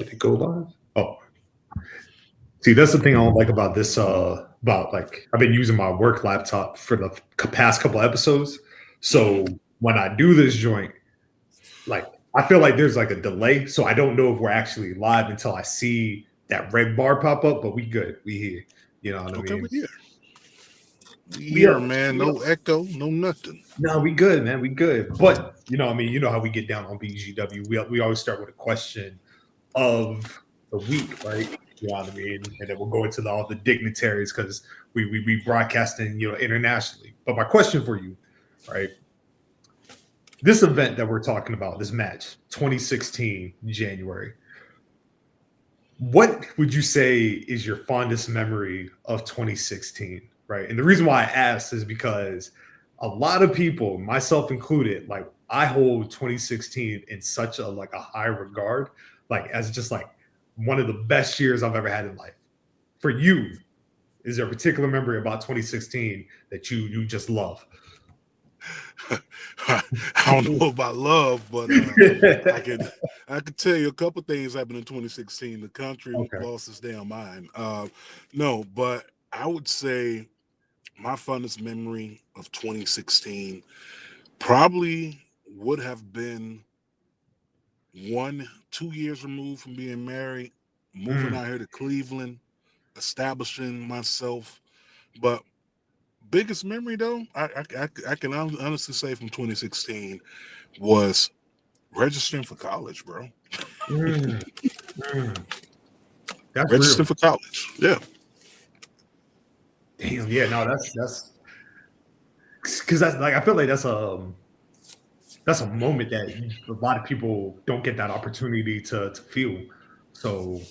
Did it go live? Oh, see, that's the thing I don't like about this. About like I've been using my work laptop for the past couple episodes. So when I do this joint, like I feel like there's like a delay. So I don't know if we're actually live until I see that red bar pop up. But we good. We here. You know what I mean? Okay, we here. We here, man. No echo, no nothing. No, we good, man. We good. But you know what I mean? You know how we get down on BGW. We always start with a question of the week, right? You know what I mean? And then we'll go into all the dignitaries because we broadcasting, you know, internationally. But my question for you, right? This event that we're talking about, this match, 2016 January. What would you say is your fondest memory of 2016, right? And the reason why I asked is because a lot of people, myself included, like I hold 2016 in such a like a high regard, like as just like one of the best years I've ever had in life. For you, is there a particular memory about 2016 that you just love? I don't know about love, but I can tell you a couple things happened in 2016. The country lost its damn mind. No, but I would say my fondest memory of 2016 probably would have been 2 years removed from being married, moving out here to Cleveland, establishing myself. But biggest memory though, I can honestly say from 2016 was registering for college, bro. That's registering real. for college. Yeah. Damn. Yeah. No, that's because that's like I feel like that's a moment that a lot of people don't get that opportunity to feel. So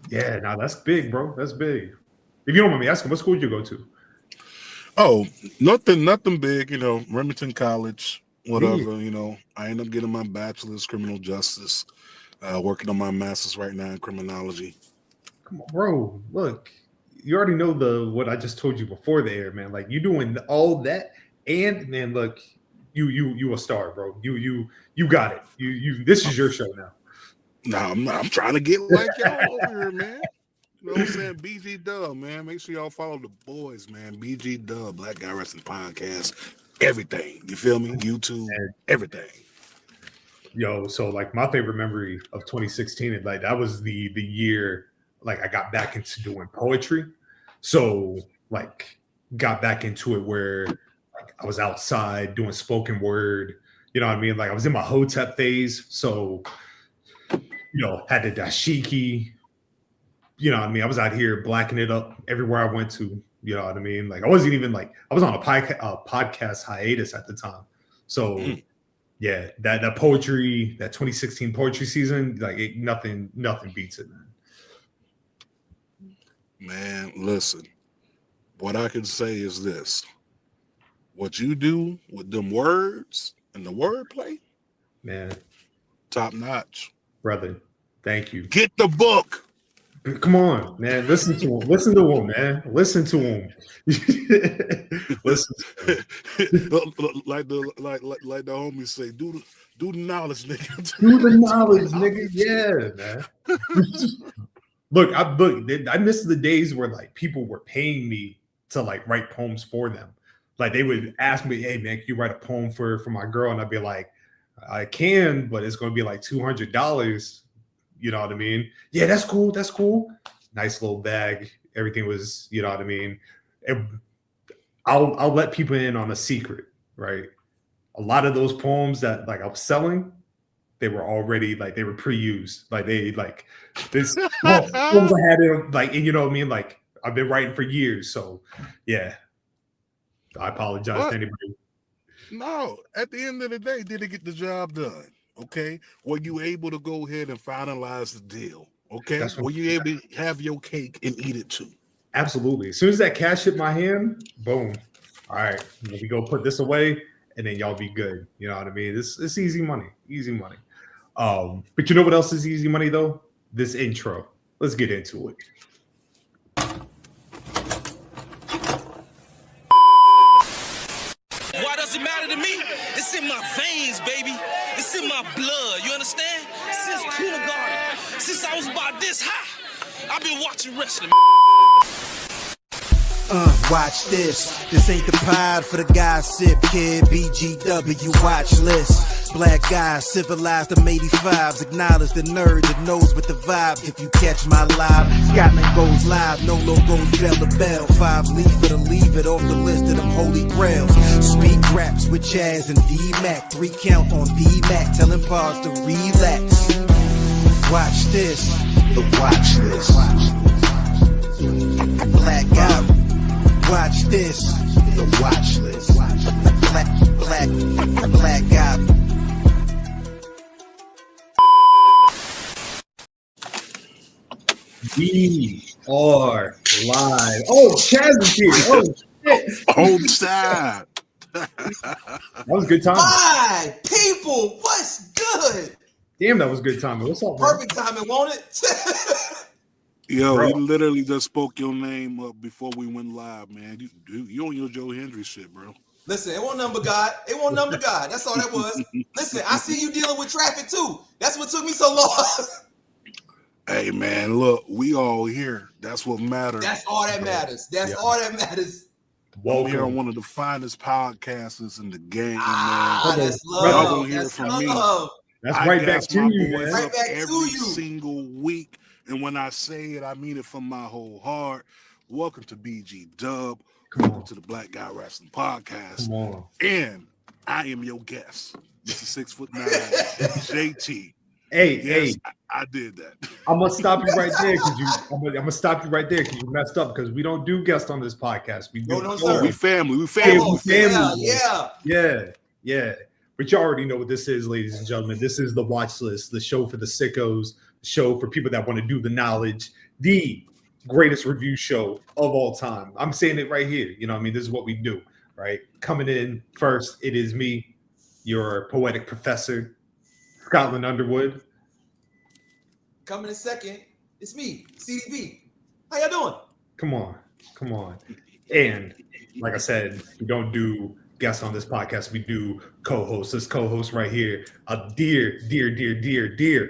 yeah, now that's big, bro. That's big. If you don't mind me asking, what school did you go to? Oh, nothing big, you know, Remington College, whatever, you know. I ended up getting my bachelor's criminal justice, working on my master's right now in criminology. Come on, bro. Look, you already know what I just told you before the air, man. Like you doing all that, and man, look, you a star, bro. You got it. You this is your show now. No, I'm trying to get like y'all over here, man. You know what I'm saying? BG Dub, man. Make sure y'all follow the boys, man. BG Dub, Black Guy Wrestling Podcast. Everything. You feel me? YouTube, everything. Yo, so like my favorite memory of 2016 is like that was the year like I got back into doing poetry. So like got back into it where like I was outside doing spoken word. You know what I mean? Like I was in my Hotep phase. So you know, had the dashiki. You know what I mean? I was out here blacking it up everywhere I went to. You know what I mean? Like I wasn't even like I was on a podcast hiatus at the time. So yeah, that poetry, that 2016 poetry season, like nothing beats it, man. Man, listen. What I can say is this: what you do with them words and the wordplay, man, top notch, brother. Thank you. Get the book. Come on, man. Listen to him. Listen to him, man. Listen to him. Listen to him. like the homies say, do the knowledge, nigga. Do the knowledge, nigga. Yeah, man. Look, I miss the days where like people were paying me to like write poems for them. Like they would ask me, "Hey, man, can you write a poem for my girl?" And I'd be like, "I can, but it's going to be like $200." You know what I mean? Yeah, that's cool. That's cool. Nice little bag. Everything was, you know what I mean? I'll let people in on a secret, right? A lot of those poems that like I was selling, they were already like they were pre-used. Like they like this poems I had in, like, and you know what I mean? Like I've been writing for years. So yeah. I apologize to anybody. No, at the end of the day, did it get the job done? Okay, were you able to go ahead and finalize the deal? Okay, were you able to have your cake and eat it too? Absolutely. As soon as that cash hit my hand, boom. All right, we go put this away, and then y'all be good. You know what I mean? It's easy money, easy money. But you know what else is easy money though? This intro. Let's get into it. Why does it matter to me? It's in my veins, baby. It's in my blood. You understand? Since kindergarten. about this high. I've been watching wrestling. Watch this. This ain't the pod for the gossip kid. BGW watch list. Black guys, civilized them 85s. Acknowledge the nerd that knows with the vibe. If you catch my live, Scotland goes live. No logos, bell to bell. 5 leave for the leave it off the list of them holy grails. Speak raps with Chaz and D-Mac. 3 count on D-Mac. Telling pause to relax. Watch this. The watch list. Black guy. Watch this. The watch list. Black guy. We are live. Oh, Chaz is here. Oh, shit. Hold side. That was a good time. Hi, people. What's good? Damn, that was good timing. What's up, bro? Perfect timing, won't it? Yo, Bro. he literally just spoke your name up before we went live, man. You on your Joe Hendry shit, bro. Listen, it won't number God. It won't number God. That's all that was. Listen, I see you dealing with traffic too. That's what took me so long. Hey, man, look, we all here. That's what matters. That's all that matters. That's all that matters. I'm here on one of the finest podcasters in the game, Ah, man. that's Y'all love. gonna hear That's from me. love. That's I right back gas to my you, boys man. Right up back to every you. single week. And when I say it, I mean it from my whole heart. Welcome to BG Dub. Welcome to the Black Guy Wrestling Podcast. Come on. And I am your guest, Mr. 6'9", JT. Hey, Yes, hey. I did that. I'm gonna stop you right there because I'm gonna stop you right there because you messed up because we don't do guests on this podcast. We do. No, sir. We family. We Oh, family. yeah. But you already know what this is, ladies and gentlemen. This is the watch list, the show for the sickos, the show for people that want to do the knowledge, the greatest review show of all time. I'm saying it right here. You know what I mean? This is what we do, right? Coming in first, it is me, your poetic professor, Scotland Underwood. Coming in second, it's me, CDB. How y'all doing? Come on. And like I said, we don't do guests on this podcast. We do co-hosts. This co-host right here, a dear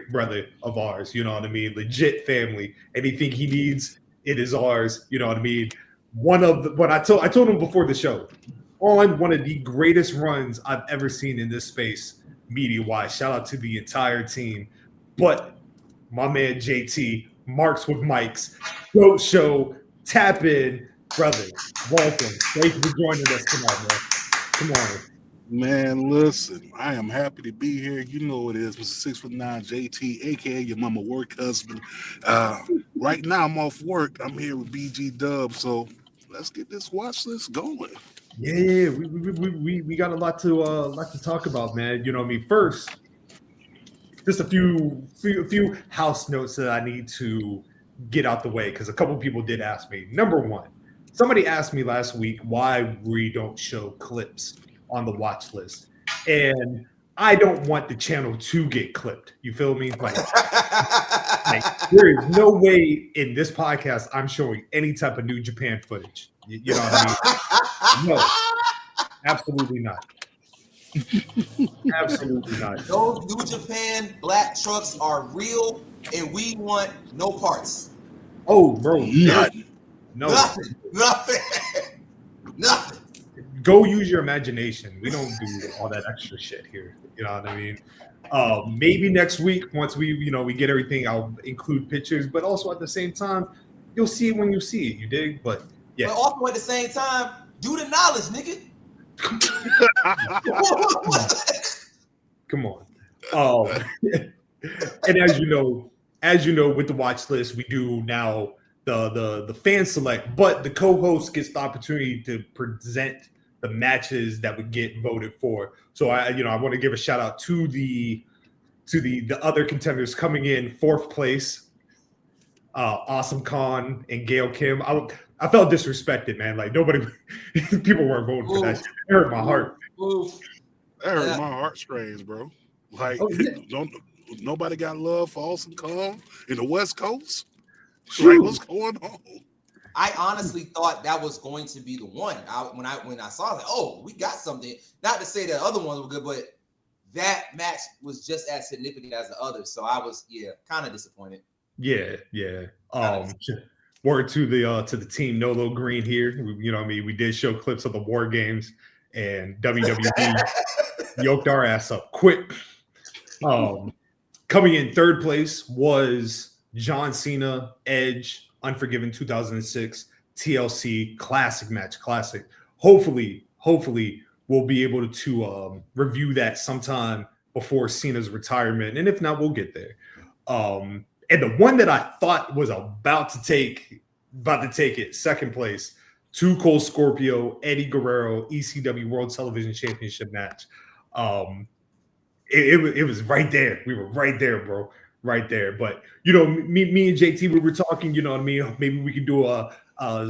brother of ours. You know what I mean? Legit family. Anything he needs, it is ours. You know what I mean? I told him before the show, on one of the greatest runs I've ever seen in this space, media-wise. Shout out to the entire team. But my man JT, Marks with Mics, Goat Show, tap in, brother. Welcome. Thank you for joining us tonight, man. Come on. Man, listen, I am happy to be here. You know what it is, Mr. 6'9" JT, aka your mama work husband. Right now I'm off work. I'm here with BG Dub, so let's get this watch list going. Yeah, we got a lot to talk about, man. You know what I mean? First, just a few house notes that I need to get out the way because a couple people did ask me. Number one, somebody asked me last week why we don't show clips on the watch list, and I don't want the channel to get clipped. You feel me? Like there is no way in this podcast I'm showing any type of New Japan footage. You know what I mean? No, absolutely not. Absolutely not. Those New Japan black trucks are real, and we want no parts. Oh, bro. Nothing. No. Nothing. Go use your imagination. We don't do all that extra shit here. You know what I mean? Maybe next week, once we get everything, I'll include pictures. But also at the same time, you'll see it when you see it. You dig? But yeah. But also at the same time, do the knowledge, nigga. Come on. And as you know, with the watch list, we do now the fan select, but the co-host gets the opportunity to present the matches that would get voted for. So I want to give a shout out to the other contenders coming in fourth place. Awesome Khan and Gail Kim. I felt disrespected, man. Like people weren't voting for that shit. It hurt my heart. That hurt my heartstrings, bro. Like, nobody got love for Awesome Khan in the West Coast? Like, what's going on? I honestly thought that was going to be the one. When I saw that, oh, we got something. Not to say that other ones were good, but that match was just as significant as the others. So I was, kind of disappointed. Yeah, yeah. Word to the team Nolo Green here. You know what I mean? We did show clips of the War Games, and WWE yoked our ass up quick. Coming in third place was John Cena, Edge, Unforgiven 2006, TLC, classic match, classic. Hopefully we'll be able to review that sometime before Cena's retirement, and if not, we'll get there. And the one that I thought was about to take it, second place, Too Cold Scorpio, Eddie Guerrero, ECW World Television Championship match. It was right there. We were right there, bro. Right there. But, you know, me and JT, we were talking, you know what I mean? Maybe we can do a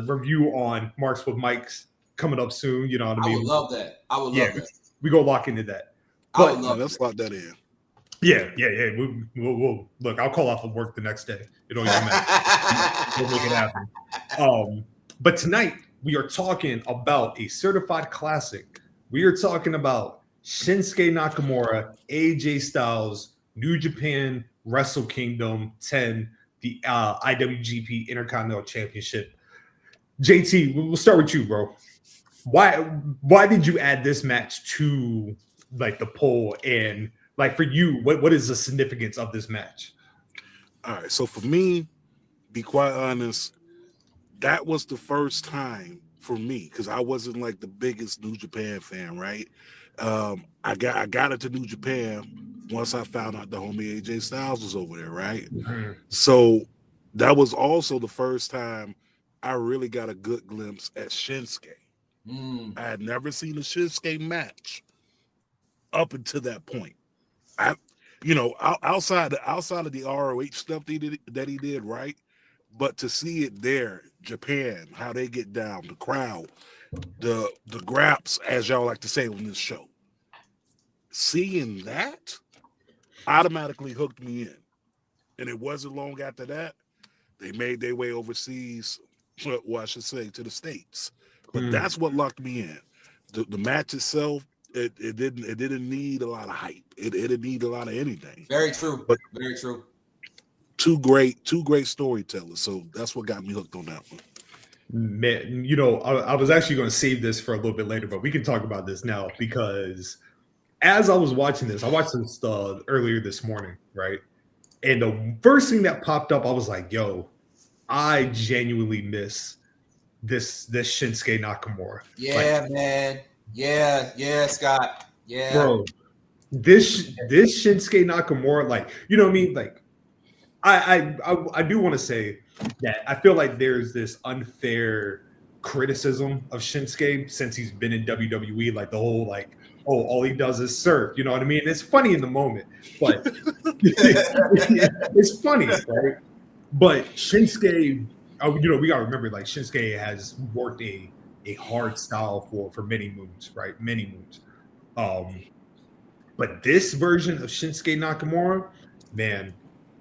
review on Marks with Mikes coming up soon. You know what I mean? I would love that. Love that. We go lock into that. But let's lock that in. Yeah. We'll look. I'll call off of work the next day. It don't even matter. We'll make it happen. But tonight we are talking about a certified classic. We are talking about Shinsuke Nakamura, AJ Styles, New Japan Wrestle Kingdom 10, the IWGP Intercontinental Championship. JT, we'll start with you, bro. Why did you add this match to like the poll, and like for you, what is the significance of this match? All right, so for me, be quite honest, that was the first time for me, because I wasn't like the biggest New Japan fan, right? I got into New Japan once I found out the homie AJ Styles was over there, right? Mm-hmm. So that was also the first time I really got a good glimpse at Shinsuke. I had never seen a Shinsuke match up until that point. Outside of the ROH stuff that he did, right? But to see it there, Japan, how they get down, the crowd, the graps, as y'all like to say on this show, seeing that automatically hooked me in. And it wasn't long after that they made their way overseas, well, I should say to the States. But that's what locked me in. The match itself, it didn't need a lot of hype. It didn't need a lot of anything. Very true. But very true. Two great storytellers. So that's what got me hooked on that one. Man, you know, I was actually going to save this for a little bit later, but we can talk about this now, because as I was watching this, I watched this earlier this morning, right? And the first thing that popped up, I was like, yo, I genuinely miss this Shinsuke Nakamura. Yeah, like, man. Yeah, Scott. Yeah. Bro, this Shinsuke Nakamura, like, you know what I mean? Like, I do want to say that I feel like there's this unfair criticism of Shinsuke since he's been in WWE, like the whole like, oh, all he does is surf, you know what I mean? It's funny in the moment, but it's funny, right? But Shinsuke, you know, we gotta remember, like, Shinsuke has worked a hard style for many moons, right? Many moons. But this version of Shinsuke Nakamura, man,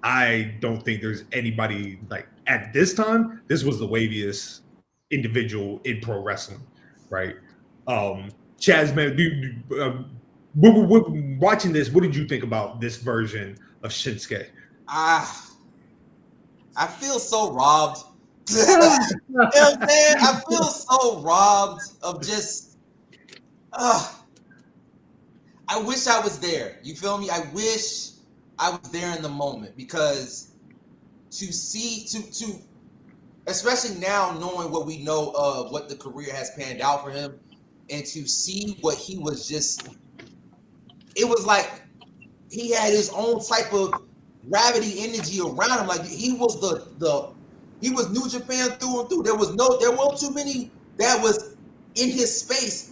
I don't think there's anybody like at this time. This was the waviest individual in pro wrestling, right? Chaz, man, watching this, what did you think about this version of Shinsuke? I feel so robbed. You know what I'm saying? I feel so robbed of just. I wish I was there. You feel me? I wish I was there in the moment, because to see, especially now knowing what we know of what the career has panned out for him, and to see what he was just, it was like he had his own type of gravity energy around him. Like he was he was New Japan through and through. There weren't too many that was in his space.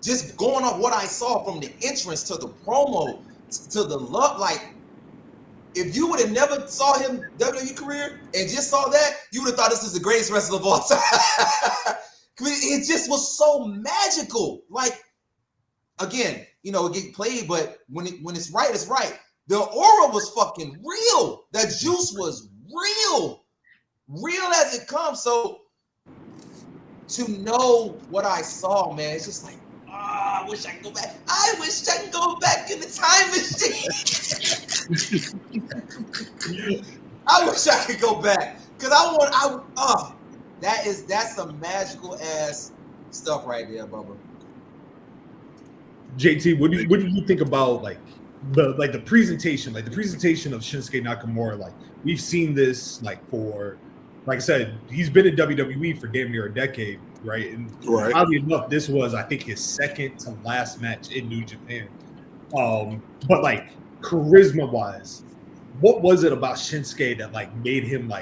Just going off what I saw from the entrance to the promo to the look, like if you would have never saw him WWE career and just saw that, you would have thought this is the greatest wrestler of all time. It just was so magical. Like, again, you know, it get played, but when it's right, it's right. The aura was fucking real. That juice was real as it comes. So to know what I saw, man, it's just like, I wish I could go back. I wish I could go back in the time machine. I wish I could go back because that's some magical ass stuff right there, Bubba. JT, what do you think about the presentation of Shinsuke Nakamura? Like, we've seen this for, like I said, he's been in WWE for damn near a decade, right? And oddly enough, this was, I think, his second to last match in New Japan. But charisma wise, what was it about Shinsuke that made him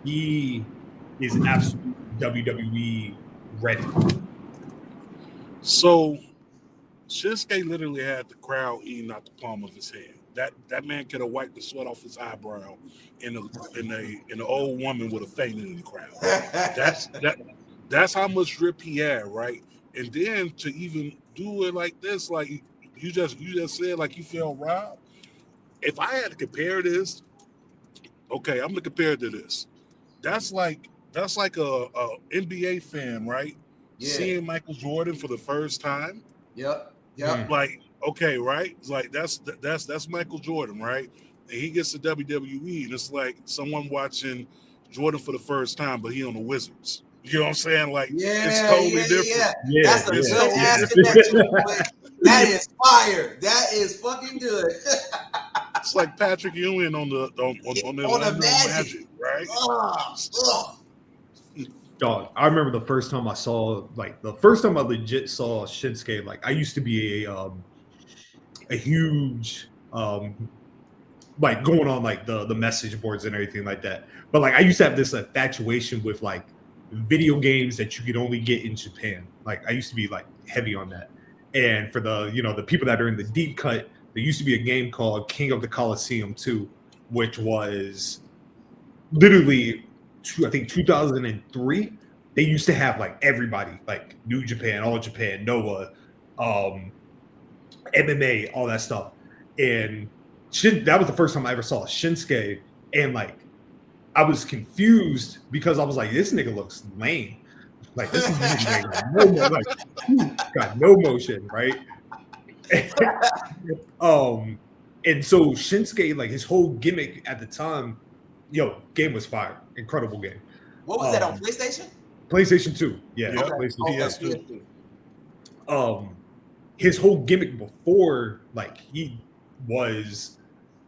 he is absolutely WWE ready? So Shinsuke literally had the crowd eating out the palm of his hand. That man could have wiped the sweat off his eyebrow, and an old woman would have fainted in the crowd. That's how much drip he had, right? And then to even do it like this, you just said, you feel robbed. If I had to compare this, okay, I'm gonna compare it to this. That's like a NBA fan, right? Yeah. Seeing Michael Jordan for the first time. Yep. Okay, right? It's that's Michael Jordan, right? And he gets to WWE, and it's like someone watching Jordan for the first time, but he on the Wizards. You know what I'm saying? It's totally different. Yeah. That's a good ass connection. That is fire. That is fucking good. It's like Patrick Ewing on the Magic, right? Dog, I remember the first time I saw, the first time I legit saw Shinsuke. I used to be a huge going on the message boards and everything like that. But I used to have this infatuation with video games that you could only get in Japan. I used to be heavy on that. And for the people that are in the deep cut, there used to be a game called King of the Colosseum 2, which was literally, I think 2003. They used to have everybody, New Japan, All Japan, Noah, MMA, all that stuff. And that was the first time I ever saw Shinsuke. And I was confused because I was like, this nigga looks lame. This nigga got no motion, right? And so Shinsuke, his whole gimmick at the time, game was fire. Incredible game. What was that on PlayStation? PlayStation 2. Yeah. Okay. PlayStation 2. His whole gimmick before, he was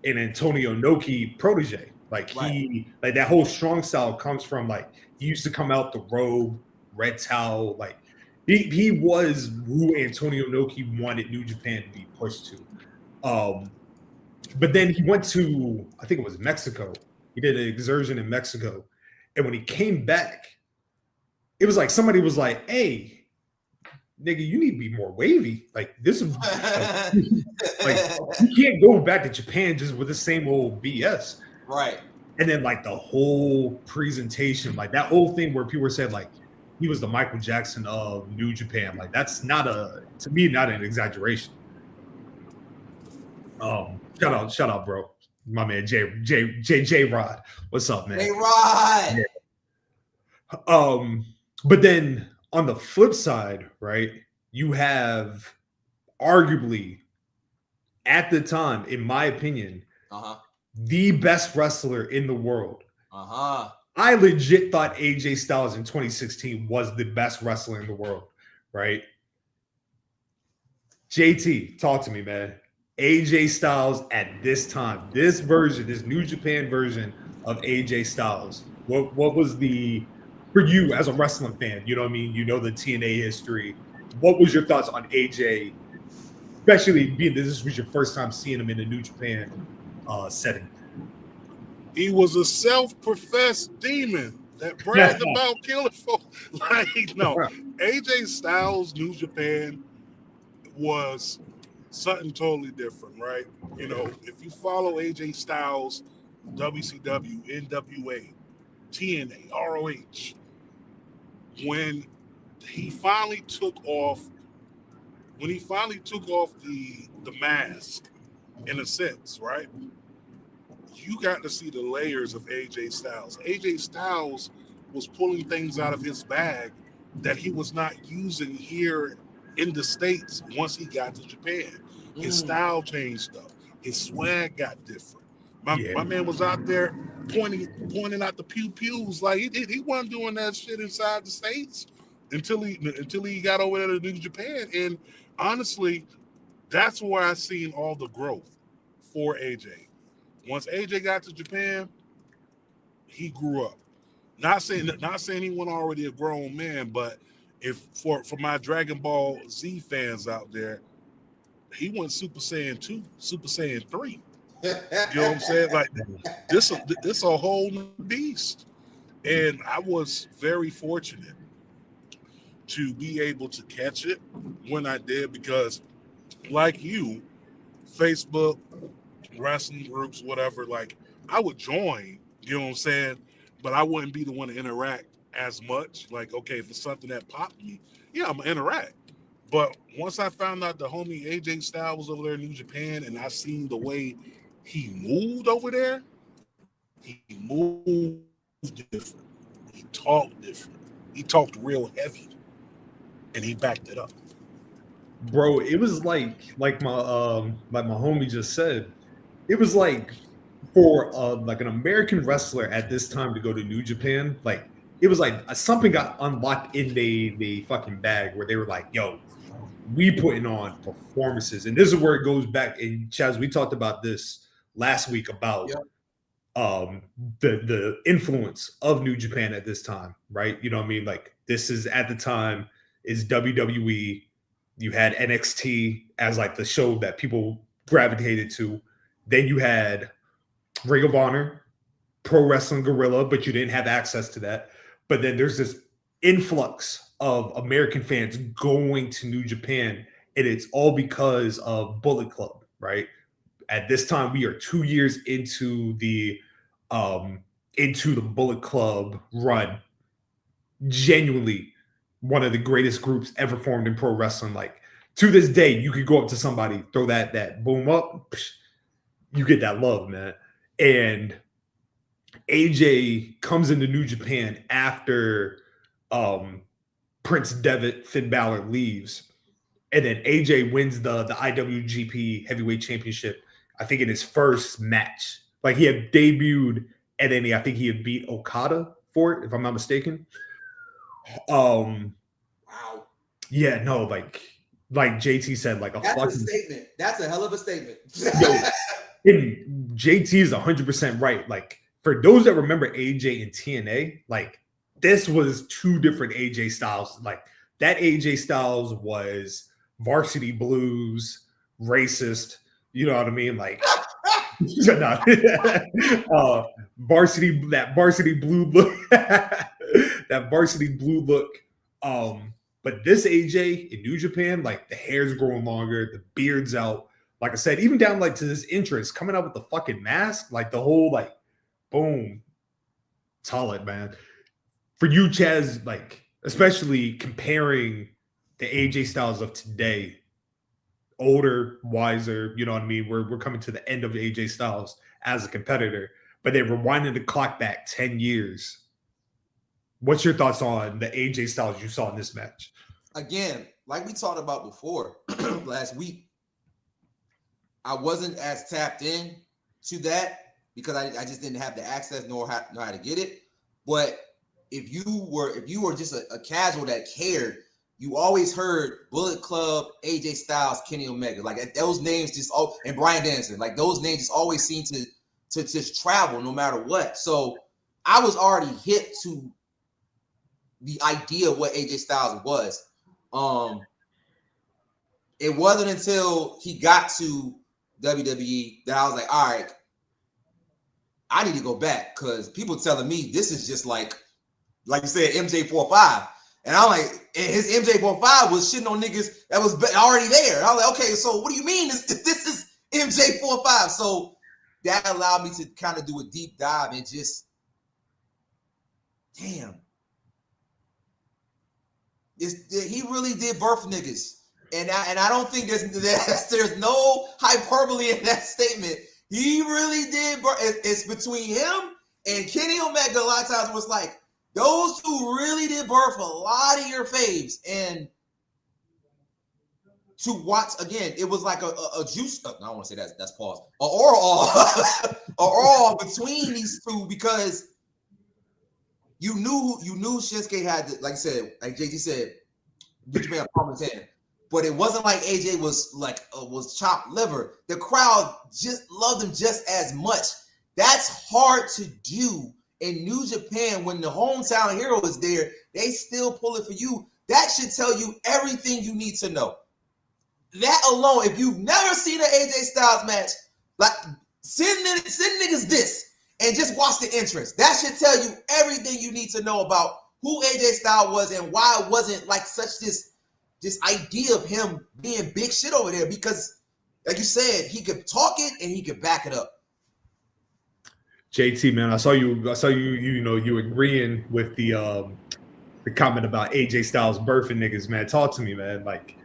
an Antonio Inoki protege. He that whole strong style comes from he used to come out the robe, red towel, he was who Antonio Inoki wanted New Japan to be pushed to. But then he went to, I think it was Mexico. He did an exertion in Mexico. And when he came back, it was somebody was like, hey, nigga, you need to be more wavy. This is you can't go back to Japan just with the same old BS. Right. And then the whole presentation, that whole thing where people were saying he was the Michael Jackson of New Japan. That's to me, not an exaggeration. Shout out, bro. My man, J Rod. What's up, man? J Rod. Yeah. But then on the flip side, right, you have arguably at the time, in my opinion, the best wrestler in the world. I legit thought AJ Styles in 2016 was the best wrestler in the world, right? JT, talk to me, man. AJ Styles at this time, this New Japan version of AJ Styles, what was for you as a wrestling fan, you know what I mean? You know the TNA history. What was your thoughts on AJ, especially being this was your first time seeing him in a New Japan setting? He was a self-professed demon that bragged about killing folks. AJ Styles, New Japan was something totally different, right? If you follow AJ Styles, WCW, NWA, TNA, ROH, when he finally took off the mask, in a sense, right? You got to see the layers of AJ Styles. AJ Styles was pulling things out of his bag that he was not using here in the States once he got to Japan. His style changed up. His swag got different. My man was out there pointing out the pews like he wasn't doing that shit inside the States until he got over there to New Japan. And honestly, that's where I seen all the growth for AJ. Once AJ got to Japan, he grew up. Not saying he wasn't already a grown man, but if for my Dragon Ball Z fans out there, he went Super Saiyan 2, Super Saiyan 3. You know what I'm saying? Like this a whole new beast. And I was very fortunate to be able to catch it when I did, because like you, Facebook, wrestling groups, whatever, like I would join, you know what I'm saying? But I wouldn't be the one to interact as much. Like, okay, if it's something that popped me, yeah, I'm gonna interact. But once I found out the homie AJ Styles was over there in New Japan and I seen the way he moved over there, he moved different. He talked different. He talked real heavy. And he backed it up. Bro, it was like my homie just said, it was like for like an American wrestler at this time to go to New Japan, like it was like something got unlocked in the fucking bag where they were like, yo, we putting on performances. And this is where it goes back. And Chaz, we talked about this last week about the influence of New Japan at this time, right? You know what I mean? Like this is at the time is WWE. You had NXT as like the show that people gravitated to. Then you had Ring of Honor, Pro Wrestling Guerrilla, but you didn't have access to that. But then there's this influx of American fans going to New Japan, and it's all because of Bullet Club, right? At this time, we are 2 years into the Bullet Club run. Genuinely one of the greatest groups ever formed in pro wrestling. Like to this day, you could go up to somebody, throw that boom up, you get that love, man. And AJ comes into New Japan after Prince Devitt, Finn Balor leaves. And then AJ wins the IWGP Heavyweight Championship, I think in his first match. Like he had debuted, and then I think he had beat Okada for it, if I'm not mistaken. Wow. Yeah, no, like JT said, like that's a statement. That's a hell of a statement. Yo, and JT is 100% right. Like for those that remember AJ and TNA, like this was two different AJ Styles. Like that AJ Styles was Varsity Blues, racist. You know what I mean? Like varsity blue look, that varsity blue look. But this AJ in New Japan, like the hair's growing longer, the beard's out. Like I said, even down like to this entrance, coming out with the fucking mask, like the whole like, boom, solid, man. For you, Chaz, like especially comparing the AJ Styles of today, older, wiser, you know what I mean? We're coming to the end of AJ Styles as a competitor, but they were winding the clock back 10 years. What's your thoughts on the AJ Styles you saw in this match? Again, like we talked about before last week, I wasn't as tapped in to that because I just didn't have the access nor how to get it. But if you were just a casual that cared, you always heard Bullet Club, AJ Styles, Kenny Omega, like those names just and Bryan Danielson, like those names just always seem to just travel no matter what. So I was already hip to the idea of what AJ Styles was. It wasn't until he got to WWE that I was like, all right, I need to go back because people telling me this is just like you said, MJ45. And I'm like, his MJ45 was shitting on niggas that was already there. And I was like, okay, so what do you mean this is MJ45? So that allowed me to kind of do a deep dive and just, damn. He really did birth niggas. And I don't think there's no hyperbole in that statement. He really did birth. It's between him and Kenny Omega. A lot of times was like, those two really did birth a lot of your faves. And to watch again. It was like a juice. I don't want to say that's pause. Or between these two because you knew Shinsuke had like I said, like JT said, New Japan palm his hand. But it wasn't like AJ was chopped liver. The crowd just loved him just as much. That's hard to do in New Japan when the hometown hero is there. They still pull it for you. That should tell you everything you need to know. That alone, if you've never seen an AJ Styles match, like send niggas this and just watch the entrance. That should tell you everything you need to know about who AJ Styles was and why it wasn't like such this idea of him being big shit over there. Because, like you said, he could talk it and he could back it up. JT, man, I saw you agreeing with the comment about AJ Styles birthing niggas, man. Talk to me, man. Like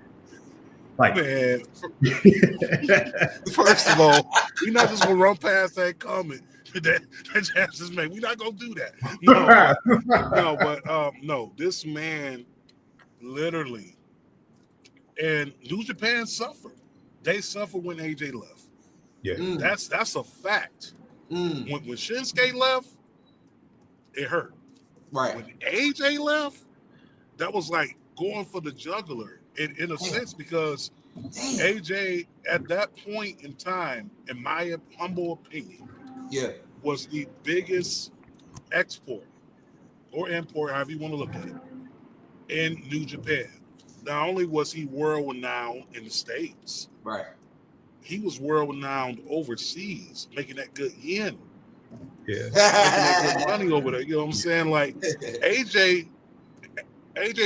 man. First of all, we're not just gonna run past that comment that Jazz just made. We're not gonna do that. No, this man literally, and New Japan suffered. They suffered when AJ left. Yeah, that's a fact. When Shinsuke left, it hurt. Right. When AJ left, that was like going for the jugular in a sense because AJ at that point in time, in my humble opinion, was the biggest export or import, however you want to look at it, in New Japan. Not only was he world renowned in the States, right? He was world renowned overseas, making that good yen. Yeah. Making that good money over there. You know what I'm saying? Like AJ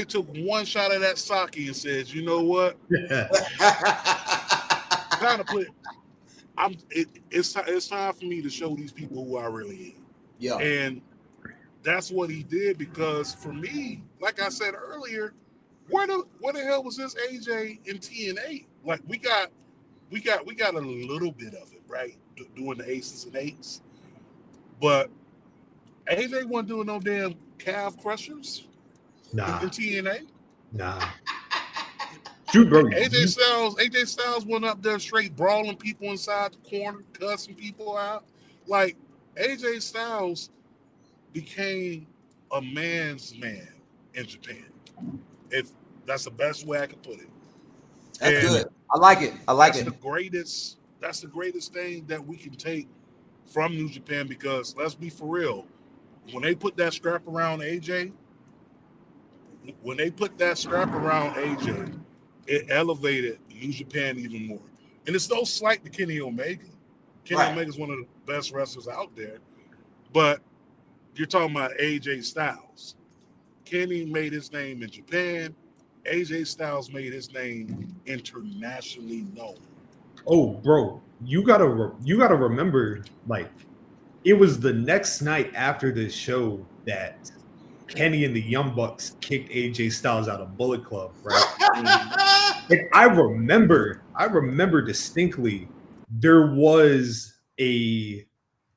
took one shot of that sake and says, you know what? Kind of put it's time for me to show these people who I really am. Yeah. And that's what he did because for me, like I said earlier, where the hell was this AJ in TNA? Like we got a little bit of it, right? Doing the aces and eights. But AJ wasn't doing no damn calf crushers in TNA. Nah. Dude, bro. AJ Styles went up there straight brawling people inside the corner, cussing people out. Like AJ Styles became a man's man in Japan. If that's the best way I can put it. That's good. I like it. That's the greatest thing that we can take from New Japan because let's be for real. When they put that strap around AJ, it elevated New Japan even more. And it's no slight to Kenny Omega. Omega is one of the best wrestlers out there. But you're talking about AJ Styles. Kenny made his name in Japan. AJ Styles made his name internationally known. Oh, bro, you gotta remember, like, it was the next night after this show that Kenny and the Young Bucks kicked AJ Styles out of Bullet Club, right? And I remember distinctly there was a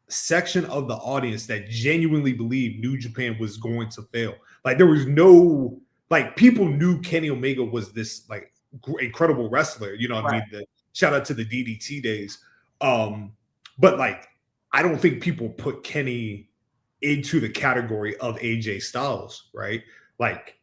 section of the audience that genuinely believed New Japan was going to fail. Like there was no, like people knew Kenny Omega was this like incredible wrestler, you know what I mean? Shout out to the DDT days. But like, I don't think people put Kenny into the category of AJ Styles, right? Like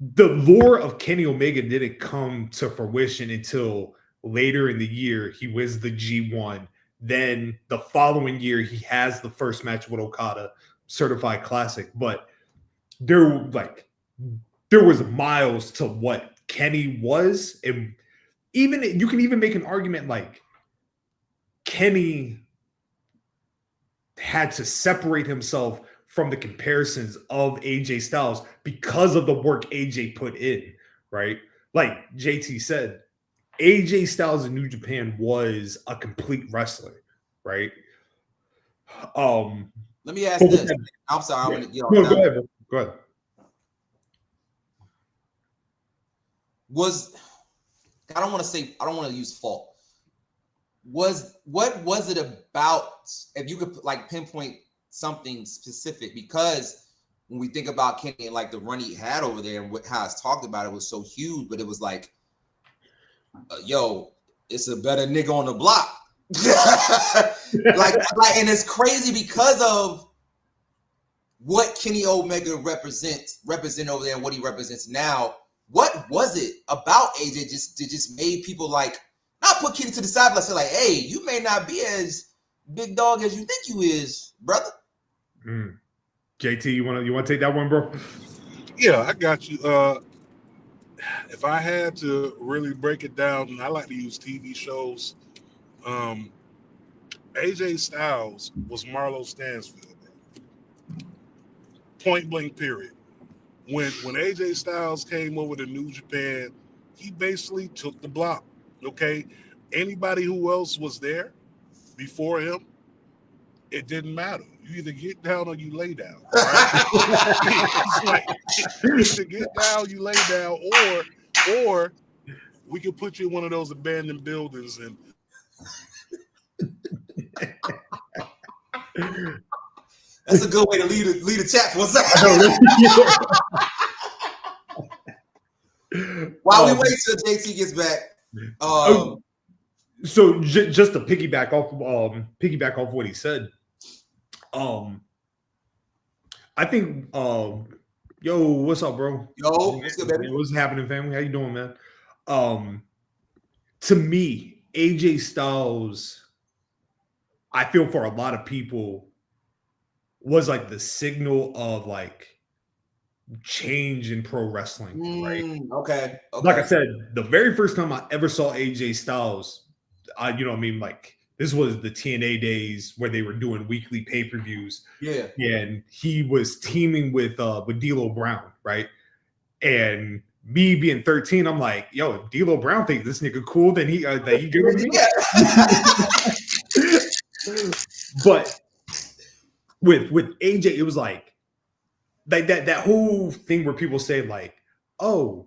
the lore of Kenny Omega didn't come to fruition until later in the year. He wins the G1. Then the following year, he has the first match with Okada, Certified Classic. But there was miles to what Kenny was. And even you can even make an argument like Kenny had to separate himself from the comparisons of AJ Styles because of the work AJ put in, right? Like JT said, AJ Styles in New Japan was a complete wrestler, right? Let me ask this. I'm sorry, I'm gonna get on. No, go ahead. I don't want to use fault. What was it about? If you could like pinpoint something specific, because when we think about Kenny and like the run he had over there and how it's talked about, it was so huge, but it was like yo, it's a better nigga on the block. like, and it's crazy because of what Kenny Omega represent over there and what he represents now. What was it about AJ just made people like not put Kenny to the side, but say like, hey, you may not be as big dog as you think you is, brother. JT, you want to take that one, bro? Yeah, I got you. If I had to really break it down, I like to use TV shows. AJ Styles was Marlo Stansfield, bro. Point blank, period. When AJ Styles came over to New Japan, he basically took the block. Okay, anybody who else was there before him, it didn't matter. You either get down or you lay down. Right? It's like, you either get down, you lay down, or we could put you in one of those abandoned buildings and. That's a good way to lead a chat for a second. While we wait till JT gets back. So just to piggyback off what he said. I think yo, what's up, bro? Yo, what's good, baby? What's happening, family? How you doing, man? To me, AJ Styles, I feel for a lot of people, was like the signal of like change in pro wrestling, right? Okay. Like I said, the very first time I ever saw AJ Styles, like this was the TNA days where they were doing weekly pay-per-views. Yeah. And he was teaming with D'Lo Brown, right? And me being 13, I'm like, yo, if D'Lo Brown thinks this nigga cool, then he good with me. But with AJ, it was like that whole thing where people say like, oh,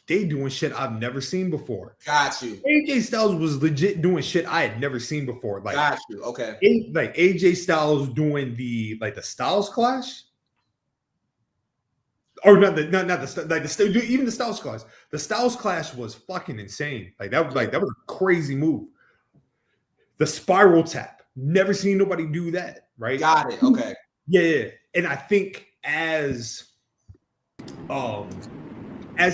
they doing shit I've never seen before. Got you. AJ Styles was legit doing shit I had never seen before. Like, got you. Okay. Like AJ Styles doing the Styles Clash, or even the Styles Clash. The Styles Clash was fucking insane. Like that was a crazy move. The spiral tap, never seen nobody do that. Right? Got it. Okay. Yeah. And I think as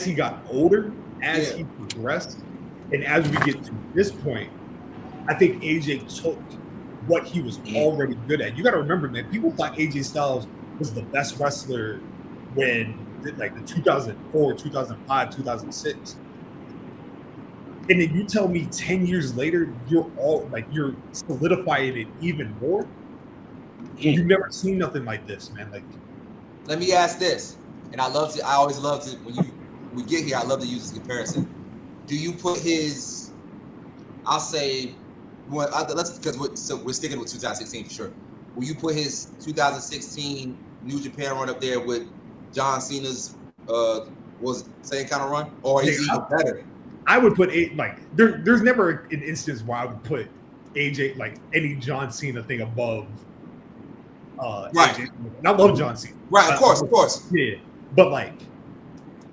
he got older, as he progressed, and as we get to this point, I think AJ took what he was already good at. You got to remember, man, people thought AJ Styles was the best wrestler when, like, the 2004, 2005, 2006. And then you tell me 10 years later, you're solidifying it even more. You've never seen nothing like this, man. Like, let me ask this, and I always love to, when we get here, I love to use this comparison. Do you put his, I'll say, because we're sticking with 2016 for sure. Will you put his 2016 New Japan run up there with John Cena's was same kind of run, or is he even better? I would put there's never an instance where I would put AJ, like, any John Cena thing above right. AJ. And I love John Cena. Right, of course. Yeah. But like,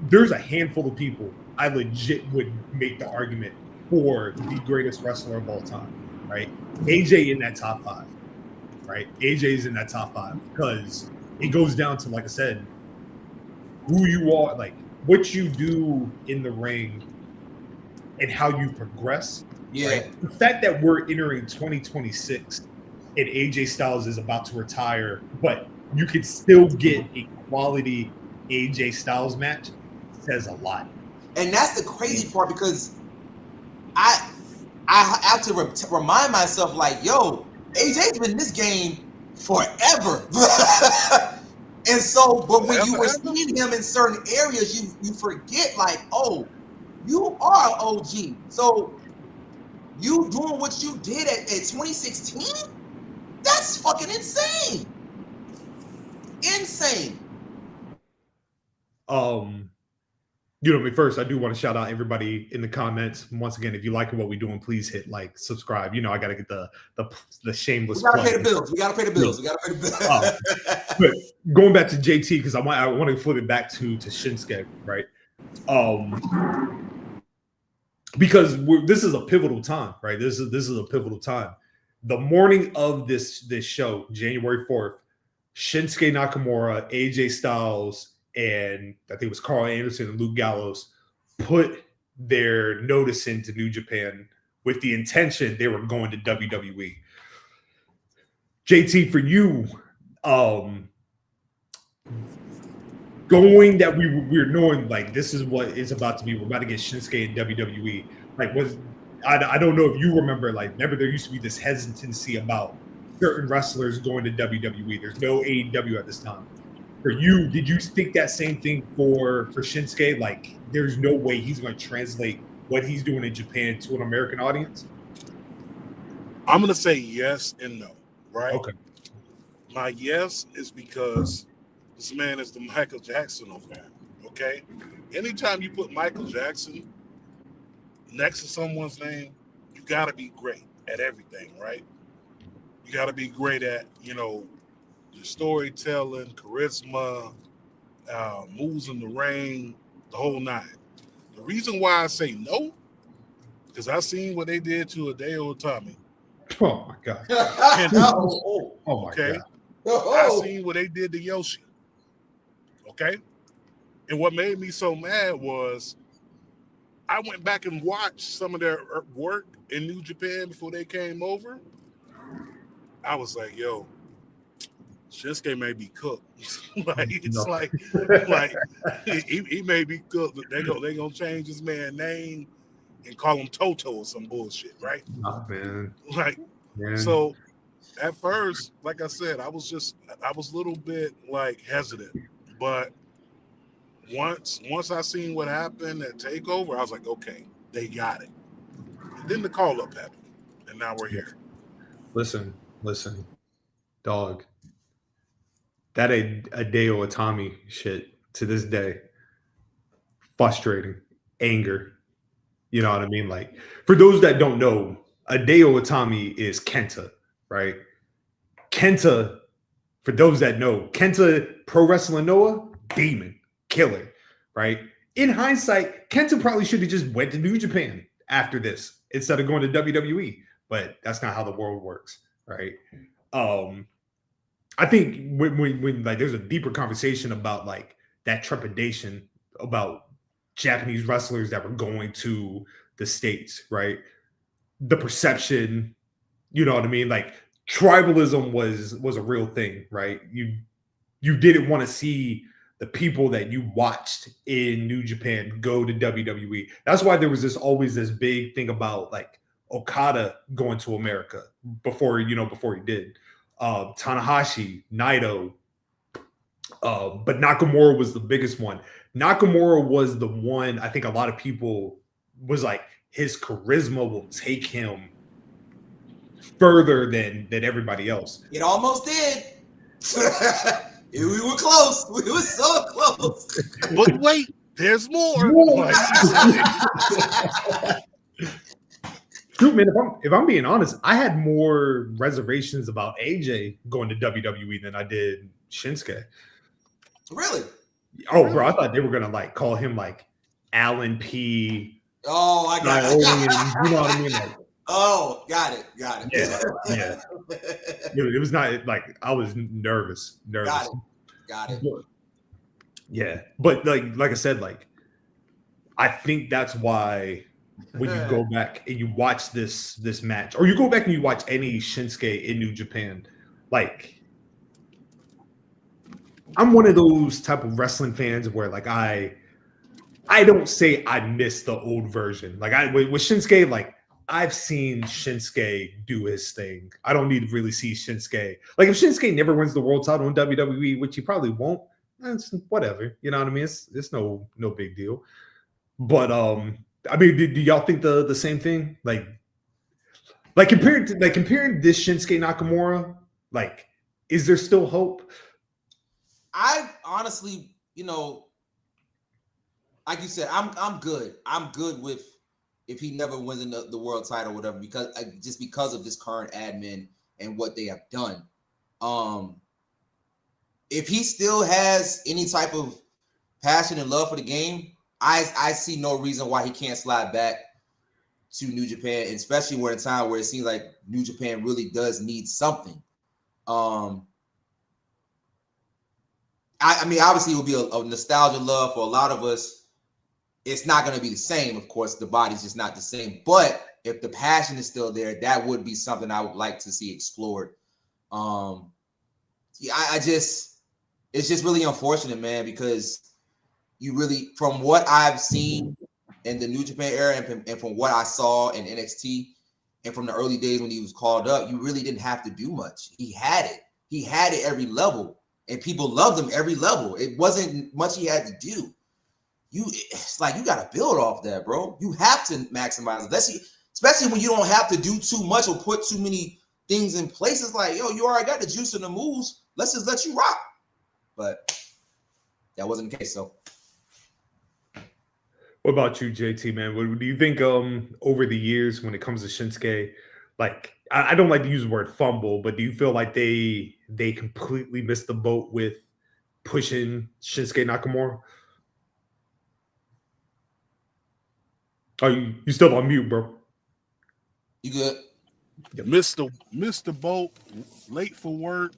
there's a handful of people I legit would make the argument for the greatest wrestler of all time, right? AJ in that top 5, right? AJ's in that top 5 because it goes down to, like I said, who you are, like what you do in the ring and how you progress. Yeah. Right? The fact that we're entering 2026 and AJ Styles is about to retire, but you could still get a quality AJ Styles match says a lot. And that's the crazy part, because I have to remind myself, like, yo, AJ's been in this game forever. And so, but when you were seeing him in certain areas, you forget, like, oh, you are OG. So you doing what you did at 2016? That's fucking insane. Insane. First, I do want to shout out everybody in the comments. Once again, if you like what we're doing, please hit like, subscribe. I got to get the shameless. We got to pay the bills. We got to pay the bills. But going back to JT, because I want to flip it back to Shinsuke, right? because this is a pivotal time, right? This is a pivotal time. The morning of this show, January 4th, Shinsuke Nakamura, AJ Styles, and I think it was Carl Anderson and Luke Gallows put their notice into New Japan with the intention they were going to WWE. JT, for you, going that we're knowing like this is what it's about to be. We're about to get Shinsuke in WWE. Like, I don't know if you remember, like, remember there used to be this hesitancy about certain wrestlers going to WWE. There's no AEW at this time. For you, did you think that same thing for Shinsuke? Like, there's no way he's going to translate what he's doing in Japan to an American audience? I'm going to say yes and no, right? Okay. My yes is because this man is the Michael Jackson of that, okay? Anytime you put Michael Jackson next to someone's name, you got to be great at everything, right? You got to be great at, your storytelling, charisma, moves in the ring, the whole nine. The reason why I say no, because I seen what they did to Hideo Itami. Oh my God. Oh my God. I seen what they did to Yoshi. Okay? And what made me so mad was I went back and watched some of their work in New Japan before they came over. I was like, yo, Shinsuke may be cooked. He may be cooked. They gonna change his man name and call him Toto or some bullshit, right? Oh, man. So at first, like I said, I was a little bit like hesitant, but once I seen what happened at TakeOver, I was like, okay, they got it. And then the call up happened, and now we're here. Listen, dog. That Hideo Itami shit to this day, frustrating, anger. You know what I mean? Like, for those that don't know, Hideo Itami is Kenta, right? Kenta, for those that know, Kenta Pro Wrestling Noah, demon, killer, right? In hindsight, Kenta probably should have just went to New Japan after this instead of going to WWE, but that's not how the world works, right? I think when like there's a deeper conversation about like that trepidation about Japanese wrestlers that were going to the States, right? The perception, you know what I mean? Like tribalism was a real thing, right? You didn't want to see the people that you watched in New Japan go to WWE. That's why there was always this big thing about like Okada going to America before he did. Tanahashi, Naito, but Nakamura was the biggest one. Nakamura was the one I think a lot of people was like his charisma will take him further than everybody else. It almost did. We were close. We were so close. But wait, there's more. Dude, man, if I'm being honest, I had more reservations about AJ going to WWE than I did Shinsuke. Really? Oh, really? Bro, I thought they were gonna like call him like Alan P. Oh, I got it. You know what I mean? Like, oh, got it. Yeah. It was not like I was nervous. Got it. But like I said, like I think that's why when you go back and you watch this match, or you go back and you watch any Shinsuke in New Japan, like I'm one of those type of wrestling fans where like I don't say I miss the old version. Like with Shinsuke, like I've seen Shinsuke do his thing. I don't need to really see Shinsuke. Like if Shinsuke never wins the world title in WWE, which he probably won't, that's whatever. You know what I mean? It's no big deal. But I mean, do y'all think the same thing? Like comparing this Shinsuke Nakamura, like, is there still hope? I honestly, like you said, I'm good. I'm good with if he never wins the world title, or whatever, because of this current admin and what they have done. If he still has any type of passion and love for the game, I see no reason why he can't slide back to New Japan, especially we're in a time where it seems like New Japan really does need something. I mean, obviously, it will be a nostalgia love for a lot of us. It's not going to be the same, of course. The body's just not the same. But if the passion is still there, that would be something I would like to see explored. Yeah, it's just really unfortunate, man, because you really, from what I've seen in the New Japan era and from what I saw in NXT and from the early days when he was called up, you really didn't have to do much. He had it. He had it every level. And people loved him every level. It wasn't much he had to do. It's like you got to build off that, bro. You have to maximize it. Especially when you don't have to do too much or put too many things in place. It's like, yo, you already got the juice and the moves. Let's just let you rock. But that wasn't the case. So, what about you, JT, man? What do you think over the years when it comes to Shinsuke? Like, I don't like to use the word fumble, but do you feel like they completely missed the boat with pushing Shinsuke Nakamura? Oh, you still on mute, bro? You good? Yep. Mr. Bolt, late for work.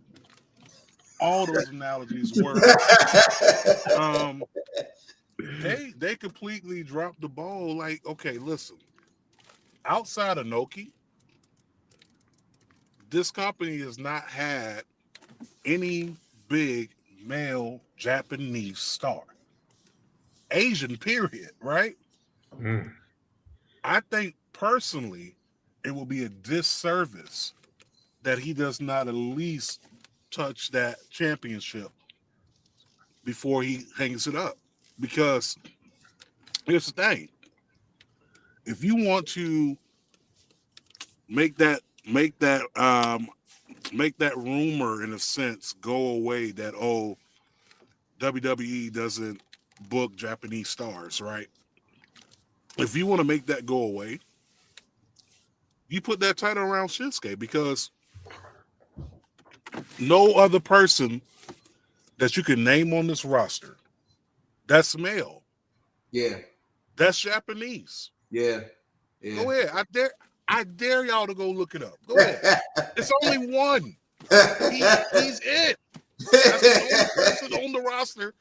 All those analogies work. They completely dropped the ball. Like, okay, listen. Outside of Noki, this company has not had any big male Japanese star. Asian, period, right? Mm. I think personally it will be a disservice that he does not at least touch that championship before he hangs it up. Because here's the thing. If you want to make that rumor in a sense go away that WWE doesn't book Japanese stars, right? If you want to make that go away, you put that title around Shinsuke, because no other person that you can name on this roster that's male. Yeah. That's Japanese. Yeah. Go ahead. I dare y'all to go look it up. Go ahead. It's only one. He's it. That's the only person on the roster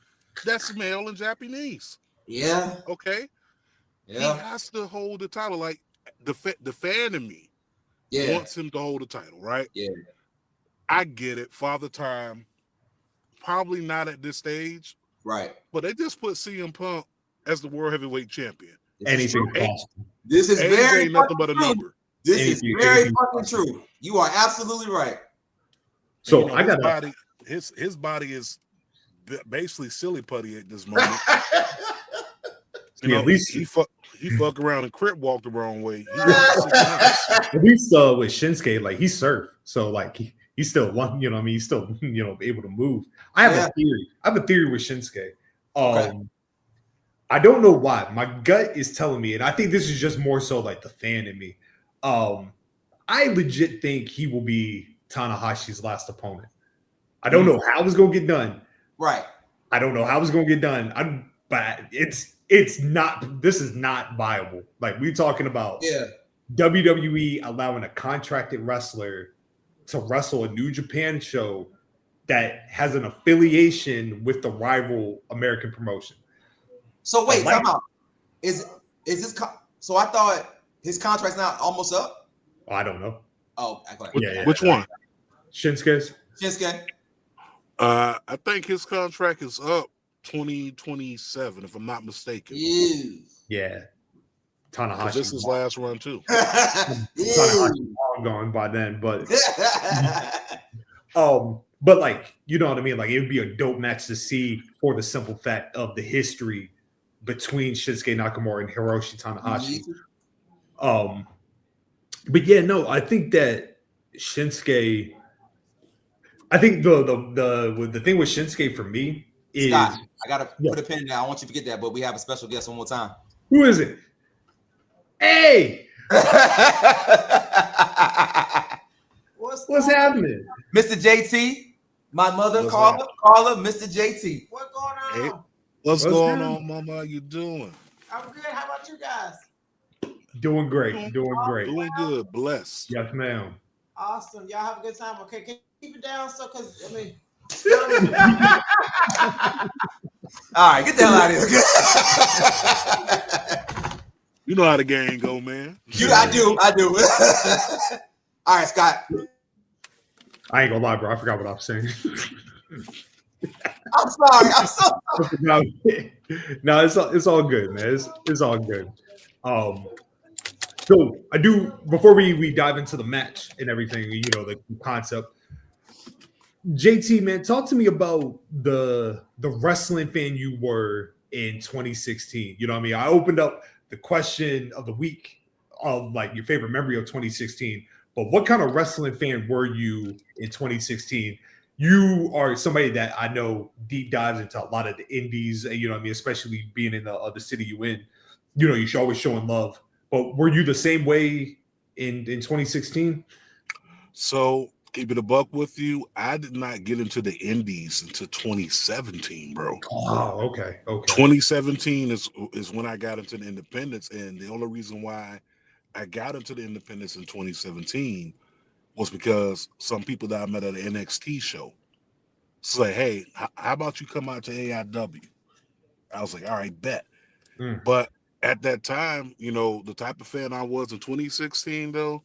that's male and Japanese. Yeah. Okay. Yeah. He has to hold the title. Like the fan in me wants him to hold the title, right? Yeah. I get it. Father Time, probably not at this stage. Right. But they just put CM Punk as the World Heavyweight Champion. Anything possible. This is very ain't nothing but a number. This is very fucking true. You are absolutely right. So I got his body is basically silly putty at this moment. At least he fuck around and Crip walked the wrong way. At least with Shinsuke, like he surfed, so like he still won. You know what I mean? He's still able to move. I have a theory. I have a theory with Shinsuke. Okay. I don't know why. My gut is telling me, and I think this is just more so like the fan in me. I legit think he will be Tanahashi's last opponent. I don't know how it's gonna get done. Right. I don't know how it's gonna get done. But it's not. This is not viable. Like we're talking about WWE allowing a contracted wrestler to wrestle a New Japan show that has an affiliation with the rival American promotion. So wait, time out. Is this? So I thought his contract's not almost up. Oh, I don't know. Oh, which one? Shinsuke's. Shinsuke. I think his contract is up 2027, if I'm not mistaken. Ew. Yeah. Tanahashi. This is his last run too. Tanahashi long gone by then, but but like you know what I mean. Like it would be a dope match to see for the simple fact of the history between Shinsuke Nakamura and Hiroshi Tanahashi. But yeah, no, I think that Shinsuke. I think the thing with Shinsuke for me is Scott, I gotta put a pin down. I want you to forget that, but we have a special guest one more time. Who is it? Hey, what's happening? Mr. JT, my mother call her Mr. JT. What's going on? Hey, what's going on, Mama? How you doing? I'm good. How about you guys? Doing great. Doing great. Doing good. Blessed. Yes, ma'am. Awesome. Y'all have a good time. Okay, can you keep it down? So, because, I mean, all right, get the hell out of here. You know how the game go, man. I do. All right, Scott. I ain't gonna lie, bro. I forgot what I was saying. I'm sorry. I'm so sorry. No, it's all good, man. It's all good. So I do, before we dive into the match and everything, you know, the concept. JT, man, talk to me about the wrestling fan you were in 2016. You know what I mean? I opened up the question of the week of like your favorite memory of 2016, but what kind of wrestling fan were you in 2016? You are somebody that I know deep dives into a lot of the indies, you know what I mean, especially being in the city you in. You know, you're always showing love. But were you the same way in 2016? So, keep it a buck with you. I did not get into the indies until 2017, bro. Oh, okay. 2017 is when I got into the independents, and the only reason why I got into the independents in 2017 was because some people that I met at an NXT show say, "Hey, how about you come out to AIW?" I was like, "All right, bet." But at that time, you know, the type of fan I was in 2016, though,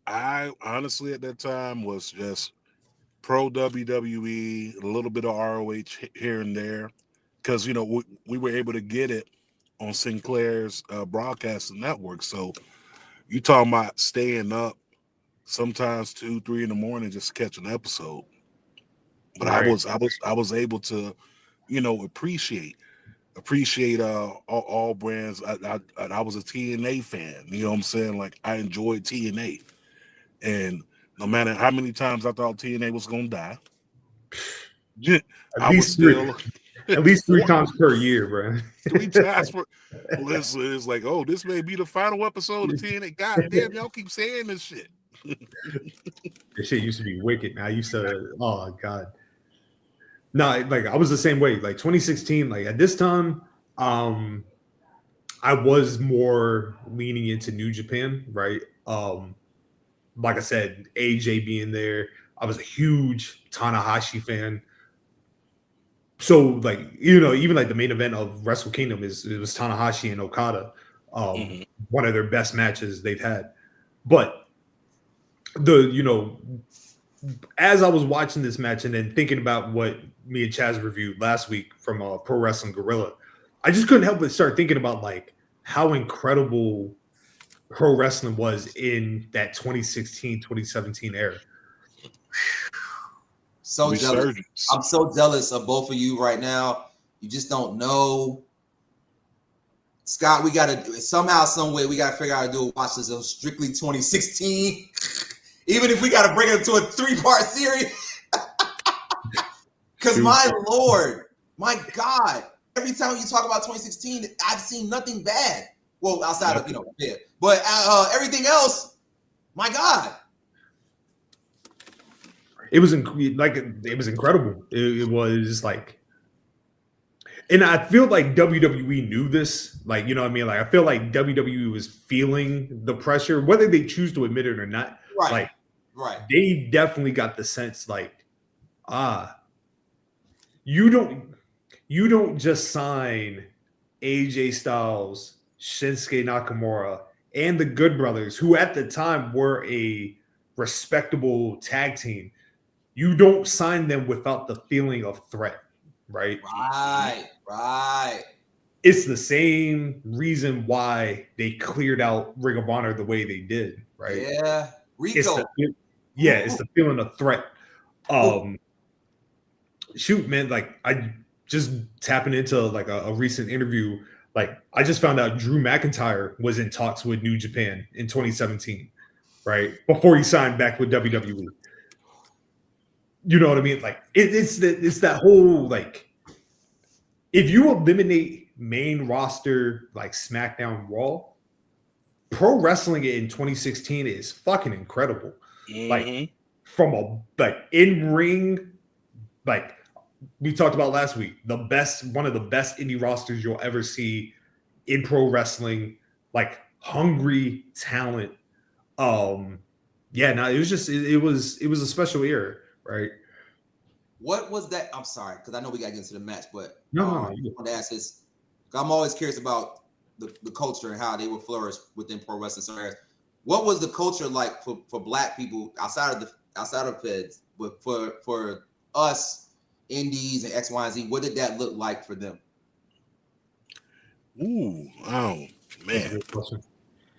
I honestly at that time was just pro WWE, a little bit of ROH here and there, because, you know, we were able to get it on Sinclair's broadcasting network. So you talking about staying up sometimes 2-3 in the morning just to catch an episode. But right. I was able to, you know, appreciate all brands. I was a TNA fan. You know what I'm saying? Like, I enjoyed TNA. And no matter how many times I thought TNA was going to die, at least 3 times per year, bro. 3 times per. Listen, it's like, oh, this may be the final episode of TNA. God damn, y'all keep saying this shit. This shit used to be wicked. I used to, oh God. No, like I was the same way. Like 2016, like at this time, I was more leaning into New Japan, right? Like I said, AJ being there, I was a huge Tanahashi fan. So, like, you know, even like the main event of Wrestle Kingdom it was Tanahashi and Okada, one of their best matches they've had. But you know, as I was watching this match and then thinking about what me and Chaz reviewed last week from Pro Wrestling Guerrilla, I just couldn't help but start thinking about like how incredible pro wrestling was in that 2016, 2017 era. So jealous. I'm so jealous of both of you right now. You just don't know. Scott, we gotta somehow, some way, we gotta figure out how to do a watch list of strictly 2016. Even if we gotta bring it to a 3-part series. Because my Lord, my God, every time you talk about 2016, I've seen nothing bad. Well, outside of, you know, yeah. But everything else, my God. It was it was incredible. It was like, and I feel like WWE knew this. Like, you know what I mean? Like, I feel like WWE was feeling the pressure, whether they choose to admit it or not. Right. Like, they definitely got the sense like, you don't just sign AJ Styles, Shinsuke Nakamura, and the Good Brothers, who at the time were a respectable tag team. You don't sign them without the feeling of threat, right? Right. It's the same reason why they cleared out Ring of Honor the way they did, right? Yeah. Rico. It's the feeling of threat. Shoot, man, like I just tapping into like a recent interview. Like, I just found out Drew McIntyre was in talks with New Japan in 2017, right? Before he signed back with WWE. You know what I mean? Like, it's that whole, like, if you eliminate main roster like SmackDown Raw, pro wrestling in 2016 is fucking incredible. Like, from a in-ring, like we talked about last week, one of the best indie rosters you'll ever see in pro wrestling, like hungry talent. Yeah, no, it was just it was a special era, right? What was that? I'm sorry, because I know we got to get into the match, but No. I want to ask this. I'm always curious about the culture and how they would flourish within pro wrestling areas. What was the culture like for Black people outside of feds, but for us indies and X, Y, and Z? What did that look like for them? Ooh, oh man,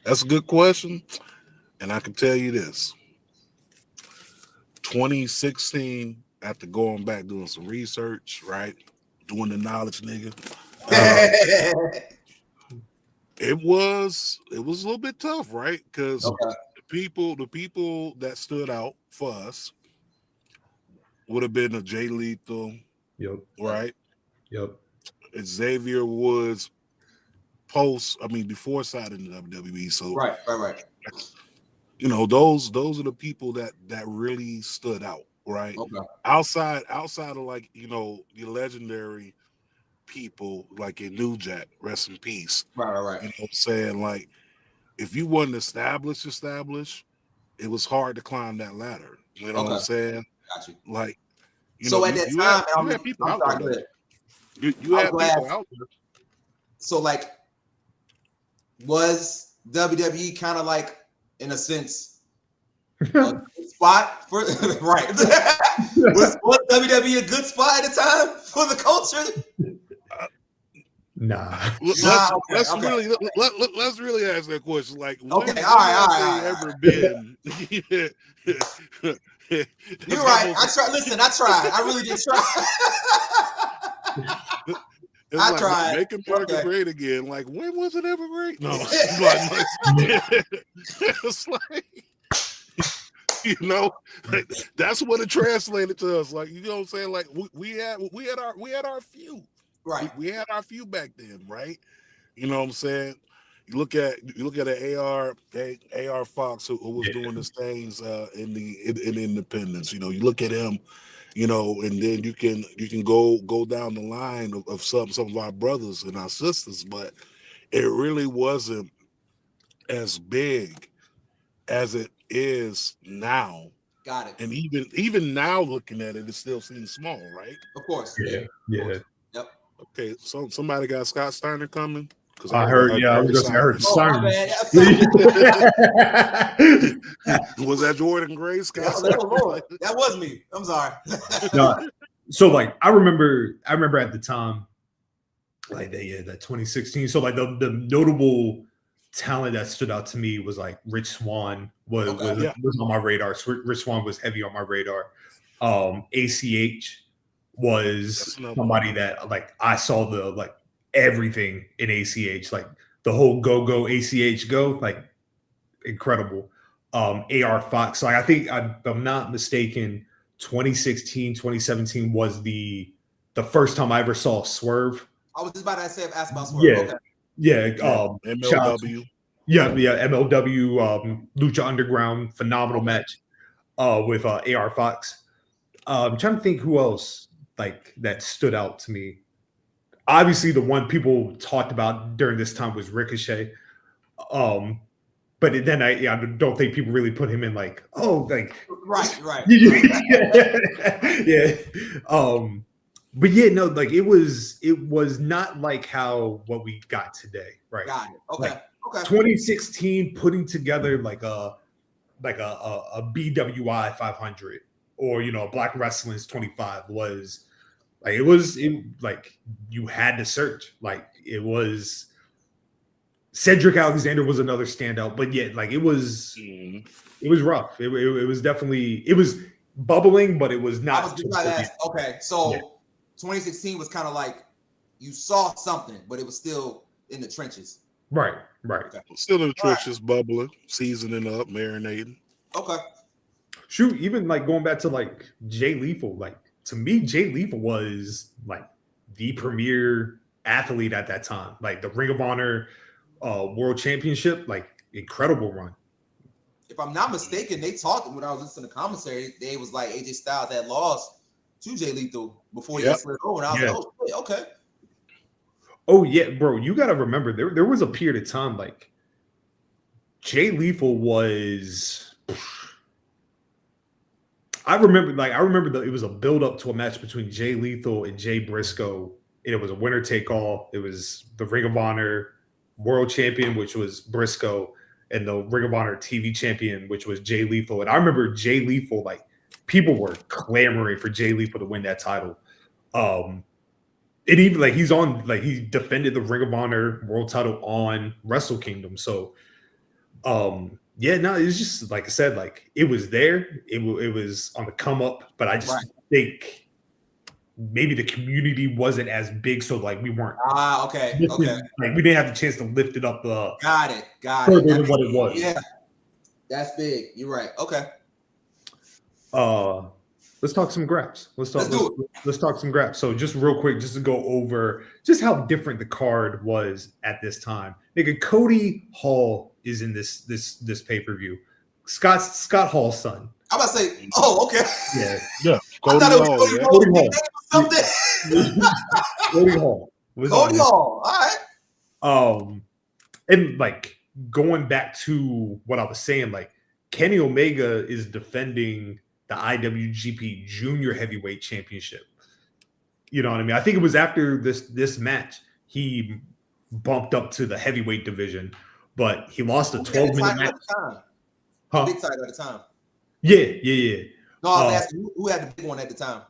that's a good question, and I can tell you this: 2016. After going back doing some research, right, doing the knowledge, nigga. It was a little bit tough, right? Because the people that stood out for us would have been a Jay Lethal, right? Yep. Xavier Woods before signing the WWE. So right. You know, those are the people that really stood out, right? Okay. Outside of like, you know, the legendary people like in New Jack, rest in peace. Right. You know what I'm saying? Like, if you wasn't established, it was hard to climb that ladder. You know what I'm saying? Got you. Like, so at that time, you had people out there. You had people out there. So like, was WWE kind of like, in a sense, a good spot for right? was WWE a good spot at the time for the culture? Nah. Let's really ask that question. Like, when all right. ever been? You're right. I tried. I really did try. I tried. Make America great again. Like, when was it ever great? No. It's like, you know, like, that's what it translated to us. Like, you know what I'm saying? Like, we had our few. Right. We had our few back then, right? You know what I'm saying? You look at an AR Fox who was doing his things in Independence. You know, you look at him, you know, and then you can go down the line of some of our brothers and our sisters, but it really wasn't as big as it is now. Got it. And even now looking at it, it still seems small, right? Of course. Yeah. Yep. Okay, so somebody got Scott Steiner coming? Because I heard the siren. Was that Jordan Gray? That was me. I'm sorry. No, so like I remember at the time, like that 2016. So like the notable talent that stood out to me was like Rich Swann was on my radar. So Rich Swann was heavy on my radar. ACH was somebody that like I saw the like everything in ACH, like the whole go ACH go, like incredible. AR Fox. So I think if I'm not mistaken, 2016, 2017 was the first time I ever saw Swerve. I was just about to ask about Swerve. MLW. MLW Lucha Underground, phenomenal match with AR Fox. I'm trying to think who else like that stood out to me. Obviously, the one people talked about during this time was Ricochet. But then I don't think people really put him in like, right. Yeah. But yeah, no, like it was not like what we got today, right? Got it. Okay. Like, 2016 putting together like a BWI 500 or Black Wrestling's 25 was like like you had to search. Like it was Cedric Alexander was another standout, but yeah, like it was rough. It was definitely bubbling, but it was not. I was just about to ask. Okay, so 2016 was kind of like you saw something, but it was still in the trenches. Right. Okay. Still in the trenches, bubbling, seasoning up, marinating. Okay. Shoot, even like going back to like Jay Lethal, like to me, Jay Lethal was like the premier athlete at that time. Like the Ring of Honor World Championship, like incredible run. If I'm not mistaken, they talked when I was listening to commentary. They was like AJ Styles had lost to Jay Lethal before he slid over. And I was like, okay. Oh yeah, bro. You got to remember there was a period of time like Jay Lethal was. I remember that it was a build up to a match between Jay Lethal and Jay Briscoe, and it was a winner take all. It was the Ring of Honor World Champion, which was Briscoe, and the Ring of Honor TV Champion, which was Jay Lethal. And I remember Jay Lethal, like people were clamoring for Jay Lethal to win that title. It even like he defended the Ring of Honor World Title on Wrestle Kingdom. So, yeah, no, it's just like I said, like it was there. It was on the come up, but I just think maybe the community wasn't as big, so like we weren't. Okay. Like we didn't have the chance to lift it up. Got it. Further than what it was. Yeah, that's big. You're right. Okay. Let's talk some graps. Let's talk some graps. So just real quick, just to go over just how different the card was at this time. Nigga, Cody Hall is in this pay-per-view. Scott Hall's son. I'm about to say, oh, okay. Yeah. Cody Hall. Something. Cody Hall. Cody Hall. All right. And like going back to what I was saying, like Kenny Omega is defending the IWGP Junior Heavyweight Championship. You know what I mean? I think it was after this match he bumped up to the heavyweight division, but he lost a 12-minute match. Big title at the time. Yeah. No, I was asking who had the big one at the time.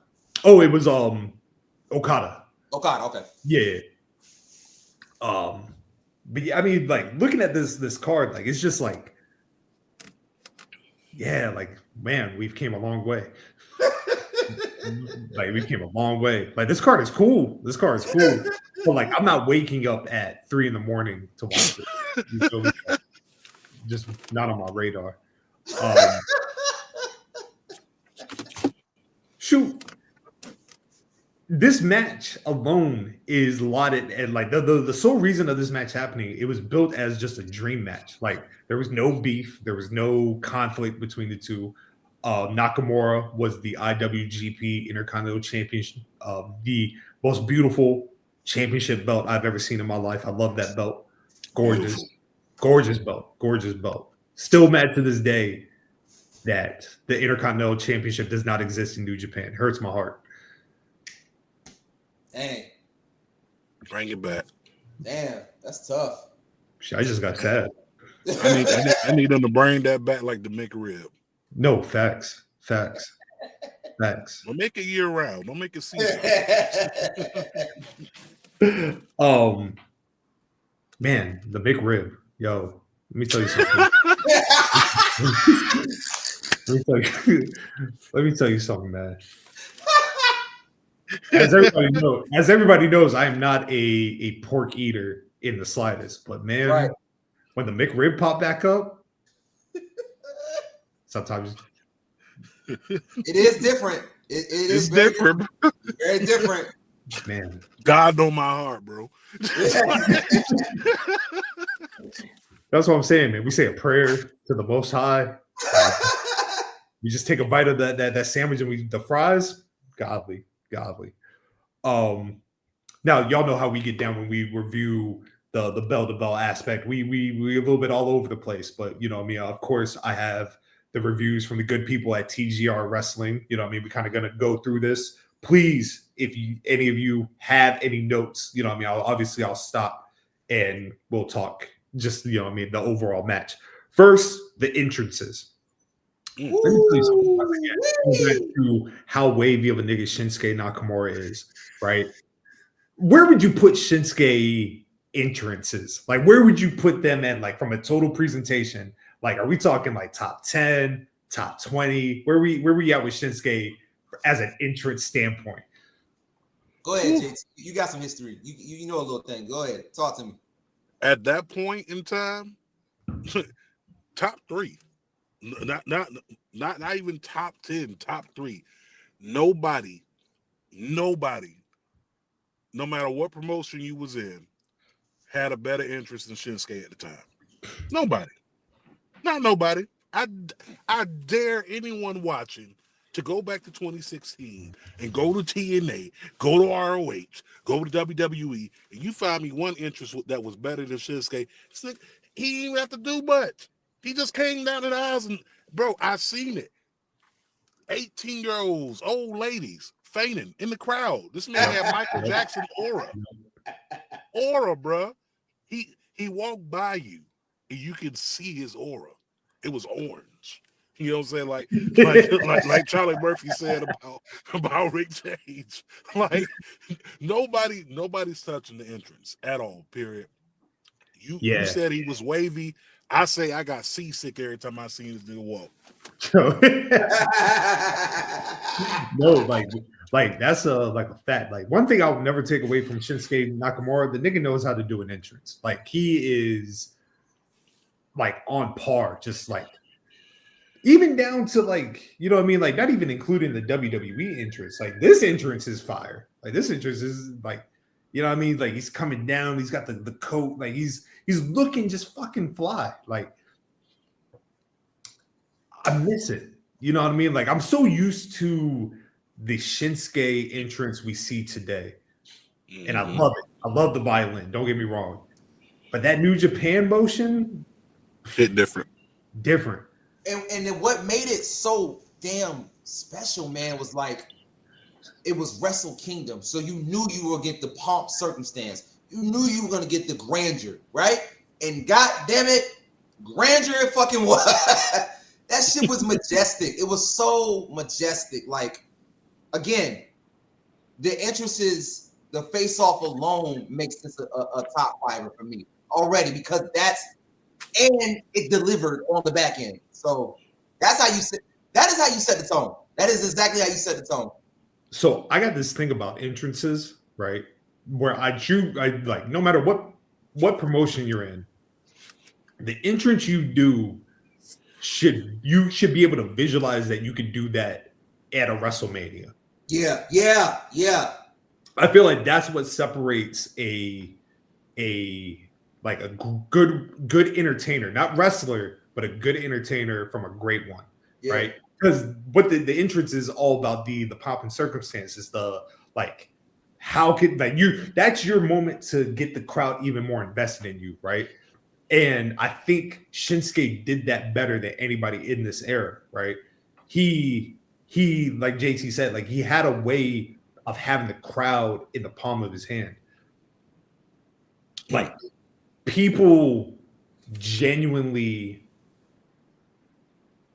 Oh, it was Okada. Okay. Yeah. But yeah, I mean, like looking at this card, like it's just like, yeah, like man, we've came a long way. Like we came a long way. Like this card is cool. But like I'm not waking up at 3 a.m. to watch it. You feel me? Just not on my radar. Shoot. This match alone is lauded, and like the sole reason of this match happening, it was built as just a dream match. Like there was no beef, there was no conflict between the two. Nakamura was the IWGP Intercontinental Championship, the most beautiful championship belt I've ever seen in my life. I love that belt. Gorgeous belt. Still mad to this day that the Intercontinental Championship does not exist in New Japan. It hurts my heart. Dang. Bring it back. Damn, that's tough. I just got sad. I need them to bring that back like the McRib. No, facts. We'll make it year round. Don't make it season. Man, the McRib. Yo, let me tell you something. Let me tell you something, man. As everybody knows, I am not a pork eater in the slightest. But man, when the McRib pop back up, sometimes it is different. It is different. Very different. Man, God know my heart, bro. That's what I'm saying, man. We say a prayer to the Most High. We just take a bite of that sandwich and the fries. Godly. Now y'all know how we get down when we review the bell to bell aspect. We a little bit all over the place, but you know what I mean. Of course, I have the reviews from the good people at TGR Wrestling. You know what I mean. We're kind of gonna go through this. Please, if any of you have any notes, you know what I mean. I'll stop and we'll talk. Just you know what I mean. The overall match. First, the entrances. Let me tell you something about Go back to how wavy of a nigga Shinsuke Nakamura is, right? Where would you put Shinsuke entrances? Like, where would you put them at, like, from a total presentation? Like, are we talking, like, top 10, top 20? Where we at with Shinsuke as an entrance standpoint? Go ahead, JT. You got some history. You know a little thing. Go ahead. Talk to me. At that point in time, top 3. Not even top 10, top 3. Nobody, no matter what promotion you was in, had a better interest in Shinsuke at the time. Nobody. Not nobody. I dare anyone watching to go back to 2016 and go to TNA, go to ROH, go to WWE, and you find me one interest that was better than Shinsuke. He didn't even have to do much. He just came down in the aisles and, bro, I seen it. 18-year-olds, old ladies fainting in the crowd. This man had Michael Jackson aura. Aura, bro. He walked by you and you could see his aura. It was orange. You know what I'm saying? Like Charlie Murphy said about Rick James. Like nobody's touching the entrance at all, period. You said he was wavy. I say I got seasick every time I seen this nigga walk. No, like that's a fact. Like one thing I'll never take away from Shinsuke Nakamura, the nigga knows how to do an entrance. Like he is like on par, just like even down to like, you know what I mean? Like not even including the WWE entrance. Like this entrance is fire. Like this entrance is like, you know what I mean? Like he's coming down, he's got the coat, like he's looking just fucking fly. Like I miss it. You know what I mean? Like I'm so used to the Shinsuke entrance we see today. And I love it. I love the violin. Don't get me wrong. But that New Japan motion hit different. And then what made it so damn special, man, was like it was Wrestle Kingdom. So you knew you were gonna get the pomp circumstance. You knew you were gonna get the grandeur, right? And god damn it, grandeur it fucking was. That shit was majestic. It was so majestic. Like, again, the entrances, the face-off alone makes this a top fiver for me already because and it delivered on the back end. So that is how you set the tone. That is exactly how you set the tone. So I got this thing about entrances, right? Where I like no matter what promotion you're in, the entrance you do you should be able to visualize that you could do that at a WrestleMania. Yeah. I feel like that's what separates a good entertainer, not wrestler, but a good entertainer from a great one, right? Because what the entrance is all about the pomp and circumstances, the like how could like that's your moment to get the crowd even more invested in you, right? And I think Shinsuke did that better than anybody in this era, right? He like JT said, like he had a way of having the crowd in the palm of his hand. Like people genuinely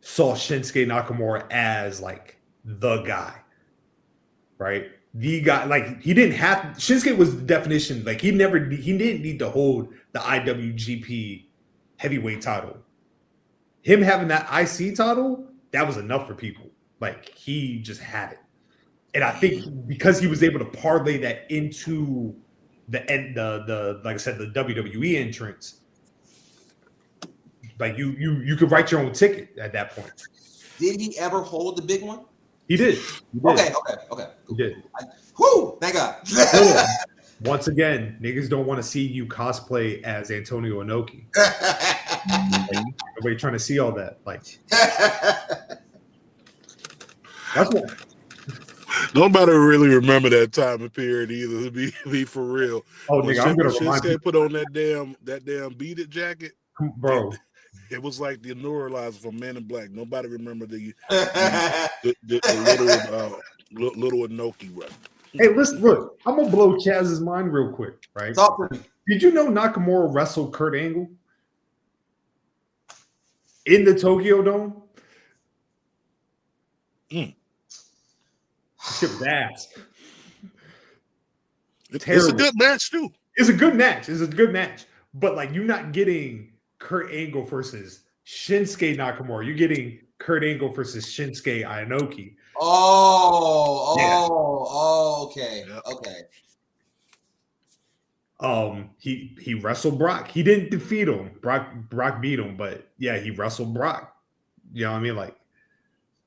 saw Shinsuke Nakamura as like the guy, right? The guy, like Shinsuke was the definition. Like he didn't need to hold the IWGP heavyweight title. Him having that IC title, that was enough for people. Like he just had it. And I think because he was able to parlay that into the like I said, the WWE entrance, like you could write your own ticket at that point. Did he ever hold the big one? He did. Okay. He did. Whoo! Thank God. Once again, niggas don't want to see you cosplay as Antonio Inoki. Like, nobody trying to see all that. Like that's what. Nobody really remember that time and period either. To be for real. Oh, nigga, I'm gonna remind you. Shinsuke put on that damn beaded jacket, bro. It was like the neuralizer from Men in Black. Nobody remember the little Inoki run. Hey, listen, look, I'm gonna blow Chaz's mind real quick, right? Talk for me. Did you know Nakamura wrestled Kurt Angle in the Tokyo Dome? Shit was ass. It's a good match too. It's a good match. But like, you're not getting Kurt Angle versus Shinsuke Nakamura. You're getting Kurt Angle versus Shinsuke Inoki. Okay. He wrestled Brock. He didn't defeat him. Brock beat him, but yeah, he wrestled Brock. You know what I mean? Like,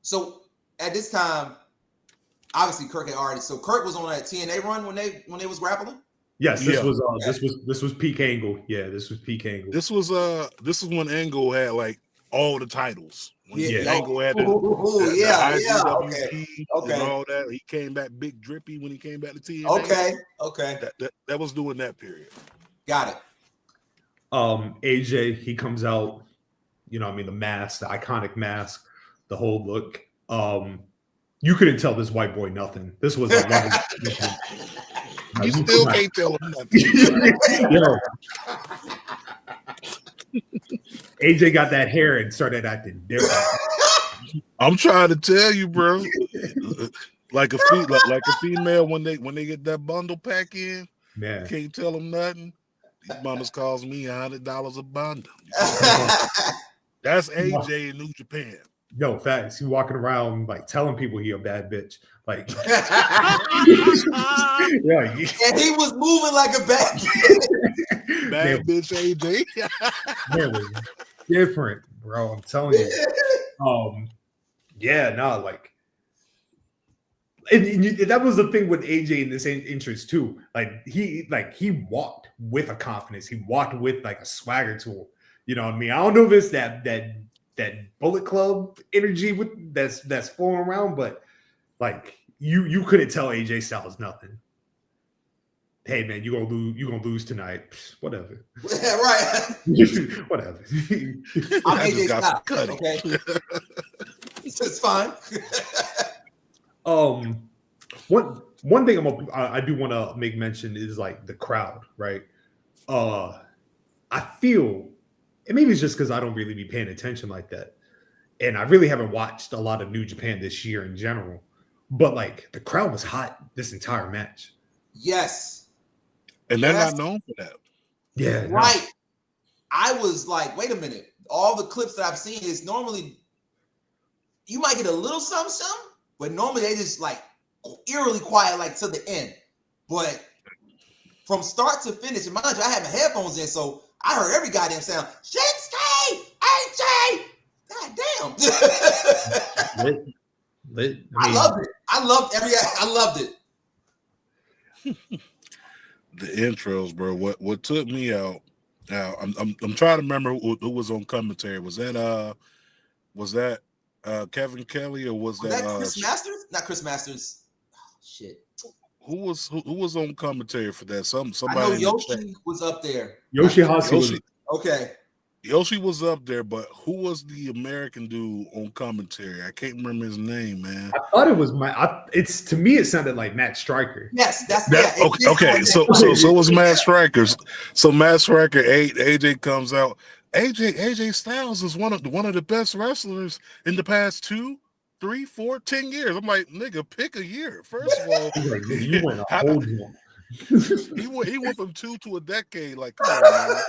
so at this time, obviously Kurt had already. So Kurt was on that TNA run when they was grappling. Yes, this was peak Angle. Yeah, this was peak Angle. This is when Angle had like all the titles. Angle had the IWGP and all that. He came back big drippy when he came back to TNA. Okay. That was during that period. Got it. AJ, he comes out You know what I mean? The mask, the iconic mask, the whole look. You couldn't tell this white boy nothing. This was a level. You still can't tell him nothing. Yo. AJ got that hair and started acting different. I'm trying to tell you, bro. Like a female when they get that bundle pack in, man, can't tell them nothing. These bundles cost me $100 a bundle. That's AJ in New Japan. Yo, facts. He walking around like telling people he a bad bitch. Like, yeah, and he was moving like a bad bitch. Bad bitch AJ. Man, different, bro. I'm telling you. Yeah, no, like, and that was the thing with AJ in this interest too. Like he walked with a confidence. He walked with like a swagger to him. You know what I mean? I don't know if it's that Bullet Club energy that's flowing around, but like you couldn't tell AJ Styles nothing. Hey man, you gonna lose tonight. Whatever. Yeah, right. Whatever. I'm AJ Styles. Okay. It's fine. One thing I do want to make mention is like the crowd, right? I feel, and maybe it's just because I don't really be paying attention like that, and I really haven't watched a lot of New Japan this year in general. But like the crowd was hot this entire match. Yes, and they're not known for that. Yeah, right. No. I was like, wait a minute. All the clips that I've seen is normally you might get a little something, but normally they just like eerily quiet, like to the end. But from start to finish, and mind you, I had my headphones in, so I heard every goddamn sound. Shinsuke, AJ, goddamn. Lit. I loved it. I loved it. The intros, bro. What took me out? Now I'm trying to remember who was on commentary. Was that Kevin Kelly or was that Chris Masters? Not Chris Masters. Oh, shit. Who was on commentary for that? Somebody. I know Yoshi was up there. Yoshi. Okay. Yoshi was up there, but who was the American dude on commentary? I can't remember his name, man. I thought it was to me it sounded like Matt Stryker. Yes, okay. So was Matt Stryker. So Matt Stryker, AJ comes out. AJ Styles is one of the best wrestlers in the past 2, 3, 4, 10 years. I'm like, nigga, pick a year. First of all, like, you went a whole year. He went from 2 to a decade. Like, come on, man.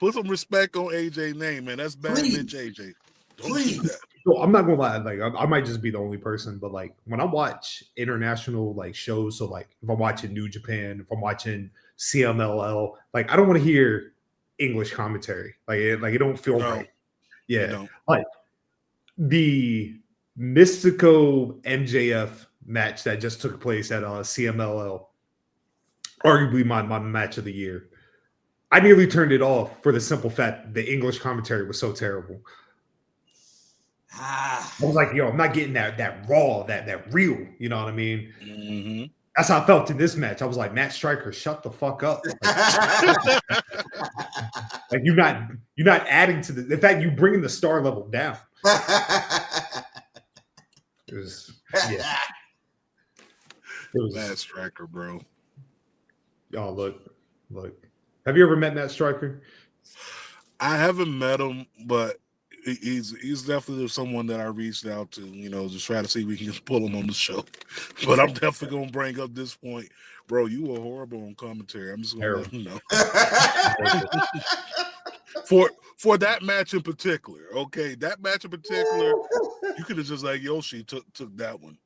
Put some respect on AJ name, man. That's bad bitch AJ. Don't do that. So I'm not gonna lie, like I might just be the only person, but like when I watch international like shows, so like if I'm watching New Japan, if I'm watching CMLL, like I don't want to hear English commentary. Like it don't feel right. Yeah. Like the Mystico MJF match that just took place at CMLL, arguably my match of the year. I nearly turned it off for the simple fact the English commentary was so terrible. I was like, yo, I'm not getting that raw, that real. You know what I mean? Mm-hmm. That's how I felt in this match. I was like, Matt Stryker, shut the fuck up. Like you're not adding to the fact you bringing the star level down. It was Matt Stryker, bro. Oh, look. Have you ever met Matt Stryker? I haven't met him, but he's definitely someone that I reached out to, just try to see if we can pull him on the show. But I'm definitely gonna bring up this point, bro. You were horrible on commentary. I'm just gonna let you know. For that match in particular, okay, that match in particular, you could have just like Yoshi took that one.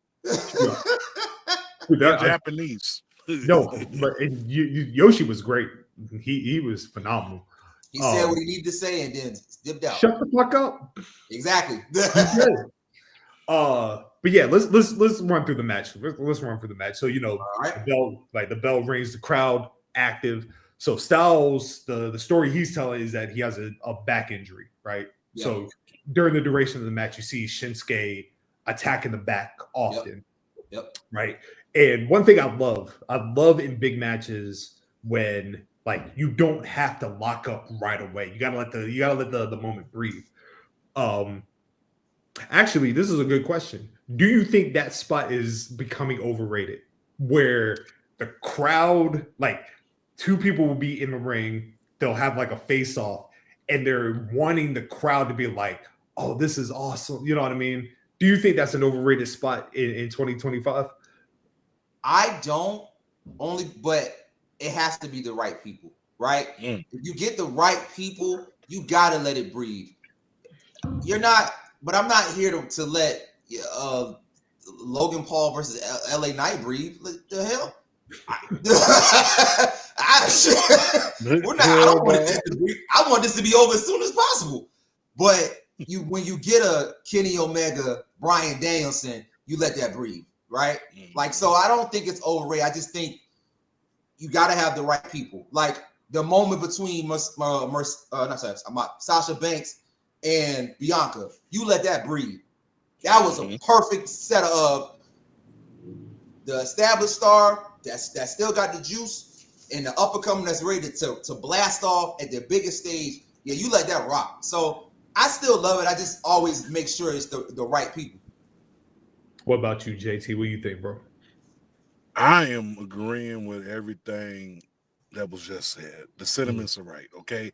Japanese. No, but Yoshi was great. He was phenomenal. He said what he needed to say and then dipped out. Shut the fuck up. Exactly. But yeah, let's run through the match. Let's run through the match. So right. the bell rings, the crowd active. So Styles, the story he's telling is that he has a back injury, right? Yep. So during the duration of the match, you see Shinsuke attacking the back often. Yep. Right. And one thing I love in big matches when like you don't have to lock up right away. You gotta let the moment breathe. Actually, this is a good question. Do you think that spot is becoming overrated? Where the crowd, like two people will be in the ring, they'll have like a face off, and they're wanting the crowd to be like, oh, this is awesome. You know what I mean? Do you think that's an overrated spot in 2025? I don't, but it has to be the right people, right? If you get the right people, you gotta let it breathe. But I'm not here to let Logan Paul versus LA Knight breathe. What the hell? I want this to be over as soon as possible. But when you get a Kenny Omega, Bryan Danielson, you let that breathe, right? Like, so I don't think it's overrated. I just think you got to have the right people. Like the moment between Sasha Banks and Bianca, you let that breathe. That was a perfect set of the established star that still got the juice and the up and coming that's ready to blast off at their biggest stage. Yeah, you let that rock. So I still love it. I just always make sure it's the right people. What about you, JT? What do you think, bro? I am agreeing with everything that was just said. The sentiments are right, okay?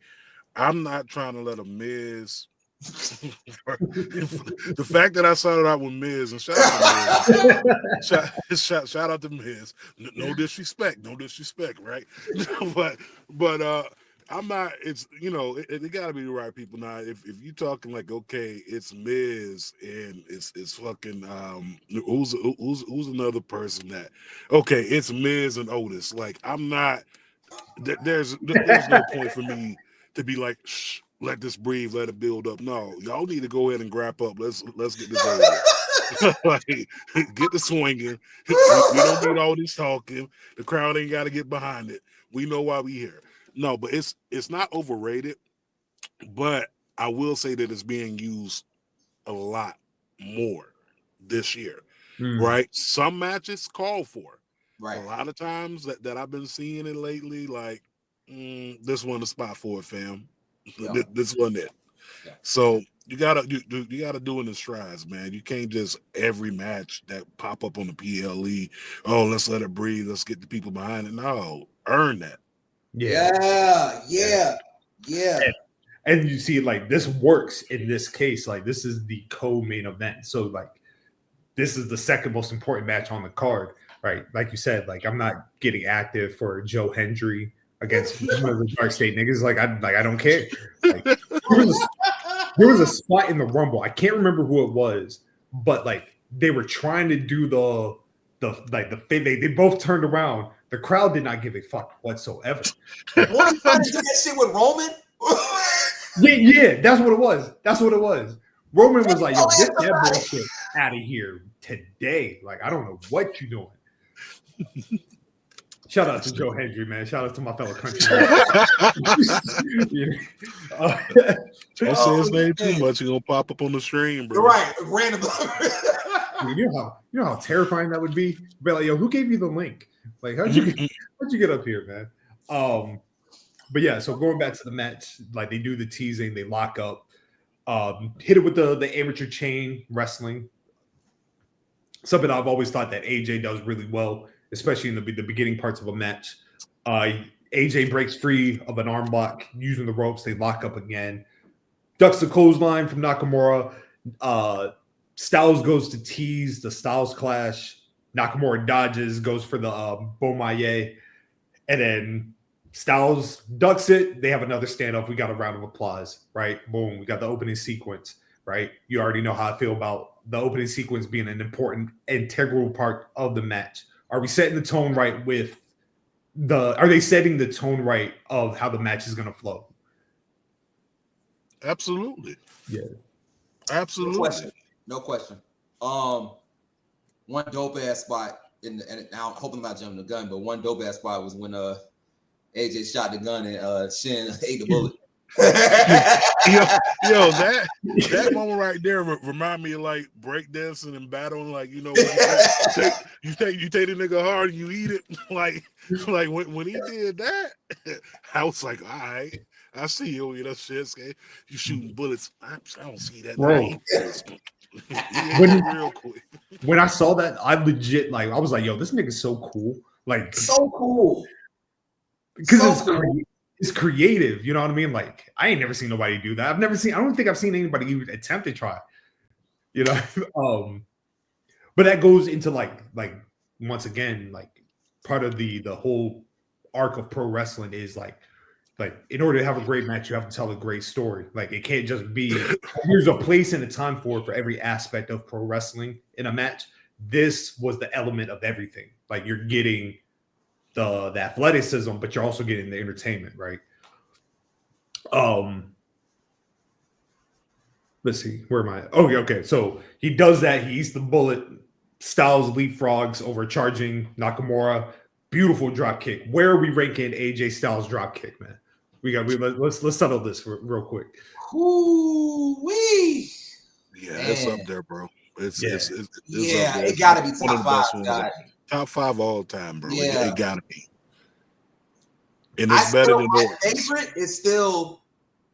I'm not trying to let a Miz. The fact that I started out with Miz, and shout out to Miz. No disrespect, right? but I'm not. It's it got to be the right people now. If you talking like, okay, it's Miz and it's fucking who's another person that, okay, it's Miz and Otis. Like, I'm not. There's no point for me to be like, shh, let this breathe, let it build up. No, y'all need to go ahead and wrap up. Let's get this over. Like, get the swinging. We don't need all this talking. The crowd ain't got to get behind it. We know why we here. No, but it's not overrated. But I will say that it's being used a lot more this year, right? Some matches call for it. Right. A lot of times that I've been seeing it lately, like, this one the spot for it, fam. Yeah. This wasn't it. Yeah. So you gotta do it in strides, man. You can't just every match that pop up on the PLE, oh, let's let it breathe, let's get the people behind it. No, earn that. Yeah. And you see, like, this works in this case. Like, this is the co-main event, so like, this is the second most important match on the card, right? Like you said, like, I'm not getting active for Joe Hendry against one of the Dark State niggas. Like, I don't care. Like, there was a spot in the Rumble. I can't remember who it was, but like they were trying to do they both turned around. The crowd did not give a fuck whatsoever. What are you trying to do that shit with Roman? yeah, that's what it was. Roman was like, yo, get that bullshit out of here today. Like, I don't know what you're doing. Shout out to Joe Hendry, man. Shout out to my fellow countrymen. Don't say his name too much. He's gonna pop up on the stream, bro. Right, randomly. You know how terrifying that would be. Be like, yo, who gave you the link? Like, how'd you get up here, man? But yeah, so going back to the match, like, they do the teasing, they lock up, hit it with the amateur chain wrestling. Something I've always thought that AJ does really well, especially in the beginning parts of a match. AJ breaks free of an arm lock using the ropes. They lock up again. Ducks the clothesline from Nakamura. Styles goes to tease the Styles Clash. Nakamura dodges, goes for the Bomaye. And then Styles ducks it. They have another standoff. We got a round of applause, right? Boom. We got the opening sequence, right? You already know how I feel about the opening sequence being an important, integral part of the match. Are we setting the tone right with are they setting the tone right of how the match is going to flow? Absolutely. Yeah. Absolutely. No question. One dope ass spot and now I'm hoping I'm not jumping the gun, but one dope ass spot was when AJ shot the gun and Shin ate the bullet. that moment right there remind me of like breakdancing and battling. Like, you know, when you take the nigga hard and you eat it. like when he did that, I was like, all right, I see you, you know, Shinsuke. You shooting bullets. I don't see that. Bro. Real quick. When I saw that, I legit like I was like, yo, this nigga's so cool. Like so cool. Because it's creative, you know what I mean? Like, I ain't never seen nobody do that. I don't think I've seen anybody even attempt to try, you know? But that goes into like once again, like part of the whole arc of pro wrestling is like in order to have a great match, you have to tell a great story. Like, it can't just be there's a place and a time for every aspect of pro wrestling in a match. This was the element of everything. Like, you're getting the athleticism, but you're also getting the entertainment, right? Let's see, where am I? Oh, yeah, okay. So he does that. He eats the bullet. Styles leapfrogs, overcharging Nakamura. Beautiful drop kick. Where are we ranking AJ Styles drop kick, man? Let's settle this real quick. Ooh-wee. Yeah, it's up there, bro. It's yeah, up there. It gotta be top 5. Top 5 all time, bro. Yeah. It gotta be. And it's better than my favorite is still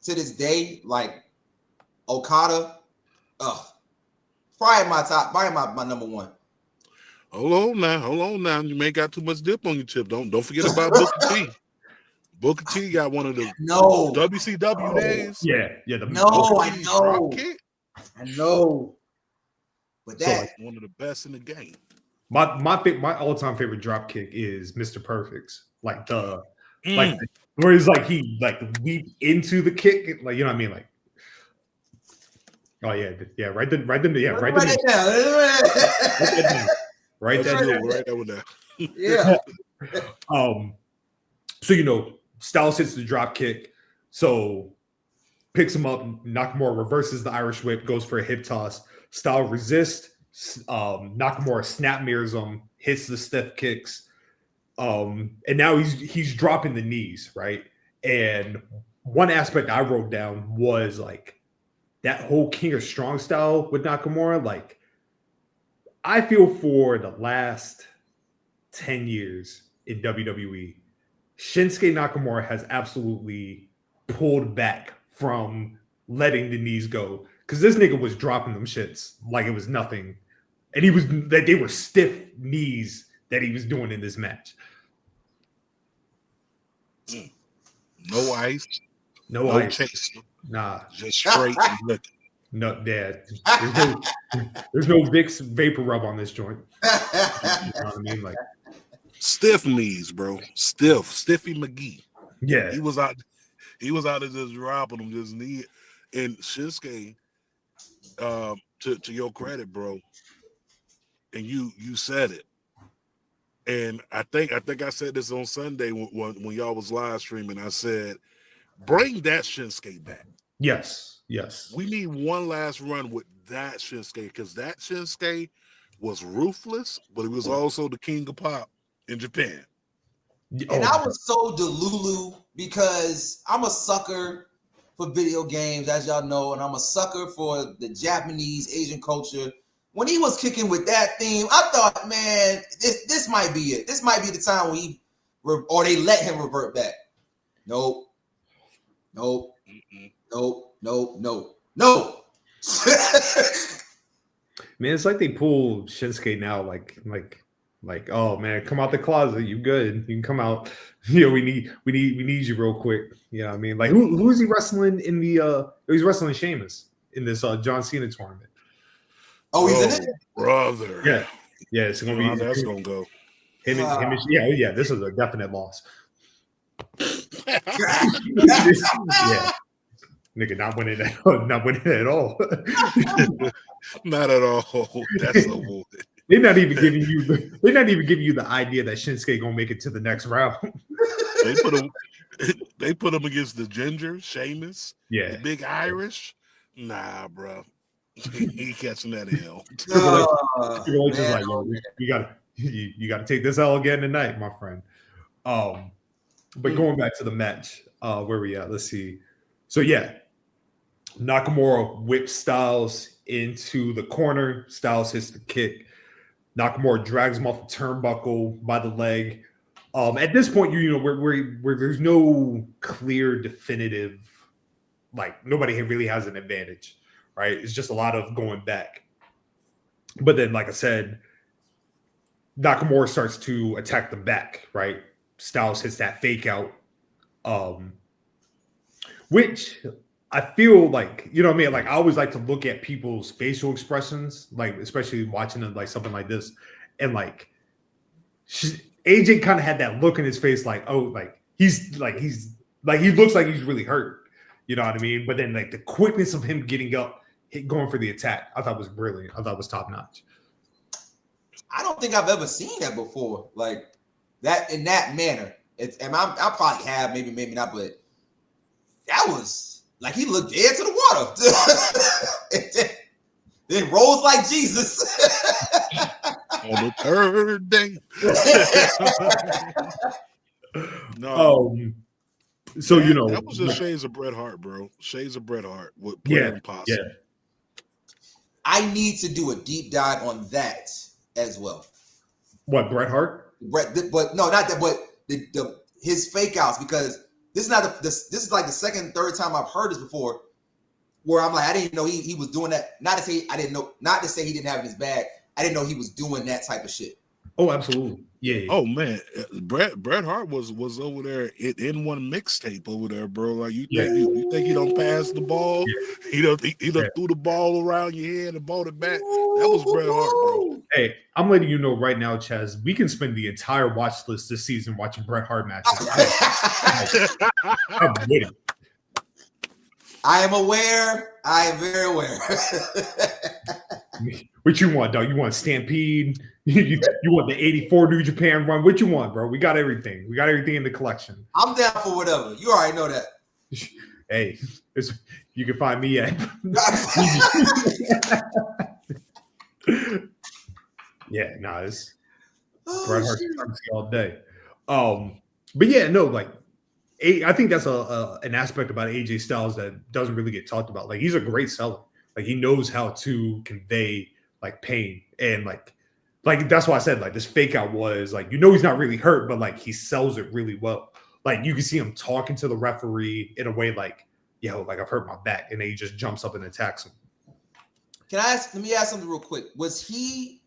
to this day, like Okada. Probably my number one. Hold on now. You may got too much dip on your chip. Don't forget about Booker T. Booker T got one of the WCW days. Yeah. I know. But that's one of the best in the game. My all-time favorite drop kick is Mr. Perfect's. Like where he's like he like leap into the kick, like, you know what I mean? Like, oh yeah, right there, yeah. So, you know, Styles hits the drop kick, so picks him up. Nakamura reverses the Irish whip, goes for a hip toss. Styles resists. Nakamura snap mirrors him, hits the stiff kicks. And now he's dropping the knees, right? And one aspect I wrote down was like that whole King of Strong style with Nakamura. Like, I feel for the last 10 years in WWE, Shinsuke Nakamura has absolutely pulled back from letting the knees go, because this nigga was dropping them shits like it was nothing, and they were stiff knees that he was doing in this match. No ice, no ice, chase, nah, just straight and looking. No, Dad. There's no Vicks vapor rub on this joint. You know what I mean? Like, stiff knees, bro. Stiffy McGee. Yeah, he was out there just dropping them, just knee. And Shinsuke, to your credit, bro, and you said it. And I think I said this on Sunday when y'all was live streaming. I said, bring that Shinsuke back. Yes. We need one last run with that Shinsuke, because that Shinsuke was ruthless, but he was also the king of pop in Japan. And I was so delulu because I'm a sucker for video games, as y'all know, and I'm a sucker for the Japanese Asian culture. When he was kicking with that theme, I thought, man, this might be it. This might be the time when they let him revert back. Nope. No. Man, it's like they pull Shinsuke now, like, oh man, come out the closet. You good? You can come out. You know, we need you real quick. You know what I mean? Like, who is he wrestling in the? He's wrestling Sheamus in this John Cena tournament. Oh, he's in it, brother. Yeah. It's gonna be. That's gonna go. Him. Yeah. This is a definite loss. Yeah. Nigga, not winning at all. Not at all. That's a wood. They're not even giving you the idea that Shinsuke gonna make it to the next round. They put him against the Ginger, Sheamus, the Big Irish. Nah, bro. He catching that L. You gotta take this L again tonight, my friend. But going back to the match, where we at? Let's see. So yeah, Nakamura whips Styles into the corner. Styles hits the kick. Nakamura drags him off the turnbuckle by the leg. At this point, you know, where there's no clear, definitive, like nobody really has an advantage, right? It's just a lot of going back. But then, like I said, Nakamura starts to attack them back, right? Styles hits that fake out, which I feel like, you know what I mean? Like, I always like to look at people's facial expressions, like, especially watching it, like something like this. And like, AJ kind of had that look in his face, like, oh, like, he looks like he's really hurt. You know what I mean? But then, like, the quickness of him getting up, going for the attack, I thought was brilliant. I thought was top notch. I don't think I've ever seen that before, like that in that manner. I probably have, maybe not, but that was like he looked dead to the water. then rolls like Jesus. On the third day. No. So that, you know that was just shades of Bret Hart, bro. Shades of Bret Hart. What put it impossible. Yeah. I need to do a deep dive on that as well. What, Bret Hart? But no, not that. But his fake outs, because this is like the second, third time I've heard this before, where I'm like, I didn't know he was doing that. Not to say he didn't have it in his bag. I didn't know he was doing that type of shit. Oh, absolutely. Yeah. Oh man, Bret Hart was over there in one mixtape over there, bro. Like you think he don't pass the ball? Yeah. He done threw the ball around your head and balled it back. That was Bret Hart, bro. Hey, I'm letting you know right now, Chaz. We can spend the entire watch list this season watching Bret Hart matches. I'm with it. I am aware. I am very aware. What you want, dog? You want Stampede? You want the 84 New Japan run? What you want, bro? We got everything. We got everything in the collection. I'm down for whatever. You already know that. Hey, you can find me at. Yeah, nah, it's Bret Hart all day. But yeah, no, like I think that's an aspect about AJ Styles that doesn't really get talked about. Like, he's a great seller. Like, he knows how to convey like pain, and like that's why I said like this fake out was like, you know, he's not really hurt, but like he sells it really well. Like, you can see him talking to the referee in a way like, yo, like I've hurt my back, and then he just jumps up and attacks him. Let me ask something real quick. Was he,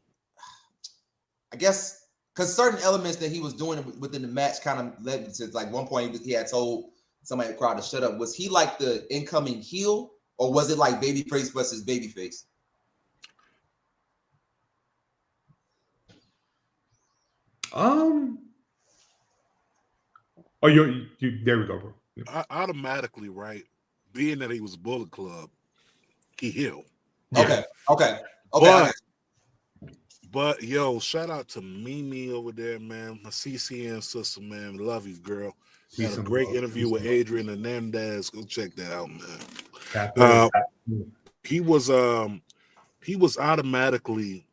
I guess, because certain elements that he was doing within the match kind of led to, like, one point he had told somebody in the crowd to shut up. Was he like the incoming heel, or was it like babyface versus babyface? Oh, you there we go, bro. Automatically, right? Being that he was Bullet Club, he heel. Okay. But yo, shout out to Mimi over there, man. My CCN sister, man. Love you, girl. Had a great interview with Adrian Hernandez. Go check that out, man. He was automatically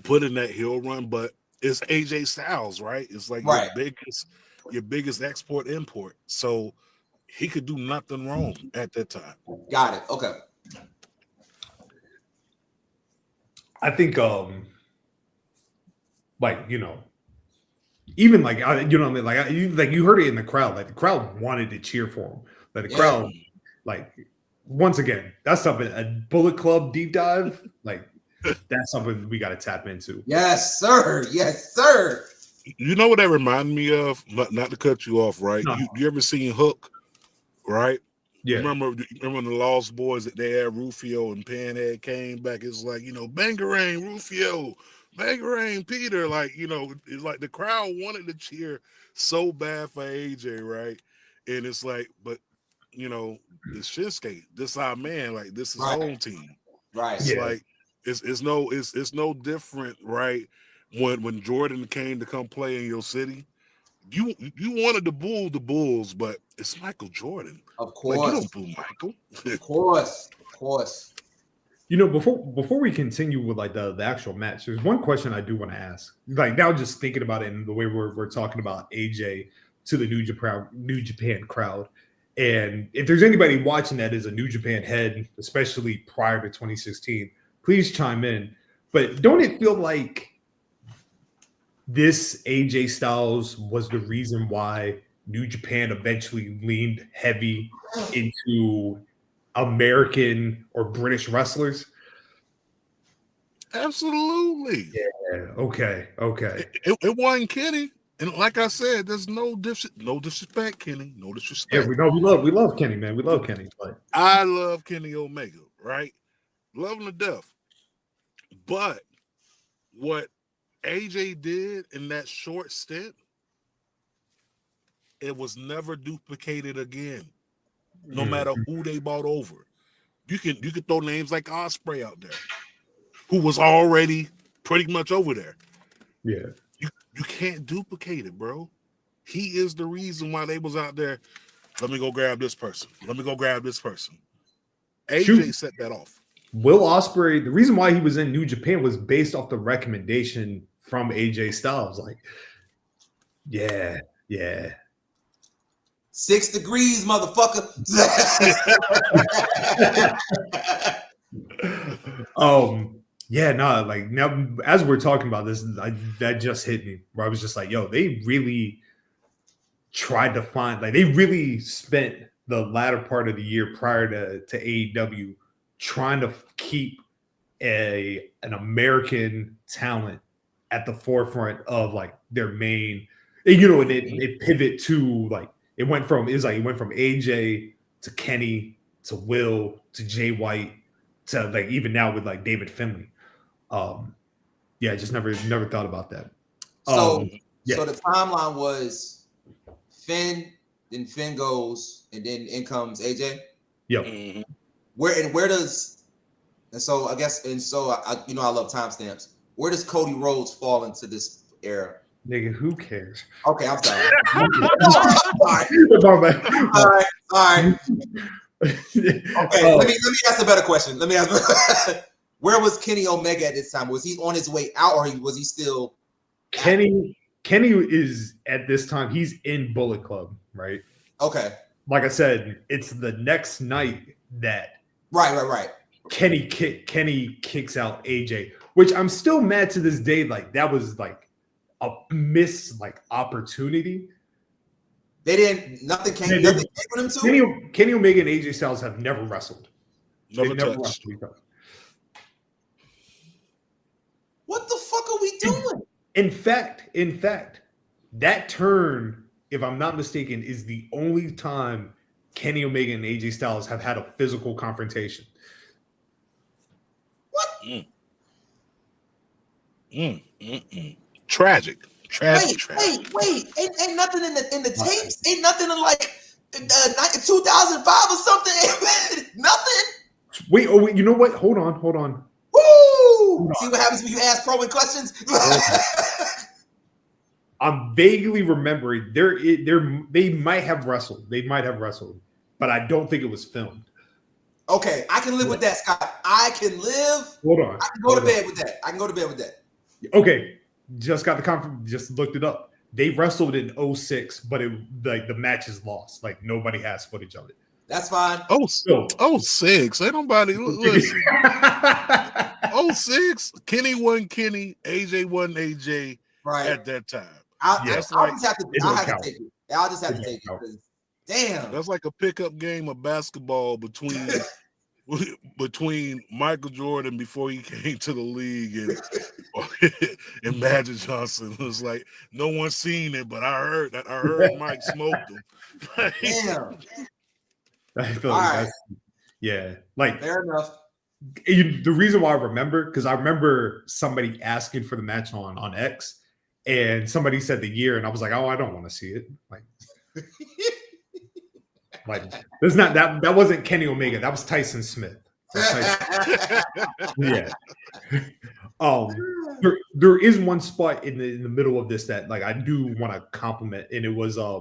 put in that heel run, but it's AJ Styles, right? It's like your biggest export import. So he could do nothing wrong at that time. Got it. Okay. I think like, you know, even like, you know what I mean? Like you heard it in the crowd. Like, the crowd wanted to cheer for him. Like, the crowd, like, once again, that's something, a Bullet Club deep dive, like, that's something we got to tap into. Yes, sir. Yes, sir. You know what that reminded me of? Not to cut you off, right? No. You ever seen Hook, right? Yeah. Remember when the Lost Boys, that they had Rufio and Pinhead came back? It's like, you know, Bangarang, Rufio, Bangarang, Peter. Like, you know, it's like the crowd wanted to cheer so bad for AJ, right? And it's like, but, you know, it's Shinsuke. This our man. Like, this is his own team. Right. It's like, it's no different, right? When Jordan came to come play in your city, you wanted to boo the Bulls, but it's Michael Jordan. Of course, like, you don't boo Michael. Of course. You know, before we continue with like the actual match, there's one question I do want to ask. Like, now, just thinking about it and the way we're talking about AJ to the New Japan crowd, And if there's anybody watching that is a New Japan head, especially prior to 2016, please chime in. But don't it feel like this AJ Styles was the reason why New Japan eventually leaned heavy into American or British wrestlers? Absolutely. Yeah. Okay. It wasn't Kenny. And like I said, there's no disrespect, Kenny. No disrespect. Yeah, we love Kenny, man. We love Kenny. But I love Kenny Omega, right? Love him to death. But what AJ did in that short stint, it was never duplicated again. No matter who they bought over. You can throw names like Ospreay out there, who was already pretty much over there. yeah. You can't duplicate it, bro. He is the reason why they was out there. Let me go grab this person. Let me go grab this person. AJ set that off. Will Ospreay, the reason why he was in New Japan was based off the recommendation from AJ Styles. Like, yeah. 6 degrees, motherfucker. Yeah, no, like now as we're talking about this, that just hit me where I was just like, yo, they really tried to find, like, they really spent the latter part of the year prior to AEW trying to keep an American talent at the forefront of like their main, you know, and it pivot to like it went from AJ to Kenny to Will to Jay White to like even now with like David Finlay. Yeah, I just never thought about that. So the timeline was Finn, then Finn goes, and then in comes AJ. Yep. Mm-hmm. Where does I love timestamps. Where does Cody Rhodes fall into this era? Nigga, who cares? Okay, I'm sorry. All right. Okay, let me ask a better question. Where was Kenny Omega at this time? Was he on his way out, or was he still? Kenny is at this time. He's in Bullet Club, right? Okay. Like I said, it's the next night that right. Kenny kicks out AJ, which I'm still mad to this day. Like that was like a missed like opportunity. Nothing came with him too. Kenny Omega and AJ Styles have never wrestled. Never touched. What the fuck are we doing? In fact, that turn, if I'm not mistaken, is the only time Kenny Omega and AJ Styles have had a physical confrontation. What? Tragic. Wait. Ain't nothing in the tapes. Ain't nothing in like 2005 or something. Nothing. Wait, you know what? Hold on. Woo! See what happens when you ask probing questions? I'm vaguely remembering they might have wrestled. But I don't think it was filmed. Okay, I can live with that, Scott. I can live. Hold on. I can go to bed with that. Okay, just got the confirmation. Just looked it up. They wrestled in 06, but the match is lost. Like nobody has footage of it. That's fine. 06. Ain't nobody listen. 06. Kenny wasn't Kenny. AJ wasn't AJ. Right at that time. I'll just have to take it. I'll just have to take it. Damn. That's like a pickup game of basketball between Michael Jordan before he came to the league and Magic Johnson. It was like no one's seen it, but I heard Mike smoked him. Damn. I feel like like fair enough. The reason why I remember, because I remember somebody asking for the match on X, and somebody said the year, and I was like, oh, I don't want to see it. Like there's not that wasn't Kenny Omega, that was Tyson Smith. Yeah. There is one spot in the middle of this that like I do want to compliment, and it was I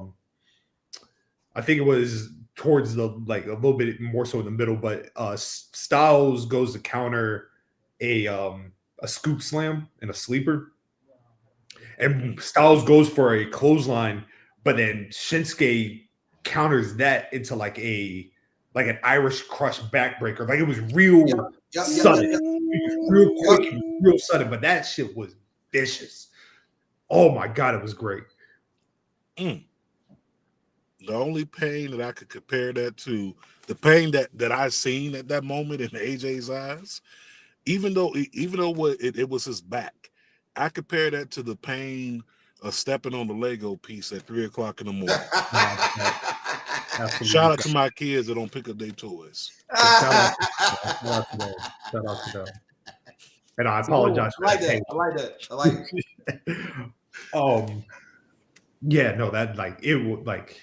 think it was towards the like a little bit more so in the middle, but Styles goes to counter a scoop slam and a sleeper, and Styles goes for a clothesline, but then Shinsuke counters that into like an Irish crush backbreaker. Like it was real sudden, real quick, and real sudden. But that shit was vicious. Oh my god, it was great. The only pain that I could compare that to, the pain that I seen at that moment in AJ's eyes, even though it was his back, I compare that to the pain of stepping on the Lego piece at 3:00 in the morning. Shout out to my kids that don't pick up their toys. Shout out to them. And I apologize. I like that. Yeah, no, that like it would like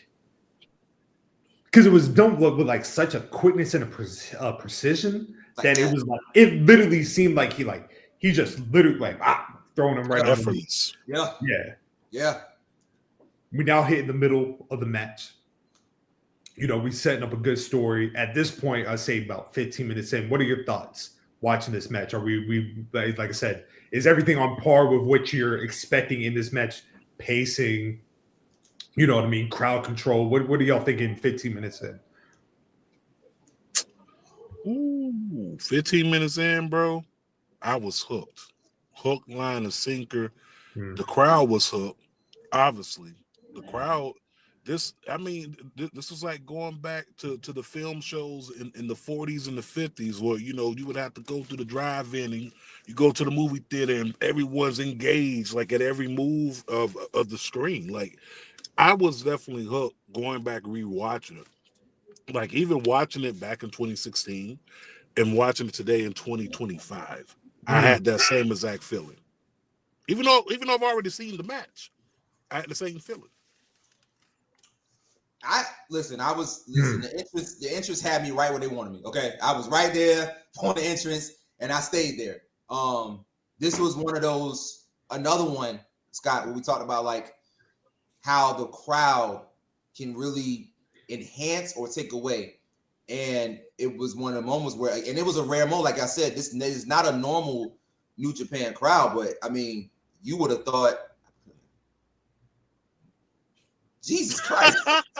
because it was done with like such a quickness and a precision that it was like it literally seemed like he just literally like throwing him right on. Yeah. We now hit in the middle of the match. You know, we setting up a good story. At this point, I say about 15 minutes in. What are your thoughts watching this match? Are we like I said, is everything on par with what you're expecting in this match? Pacing, you know what I mean? Crowd control. What are y'all thinking 15 minutes in? Ooh, 15 minutes in, bro. I was hooked. Hook, line, and sinker. The crowd was hooked. Obviously, the crowd. This was like going back to the film shows in the 40s and the 50s, where you would have to go through the drive-in and you go to the movie theater and everyone's engaged like at every move of the screen. Like I was definitely hooked going back rewatching it. Like even watching it back in 2016 and watching it today in 2025, I had that same exact feeling. Even though I've already seen the match, I had the same feeling. The entrance had me right where they wanted me. Okay, I was right there on the entrance, and I stayed there. This was one of those, another one, Scott, where we talked about like how the crowd can really enhance or take away, and it was one of the moments where, and it was a rare moment. Like I said, this is not a normal New Japan crowd, but I mean, you would have thought. Jesus Christ.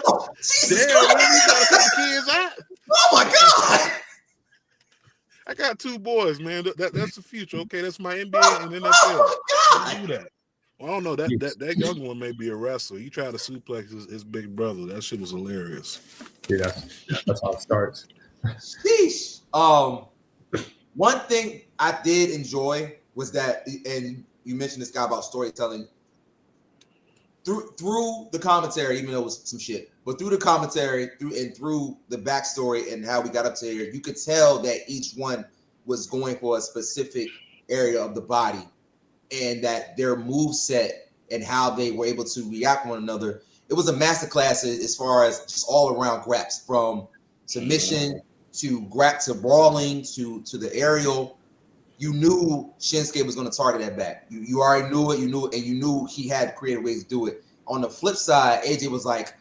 Oh, Jesus Christ. Oh my God. I got two boys, man. That's the future. Okay, that's my NBA and NFL. Oh my God. Do that. Well, I don't know. That young one may be a wrestler. He tried to suplex his big brother. That shit was hilarious. Yeah, that's how it starts. Sheesh. One thing I did enjoy was that, and you mentioned this guy about storytelling. Through the commentary, even though it was some shit, but through the commentary, through the backstory and how we got up to here, you could tell that each one was going for a specific area of the body, and that their move set and how they were able to react to one another. It was a masterclass as far as just all around graps, from submission to brawling to the aerial. You knew Shinsuke was going to target that back. You already knew it. You knew he had creative ways to do it. On the flip side, AJ was like,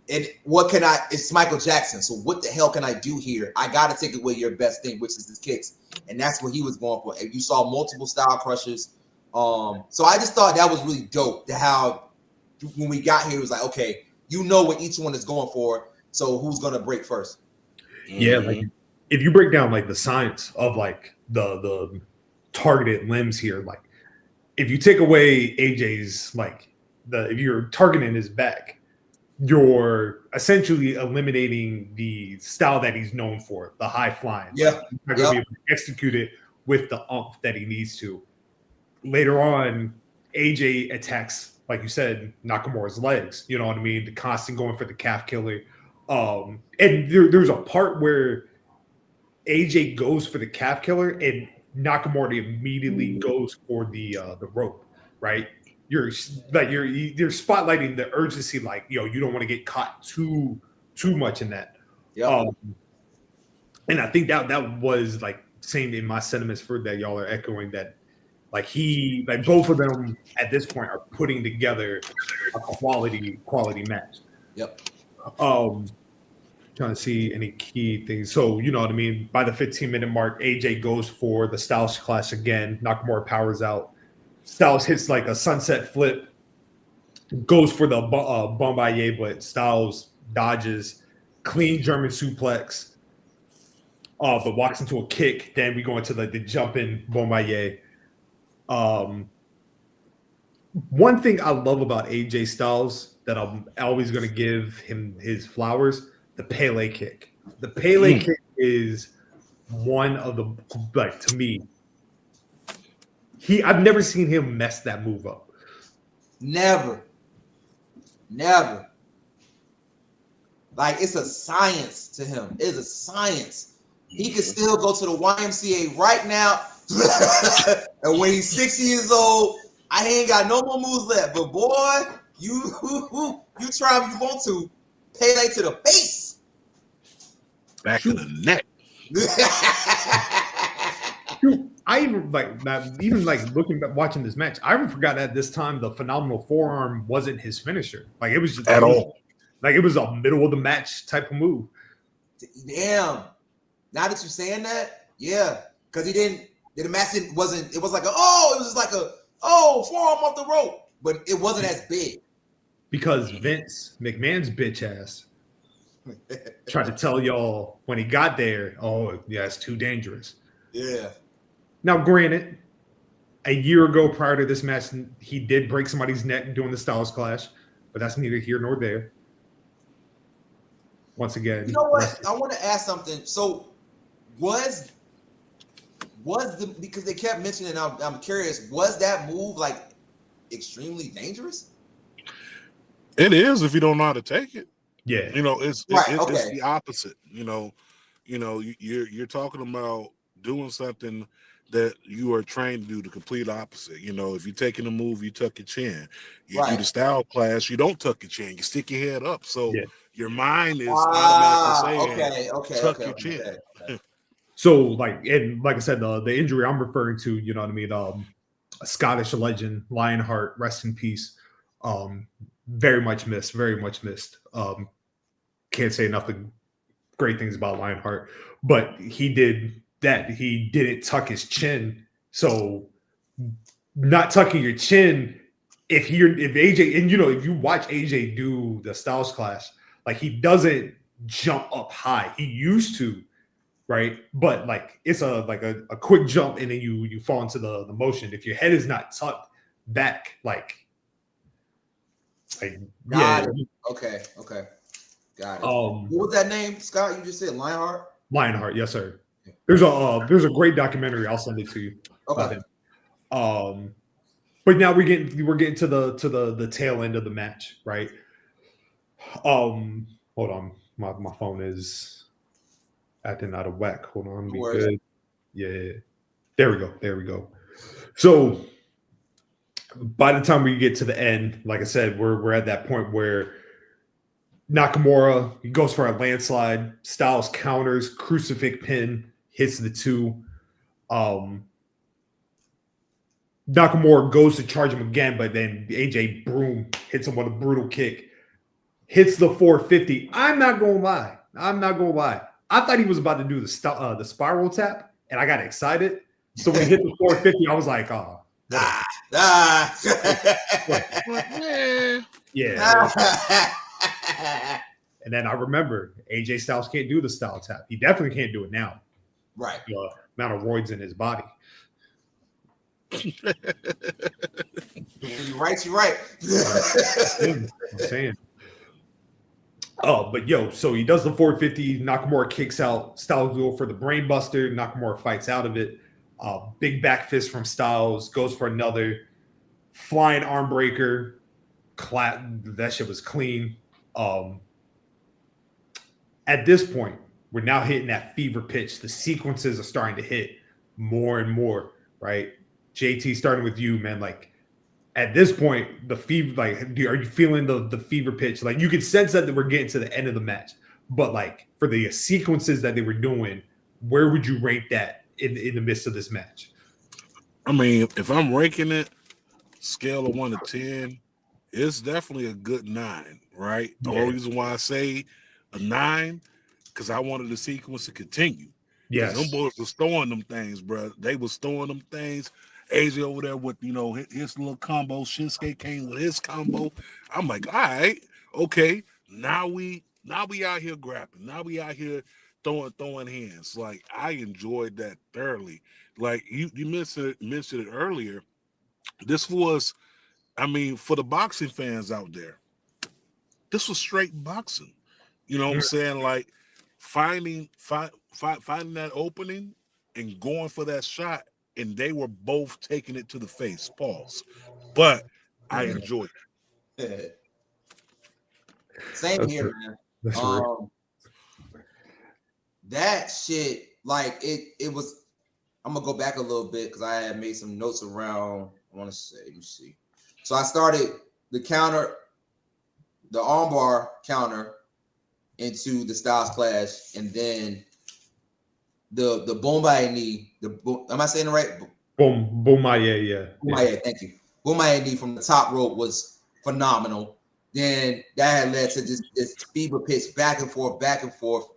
"And what can I? It's Michael Jackson. So what the hell can I do here? I got to take away your best thing, which is his kicks." And that's what he was going for. And you saw multiple style crushes. So I just thought that was really dope. To how when we got here, it was like, okay, you know what each one is going for. So who's going to break first? Yeah, like if you break down like the science of like the targeted limbs here, like if you take away AJ's if you're targeting his back, you're essentially eliminating the style that he's known for, the high flying. Yeah, he's not gonna be able to execute it with the oomph that he needs to. Later on, AJ attacks, like you said, Nakamura's legs. You know what I mean? The constant going for the calf killer. And there's a part where AJ goes for the calf killer and Nakamura immediately goes for the rope, right? You're spotlighting the urgency, like, you don't want to get caught too much in that. Yeah. And I think that was like same in my sentiments for that. Y'all are echoing that, like both of them at this point are putting together a quality match. Yep. Trying to see any key things. So, you know what I mean? By the 15-minute mark, AJ goes for the Styles Clash again. Nakamura powers out. Styles hits like a sunset flip, goes for the Bombaye, but Styles dodges, clean German suplex, but walks into a kick. Then we go into the jumping Bombaye. One thing I love about AJ Styles that I'm always going to give him his flowers, the Pele kick. The Pele kick is one of the, like, to me, I've never seen him mess that move up. Never. Like, it's a science to him. It's a science. He could still go to the YMCA right now. And when he's 60 years old, I ain't got no more moves left. But boy, you try if you want to. Pele to the face. Back of the neck. I even looking back watching this match, I even forgot at this time the phenomenal forearm wasn't his finisher. Like, it was just at all. Like, it was a middle of the match type of move. Damn. Now that you're saying that, yeah. Because the match wasn't, it was like forearm off the rope. But it wasn't as big. Because Vince McMahon's bitch ass tried to tell y'all when he got there, oh, yeah, it's too dangerous. Yeah. Now, granted, a year ago prior to this match, he did break somebody's neck doing the Styles Clash, but that's neither here nor there. Once again, you know what? I want to ask something. So, was because they kept mentioning, I'm curious, was that move like extremely dangerous? It is if you don't know how to take it. Yeah, it's the opposite. You're talking about doing something that you are trained to do the complete opposite. If you're taking a move, you tuck your chin. You do the Style Clash, you don't tuck your chin. You stick your head up. So your mind is automatically saying, tuck your chin. Okay. So, like I said, the injury I'm referring to, you know what I mean? A Scottish legend, Lionheart, rest in peace. Very much missed. Can't say enough great things about Lionheart, but he did that. He didn't tuck his chin. So, not tucking your chin, if AJ, and if you watch AJ do the Styles Clash, like, he doesn't jump up high. He used to, right? But like, it's a quick jump and then you fall into the motion. If your head is not tucked back, okay, got it. What was that name, Scott? You just said Lionheart. Lionheart, yes, sir. There's a great documentary. I'll send it to you. Okay. But now we're getting to the tail end of the match, right? Hold on, my phone is acting out of whack. Hold on, be good. Yeah, there we go. So by the time we get to the end, like I said, we're at that point where Nakamura, he goes for a landslide. Styles counters, crucifix pin, hits the two. Nakamura goes to charge him again, but then AJ Broom hits him with a brutal kick. Hits the 450. I'm not gonna lie. I thought he was about to do the spiral tap, and I got excited. So when he hit the 450, I was like, oh. Yeah. And then I remember AJ Styles can't do the style tap. He definitely can't do it now. Right. The amount of roids in his body. You're right. I'm saying. Oh, but so he does the 450. Nakamura kicks out. Styles go for the brain buster. Nakamura fights out of it. Big back fist from Styles. Goes for another flying arm breaker. That shit was clean. At this point, we're now hitting that fever pitch. The sequences are starting to hit more and more, right? JT, starting with you, man. Like, at this point, the fever, like, are you feeling the fever pitch? Like, you can sense that we're getting to the end of the match. But, like, for the sequences that they were doing, where would you rank that in the midst of this match? I mean, if I'm ranking it, scale of 1 to 10, it's definitely a good 9, right? Yeah. The only reason why I say a 9, because I wanted the sequence to continue. Yes. Them boys was throwing them things, bro. They was throwing them things. AJ over there with, his little combo. Shinsuke came with his combo. I'm like, all right, okay. Now we Now we out here grappling. Now we out here throwing hands. Like, I enjoyed that thoroughly. Like you mentioned it earlier. This was, I mean, for the boxing fans out there, this was straight boxing. You know what I'm saying? Like finding that opening and going for that shot, and they were both taking it to the face. Pause. But I enjoyed it. Same here, man. That's real. That shit, like it was. I'm gonna go back a little bit because I had made some notes around. I want to say, let me see. So I started the counter, the armbar counter into the Styles Clash, and then the Boombaye knee. Am I saying it right? Boombaye, yeah. Boombaye, thank you. Boombaye knee from the top rope was phenomenal. Then that had led to this fever pitch back and forth.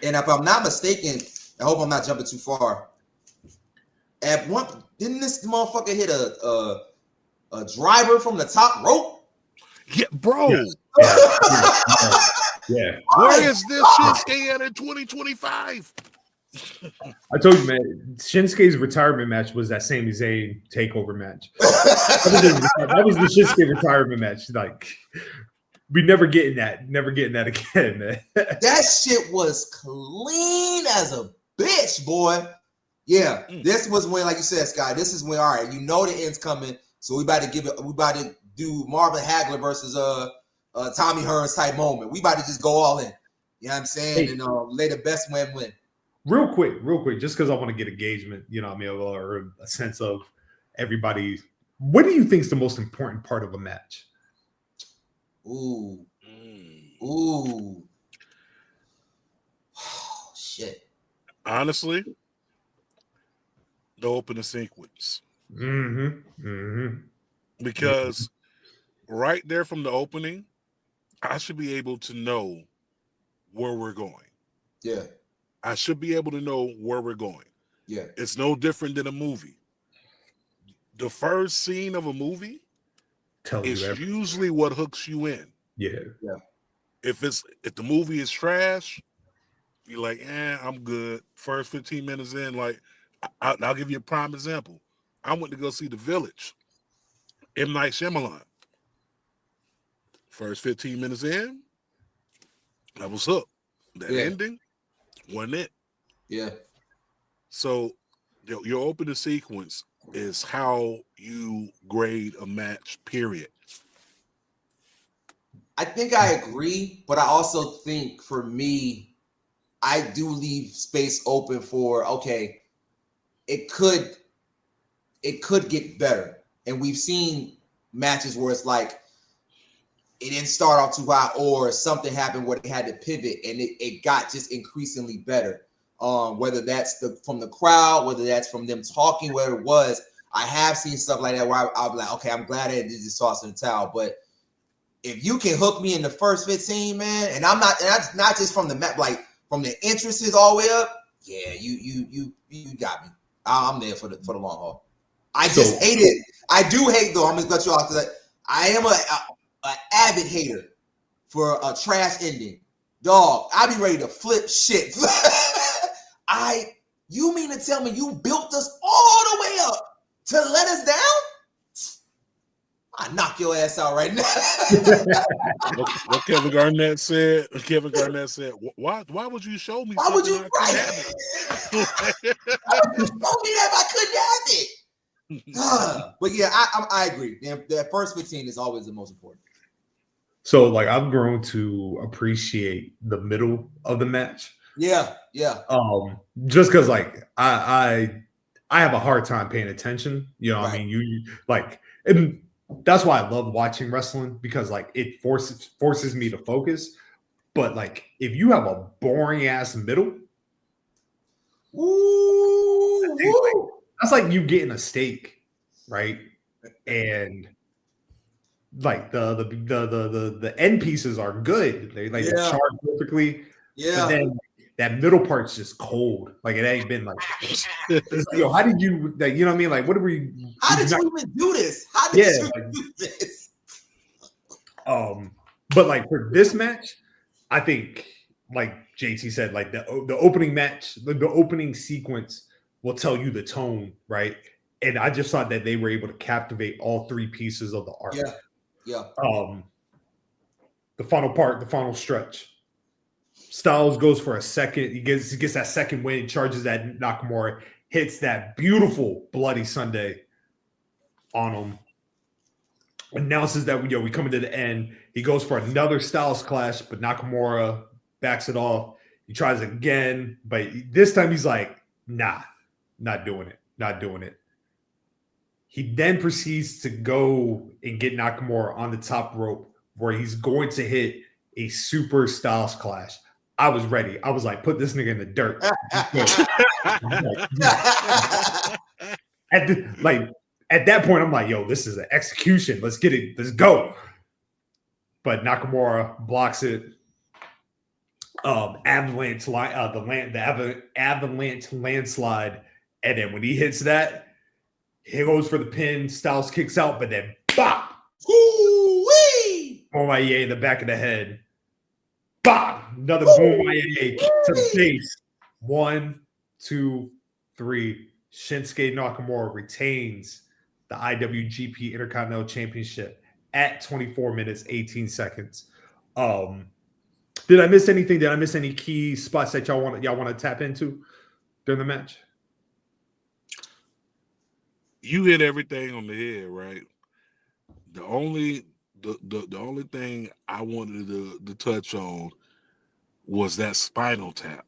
And if I'm not mistaken, I hope I'm not jumping too far. At one, didn't this motherfucker hit a driver from the top rope? Yeah, bro. Yeah. Where is this Shinsuke at in 2025? I told you, man, Shinsuke's retirement match was that Sami Zayn takeover match. That was the Shinsuke retirement match. Like, we never getting that again, man. That shit was clean as a bitch, boy. Yeah, this was when, like you said, Scott, this is when, all right, you know the end's coming, so we about to do Marvin Hagler versus Tommy Hearns type moment. We about to just go all in. You know what I'm saying? Hey. And lay the best man win. Real quick, just because I want to get engagement, you know what I mean, or a sense of everybody. What do you think is the most important part of a match? Ooh. Shit. Honestly, the opening sequence. Because right there from the opening, I should be able to know where we're going. Yeah. I should be able to know where we're going. Yeah. It's no different than a movie. The first scene of a movie is usually what hooks you in. Yeah. If the movie is trash, you're like, I'm good. First 15 minutes in, like, I'll give you a prime example. I went to go see The Village. M. Night Shyamalan. First 15 minutes in, I was hooked. That ending wasn't it. Yeah. So your opening sequence is how you grade a match, period. I think I agree, but I also think for me, I do leave space open for, okay, it could get better. And we've seen matches where it's like it didn't start off too hot, or something happened where they had to pivot and it got just increasingly better. Whether that's from the crowd, whether that's from them talking, whatever it was, I have seen stuff like that where I'll be like, okay, I'm glad I did just toss in the towel. But if you can hook me in the first 15, man, and that's not just from the map, like from the entrances all the way up, yeah, you got me. I'm there for the long haul. I just hate it. I do hate, though. I'm gonna cut you off because I am an avid hater for a trash ending. Dog, I be ready to flip shit. You mean to tell me you built us all the way up to let us down? I knock your ass out right now. What Kevin Garnett said. Why would you show me? Why would you Why show me that if I couldn't have it? But yeah, I agree. That first 15 is always the most important. So, like, I've grown to appreciate the middle of the match. Yeah. Just because, like, I have a hard time paying attention. You know what I mean? You like, and that's why I love watching wrestling, because like it forces me to focus. But like, if you have a boring ass middle, that's like you getting a steak, right? And like the end pieces are good. They like charred perfectly. Yeah. But then that middle part's just cold. Like it ain't been like, yo, how did you, like, you know what I mean? Like, what are we? How did you even do this? How did you do this? But like for this match, I think, like JT said, like the opening match, the opening sequence will tell you the tone, right? And I just thought that they were able to captivate all three pieces of the arc. Yeah. The final part, the final stretch. Styles goes for a second. He gets that second win, charges at Nakamura, hits that beautiful bloody Sunday on him. Announces that we coming to the end. He goes for another Styles clash, but Nakamura backs it off. He tries again, but this time he's like, nah, not doing it. He then proceeds to go and get Nakamura on the top rope where he's going to hit a super Styles clash. I was ready. I was like, put this nigga in the dirt. At that point, I'm like, yo, this is an execution. Let's get it. Let's go. But Nakamura blocks it. Avalanche landslide. And then when he hits that, he goes for the pin. Styles kicks out, but then bop. Woo-wee! Boom-aye in the back of the head. Bop! Another boom-aye to the face. 1, 2, 3. Shinsuke Nakamura retains the IWGP Intercontinental Championship at 24 minutes, 18 seconds. Did I miss anything? Did I miss any key spots that y'all want to tap into during the match? You hit everything on the head, right? The only thing I wanted to touch on was that spinal tap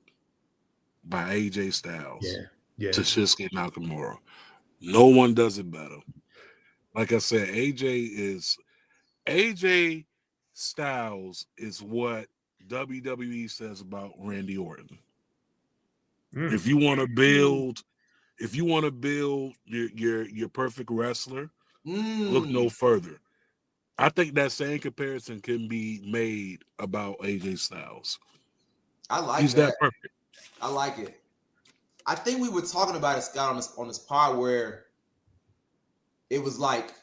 by AJ Styles to Shinsuke Nakamura. No one does it better. Like I said, AJ Styles is what WWE says about Randy Orton. If you want to build your perfect wrestler, look no further. I think that same comparison can be made about AJ Styles. I like He's that perfect. I like it. I think we were talking about it, Scott, on this part where it was like,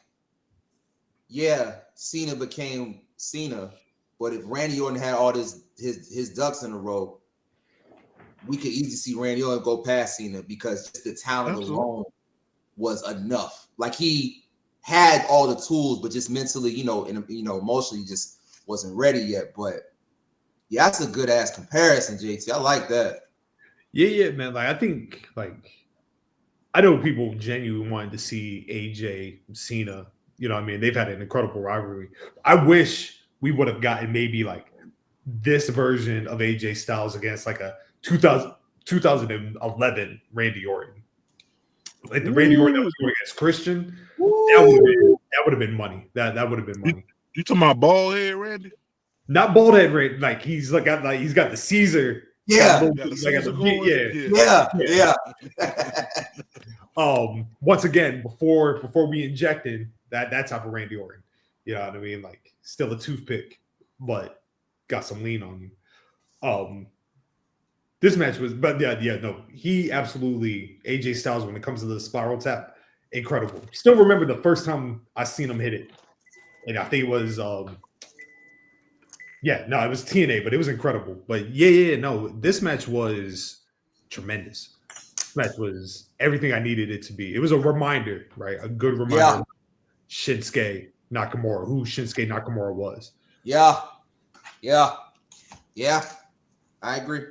yeah, Cena became Cena, but if Randy Orton had all his ducks in a row, we could easily see Randy Orton go past Cena because just the talent alone was enough. Like he had all the tools, but just mentally, emotionally, just wasn't ready yet. But yeah, that's a good ass comparison, JT. I like that. Yeah, man. Like I think, I know people genuinely wanted to see AJ Cena. You know what I mean? They've had an incredible rivalry. I wish we would have gotten maybe like this version of AJ Styles against like a 2011 Randy Orton. Like the Randy Orton that was going against Christian. That would have been money. That would have been money. You talking about bald head Randy? Not bald head Randy. Like he's got the Caesar. Yeah. Once again, before we injected that type of Randy Orton, you know what I mean? Like still a toothpick, but got some lean on you. This match was, but he absolutely AJ Styles when it comes to the spiral tap, incredible. Still remember the first time I seen him hit it, and I think it was it was TNA, but it was incredible. But this match was tremendous. This match was everything I needed it to be. It was a reminder, right? A good reminder of Shinsuke Nakamura, who Shinsuke Nakamura was. Yeah. I agree.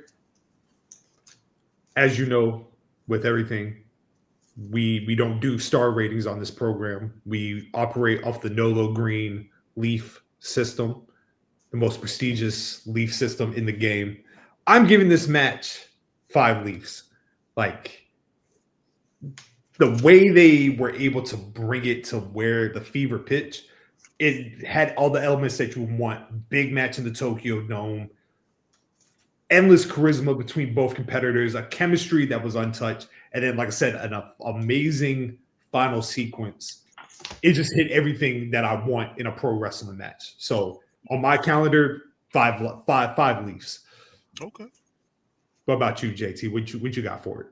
As you know, with everything, we don't do star ratings on this program. We operate off the Nolo Green Leaf system, the most prestigious Leaf system in the game. I'm giving this match 5 Leafs. Like the way they were able to bring it to where the fever pitch, it had all the elements that you want. Big match in the Tokyo Dome. Endless charisma between both competitors, a chemistry that was untouched, and then, like I said, an amazing final sequence. It just hit everything that I want in a pro wrestling match. So on my calendar, 5 Leafs. Okay. What about you, JT? What you got for it?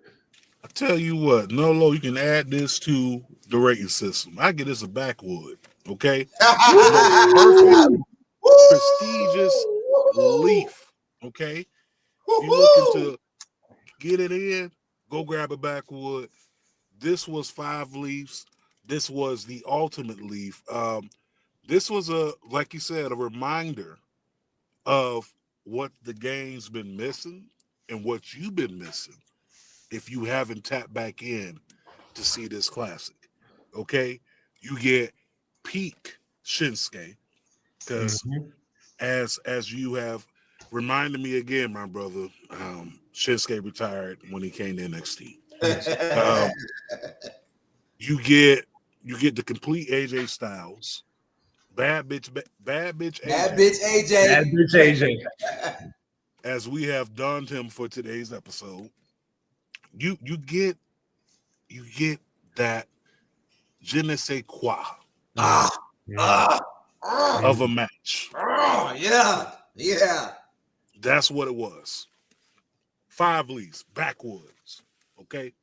I tell you what, Nolo, you can add this to the rating system. I get this a backwood, okay? Perfect, prestigious Leaf Okay, you looking to get it in? Go grab a backwood. This was 5 leaves. This was the ultimate leaf. This was like you said, a reminder of what the game's been missing and what you've been missing if you haven't tapped back in to see this classic. Okay, you get peak Shinsuke because as you have reminded me again, my brother, Shinsuke retired when he came to NXT. You get the complete AJ Styles, bad bitch AJ. Bad bitch AJ. As we have donned him for today's episode, you get that je ne sais quoi of a match. Yeah. That's what it was. 5 leaves, backwoods. Okay,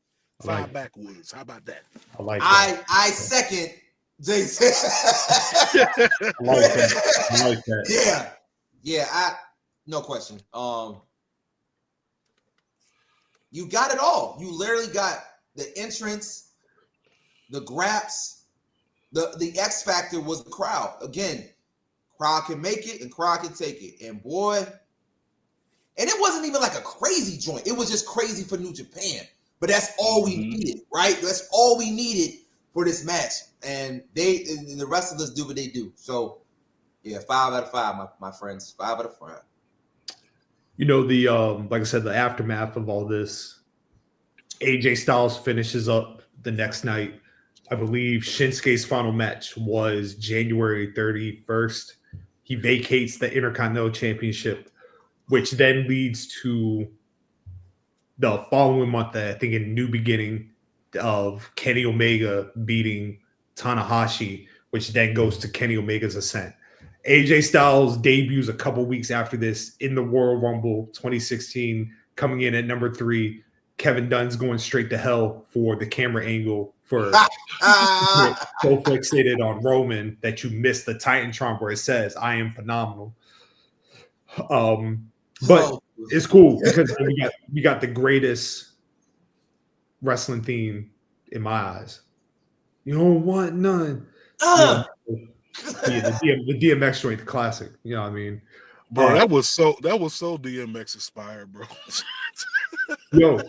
5 backwoods. How about that? I like that. I second Jason. I like that. Yeah. No question. You got it all. You literally got the entrance, the graps, the X factor was the crowd. Again, crowd can make it and crowd can take it. And boy, and it wasn't even like a crazy joint. It was just crazy for New Japan. But that's all we needed, right? That's all we needed for this match. And the rest of us do what they do. So yeah, 5 out of 5, my friends. 5 out of 5. You know, the like I said, the aftermath of all this, AJ Styles finishes up the next night. I believe Shinsuke's final match was January 31st. He vacates the Intercontinental Championship, which then leads to the following month, I think in New Beginning, of Kenny Omega beating Tanahashi, which then goes to Kenny Omega's ascent. AJ Styles debuts a couple weeks after this in the Royal Rumble 2016, coming in at number 3. Kevin Dunn's going straight to hell for the camera angle for so fixated on Roman that you missed the Titantron where it says, "I am phenomenal." But it's cool because we got the greatest wrestling theme in my eyes. You don't want none. The DMX joint, the classic. You know what I mean? Bro, that was so DMX inspired, bro. Yo,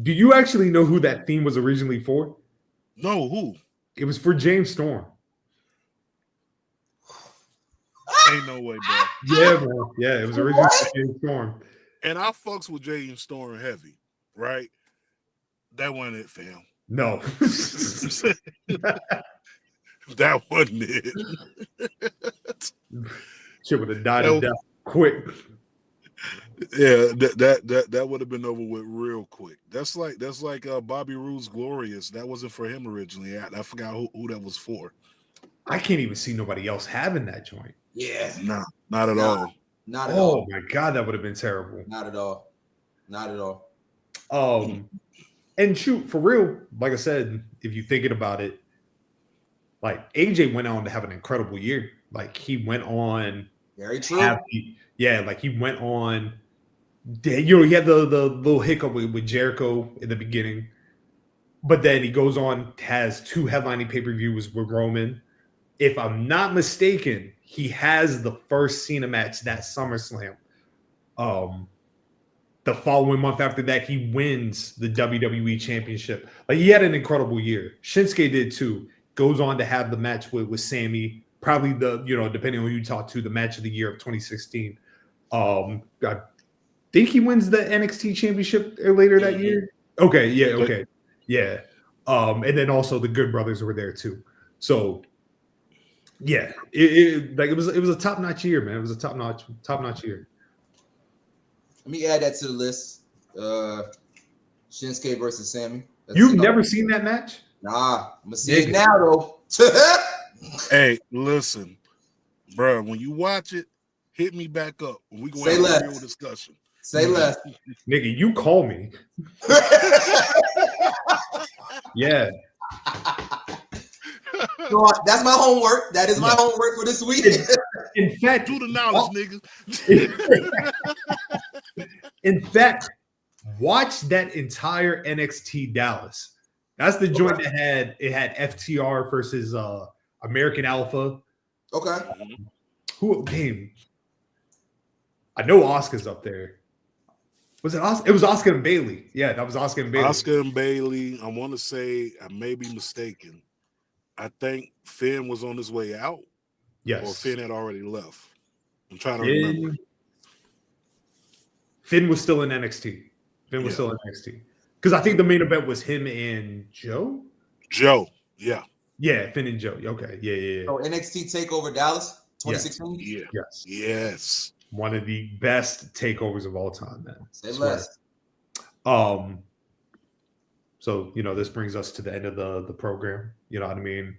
do you actually know who that theme was originally for? No, who? It was for James Storm. Ain't no way, bro. Yeah, bro. Yeah, it was originally for James Storm. And I fucks with James Storm heavy, right? That wasn't it, fam. No. That wasn't it. Shit would have died of death quick. Yeah, that would have been over with real quick. That's like Bobby Roode's Glorious. That wasn't for him originally. I forgot who that was for. I can't even see nobody else having that joint. Yeah. No, not at all. Not at all. Oh my God, that would have been terrible. Not at all. Not at all. And shoot, for real, like I said, if you're thinking about it, like AJ went on to have an incredible year. Like he went on. Very true. Like he went on. You know, he had the little hiccup with Jericho in the beginning, but then he goes on, has 2 headlining pay-per-views with Roman. If I'm not mistaken, he has the first Cena match that SummerSlam. The following month after that, he wins the WWE Championship. Like he had an incredible year. Shinsuke did too. Goes on to have the match with Sammy, probably depending on who you talk to, the match of the year of 2016. I think he wins the NXT Championship later that year. Okay, yeah. And then also the Good Brothers were there too. So yeah, it was a top-notch year, man. It was a top-notch year. Let me add that to the list. Shinsuke versus Sammy. You've never seen that match? Nah, I'm gonna see it now though. Hey, listen, bro. When you watch it, hit me back up. We go have a real discussion. Say less, nigga. You call me. Yeah. So that's my homework. That is my homework for this week. In fact, do the knowledge, nigga. In fact, watch that entire NXT Dallas. That's the joint that had FTR versus American Alpha. Okay. Who came? I know Oscar's up there. Was it Oscar? It was Oscar and Bailey. Yeah, that was Oscar and Bailey. Oscar and Bailey. I want to say, I may be mistaken. I think Finn was on his way out. Yes. Or Finn had already left. I'm trying to remember. Finn was still in NXT. Because I think the main event was him and Joe. Yeah. Yeah, Finn and Joe. Okay, yeah. So NXT TakeOver Dallas 2016? Yes. One of the best takeovers of all time, man. Say less. So, this brings us to the end of the program. You know what I mean?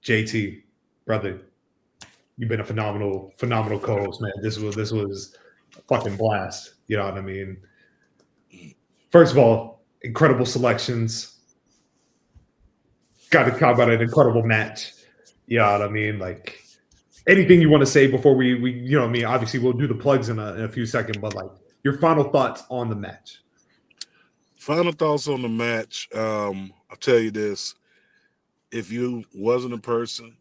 JT, brother, you've been a phenomenal co-host, man. This was a fucking blast. You know what I mean? First of all, incredible selections. Got to talk about an incredible match. You know what I mean? Like, anything you want to say before we you know what I mean? Obviously, we'll do the plugs in a few seconds, but like your final thoughts on the match. Final thoughts on the match. I'll tell you this. If you wasn't a person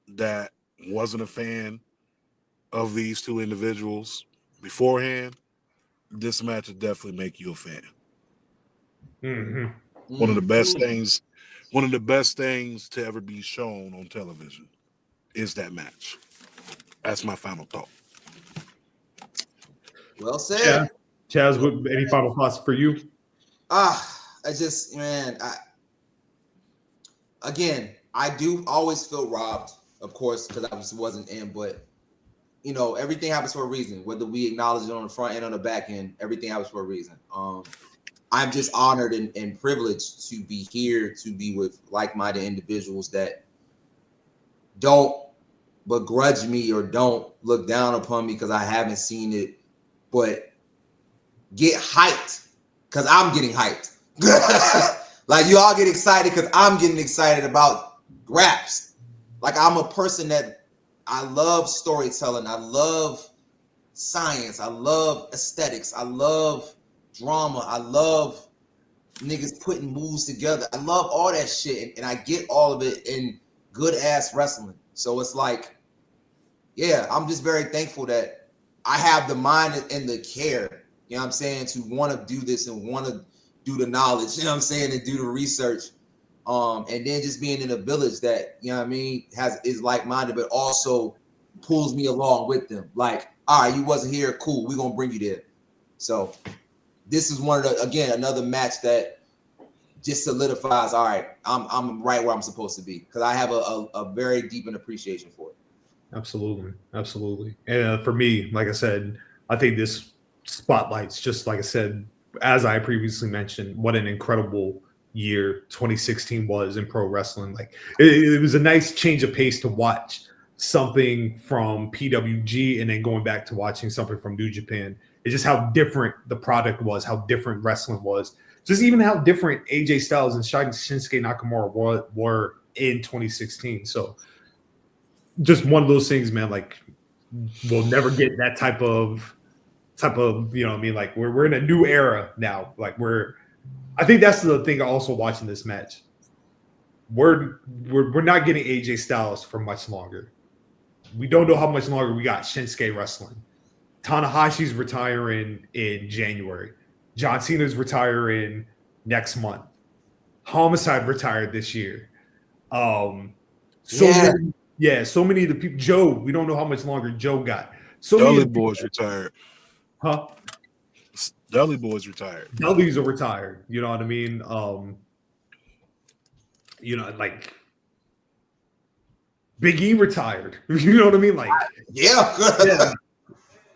that wasn't a fan of these two individuals beforehand, this match would definitely make you a fan. Mm-hmm. One of the best things to ever be shown on television is that match. That's my final thought. Well said. Chaz, any final thoughts for you? I do always feel robbed, of course, because I just wasn't in, but everything happens for a reason. Whether we acknowledge it on the front end or on the back end, everything happens for a reason. I'm just honored and privileged to be here, to be with like-minded individuals that don't begrudge me or don't look down upon me because I haven't seen it, but get hyped because I'm getting hyped. Like, you all get excited because I'm getting excited about raps. Like, I'm a person that I love storytelling. I love science. I love aesthetics. I love drama. I love niggas putting moves together. I love all that shit, and I get all of it in good ass wrestling. So it's like, yeah, I'm just very thankful that I have the mind and the care, you know what I'm saying, to want to do this and want to do the knowledge, you know what I'm saying, and do the research. And then just being in a village that, you know what I mean, is like-minded, but also pulls me along with them. Like, all right, you wasn't here, cool, we're gonna bring you there. So this is another match that just solidifies, all right, I'm right where I'm supposed to be, because I have a very deep appreciation for it. Absolutely. And for me, like I said, I think this spotlights, just like I said, as I previously mentioned, what an incredible year 2016 was in pro wrestling. Like, it was a nice change of pace to watch something from PWG and then going back to watching something from New Japan. It's just how different the product was, how different wrestling was, just even how different AJ Styles and Shinsuke Nakamura were in 2016. So just one of those things, man, like, we'll never get that type of, you know what I mean? Like, we're in a new era now. Like, I think that's the thing also watching this match. We're not getting AJ Styles for much longer. We don't know how much longer we got Shinsuke wrestling. Tanahashi's retiring in January. John Cena's retiring next month. Homicide retired this year. So many of the people. Joe, we don't know how much longer Joe got. So Dudley Boys retired. Huh? Dudley Boys retired. Dudleys are retired. You know what I mean? Like, Big E retired. You know what I mean? Like, yeah.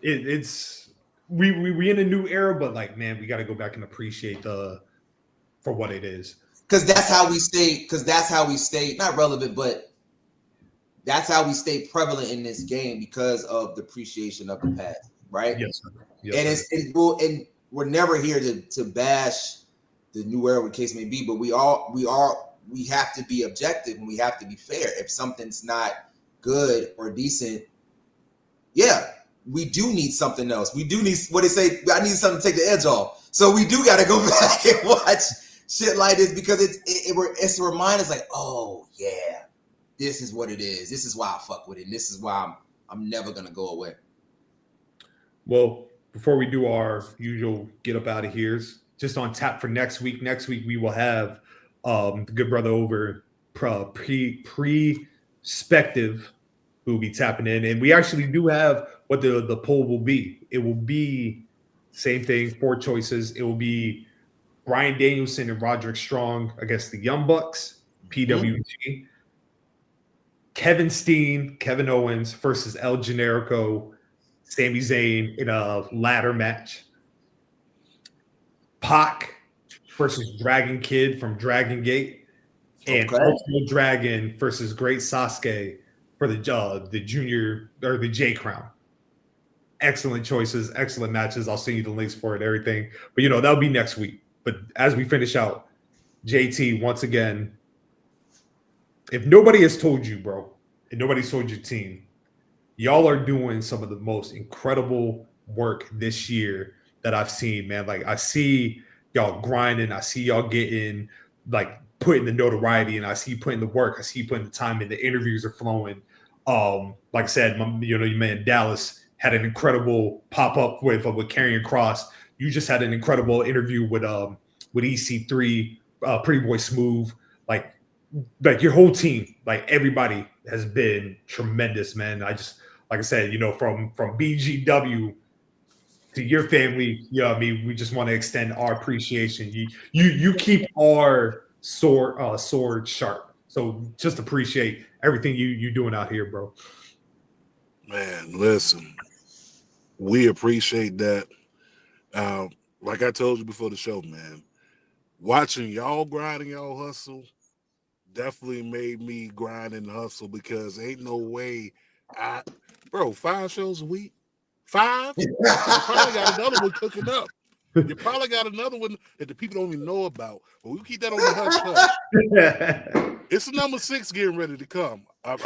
It's we in a new era, but like, man, we got to go back and appreciate for what it is. Because that's how we stay not relevant, but that's how we stay prevalent in this game, because of the appreciation of the past, right? Yes, sir. And we're never here to bash the new era, what the case may be, but we have to be objective and we have to be fair. If something's not good or decent, yeah, we do need something else. We do need what they say. I need something to take the edge off. So we do got to go back and watch shit like this because it's a reminder. It's like, oh yeah, this is what it is. This is why I fuck with it. And this is why I'm never gonna go away. Well, before we do our usual get up out of here's, just on tap for next week. Next week we will have the good brother over Perspective who will be tapping in, and we actually do have what the poll will be. It will be same thing, 4 choices. It will be Bryan Danielson and Roderick Strong against the Young Bucks, PWG. Kevin Steen, Kevin Owens versus El Generico, Sami Zayn in a ladder match. Pac versus Dragon Kid from Dragon Gate, and Ultimo Dragon versus Great Sasuke for the junior or the J Crown. Excellent choices, excellent matches. I'll send you the links for it, everything. But that'll be next week. But as we finish out, JT, once again, if nobody has told you, bro, and nobody's told your team, y'all are doing some of the most incredible work this year that I've seen, man. Like, I see y'all grinding. I see y'all getting, like, putting the notoriety, and I see you putting the work. I see you putting the time in. The interviews are flowing. Like I said, your man Dallas had an incredible pop-up with Karrion Kross. You just had an incredible interview with EC3, Pretty Boy Smooth. Like your whole team, like everybody has been tremendous, man. I just, like I said, from BGW to your family, we just want to extend our appreciation. You keep our sword sharp. So just appreciate everything you doing out here, bro. Man, listen, we appreciate that. Like I told you before the show, man, watching y'all grind and y'all hustle definitely made me grind and hustle, because ain't no way 5 shows a week. 5? You probably got another one cooking up. You probably got another one that the people don't even know about. But we keep that on the hush hush. It's the number 6 getting ready to come. I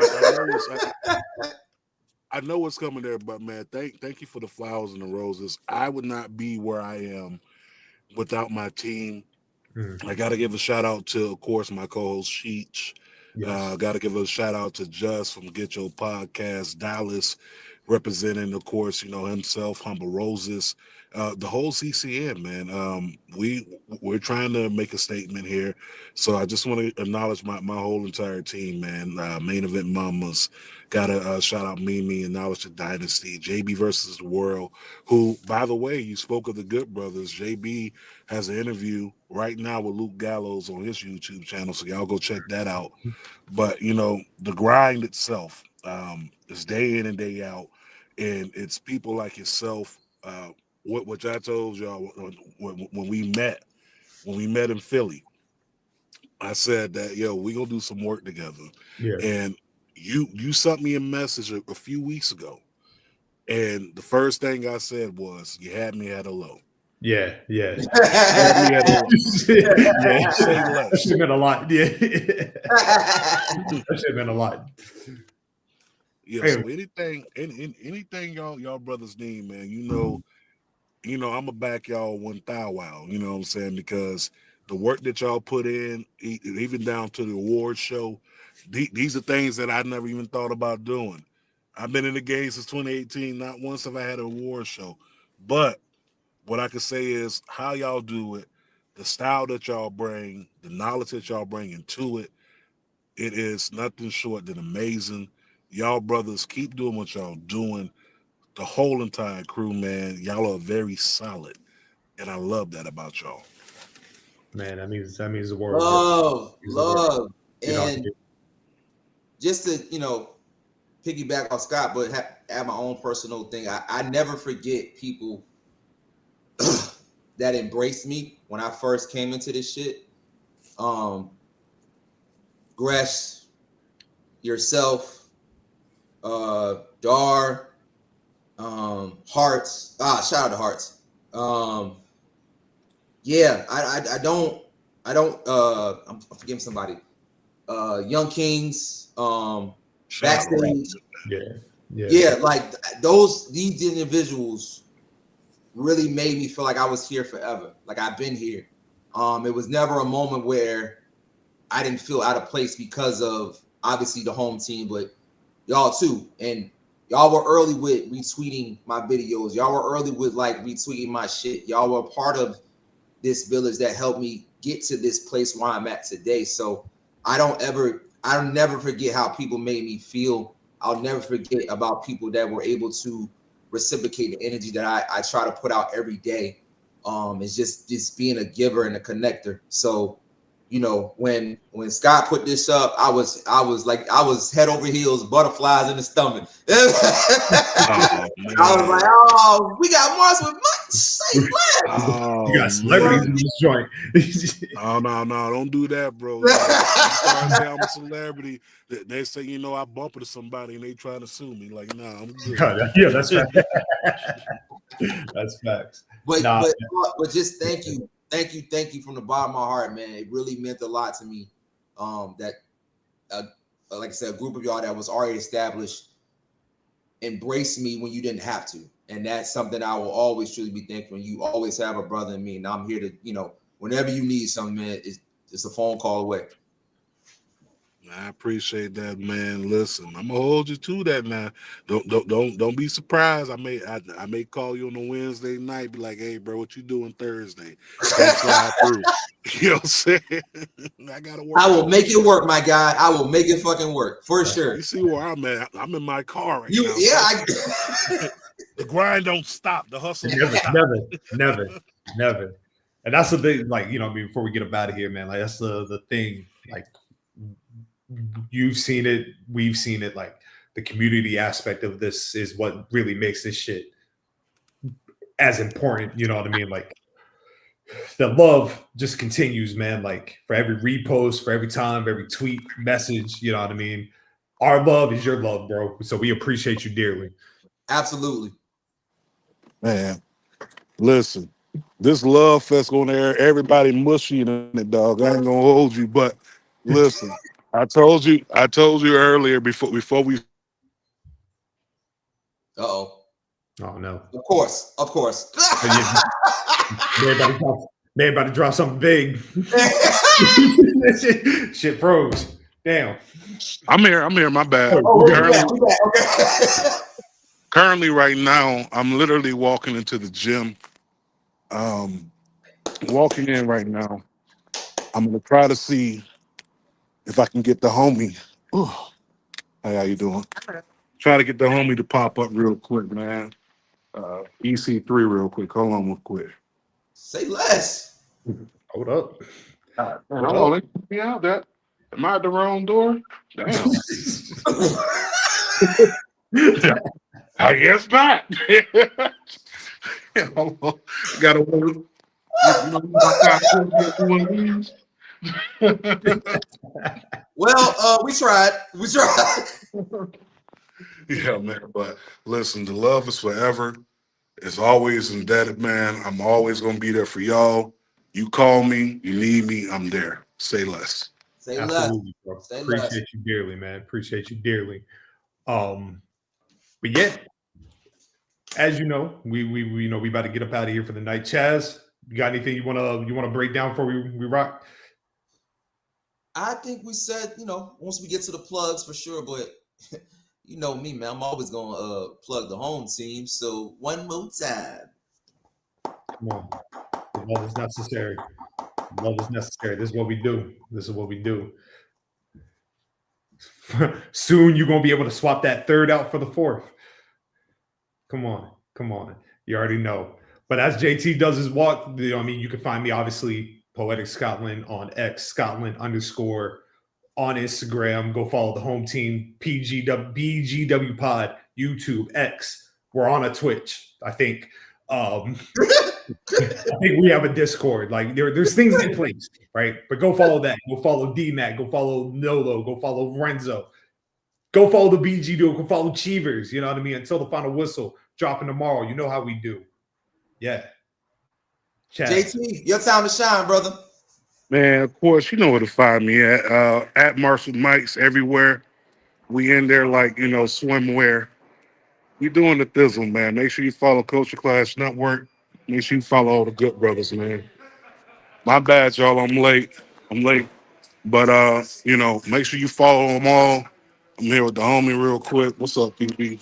know it's coming there, but man, thank you for the flowers and the roses. I would not be where I am without my team. I got to give a shout out to, of course, my co-host Sheech. Yes. Got to give a shout out to Just from Get Your Podcast, Dallas, representing, of course, himself, Humble Roses, the whole CCN, man. We're trying to make a statement here, so I just want to acknowledge my whole entire team, man. Main Event Mamas, gotta shout out Mimi, acknowledge the Dynasty, JB versus the World, who, by the way, you spoke of the Good Brothers. JB has an interview right now with Luke Gallows on his YouTube channel, so y'all go check that out. But the grind itself is day in and day out, and it's people like yourself. Which I told y'all when we met in Philly, I said that we gonna do some work together. Yeah. And you sent me a message a few weeks ago, and the first thing I said was, "You had me at a low." Yeah. Had me at a low. Yeah. Say less. Should have been a lot. Yeah. That should have been a lot. Yeah. So anything y'all brothers need, man. I'm gonna back y'all 1,000. You know what I'm saying? Because the work that y'all put in, even down to the award show, these are things that I never even thought about doing. I've been in the game since 2018. Not once have I had an award show. But what I can say is how y'all do it, the style that y'all bring, the knowledge that y'all bring into it, it is nothing short than amazing. Y'all brothers keep doing what y'all doing. The whole entire crew, man, y'all are very solid, and I love that about y'all. Man, that means the world. Love, and just to piggyback off Scott, but add my own personal thing. I never forget people that embraced me when I first came into this shit. Gresh, yourself, Dar. Hearts. Shout out to Hearts. Yeah, I don't. I'm forgetting somebody. Young Kings. Backstage. Yeah. Yeah, like these individuals really made me feel like I was here forever. Like I've been here. It was never a moment where I didn't feel out of place because of obviously the home team, but y'all too. And y'all were early with retweeting my videos. Y'all were early with like retweeting my shit. Y'all were part of this village that helped me get to this place where I'm at today. So I'll never forget how people made me feel. I'll never forget about people that were able to reciprocate the energy that I try to put out every day. It's just being a giver and a connector. So, you know, when Scott put this up, I was head over heels, butterflies in the stomach. I was like, oh, we got Mars with Mike. Say less. You got celebrities in this joint. No, don't do that, bro. I say I'm a celebrity. They say, you know, I bump into somebody and they trying to sue me. Like, nah, I'm good. Yeah, that's facts. That's facts. But just thank you from the bottom of my heart, man. It really meant a lot to me. That like I said, a group of y'all that was already established embraced me when you didn't have to. And that's something I will always truly be thankful. You always have a brother in me, and I'm here to, you know, whenever you need something, man, it's just a phone call away. I appreciate that, man. Listen, I'm gonna hold you to that now. Don't be surprised. I may call you on a Wednesday night, be like, hey, bro, what you doing Thursday? Don't slide through. You know what I'm saying? I gotta work. I will make it work, my guy. I will make it fucking work for sure. You see where I'm at? I'm in my car right now. Yeah, the grind don't stop. The hustle never. And that's the thing, like, you know, before we get up out of here, man, like that's the thing, like you've seen it, we've seen it, like the community aspect of this is what really makes this shit as important, you know what I mean? Like the love just continues, man. Like for every repost, for every time, every tweet, message, you know what I mean? Our love is your love, bro. So we appreciate you dearly. Absolutely. Man, listen, this love fest on there, everybody mushy in it, dog. I ain't gonna hold you, but listen, I told you earlier before we. Oh no. Of course. Man about to drop something big. Shit froze. Damn. I'm here. My bad. Okay. Currently, right now, I'm literally walking into the gym. Walking in right now. I'm gonna try to see if I can get the homie. Ooh. Hey, how you doing? Try to get the homie to pop up real quick, man. EC3 real quick. Hold on real quick. Say less. Hold up. Man, hold on. Let me out that. Am I at the wrong door? Damn. I guess not. Gotta work. Well, we tried. Yeah, man. But listen, the love is forever. It's always indebted, man. I'm always gonna be there for y'all. You call me, you need me, I'm there. Say less. Say Absolutely, less. bro. Appreciate you dearly, man. Appreciate you dearly. But yeah, as you know, we about to get up out of here for the night. Chaz, you got anything you wanna break down before we rock? I think we said, you know, once we get to the plugs for sure, but you know me, man, I'm always gonna plug the home team. So one more time. Come on. The love is necessary. Love is necessary. This is what we do. Soon you're gonna be able to swap that third out for the fourth. Come on. You already know. But as JT does his walk, you know, I mean, you can find me obviously Poetic Scotland on X, Scotland _ on Instagram. Go follow the home team, BGW Pod, YouTube, X. We're on a Twitch, I think. I think we have a Discord. Like there's things in place, right? But go follow that. Go follow DMAC. Go follow Nolo. Go follow Renzo. Go follow the BG Duo. Go follow Cheevers. You know what I mean? Until the final whistle dropping tomorrow. You know how we do. Yeah. Chat. JT, your time to shine, brother. Man, of course, you know where to find me at Marshall Mike's everywhere. We in there like, you know, swimwear. We doing the thizzle, man. Make sure you follow Culture Clash Network. Make sure you follow all the good brothers, man. My bad, y'all. I'm late. But make sure you follow them all. I'm here with the homie real quick. What's up, PB?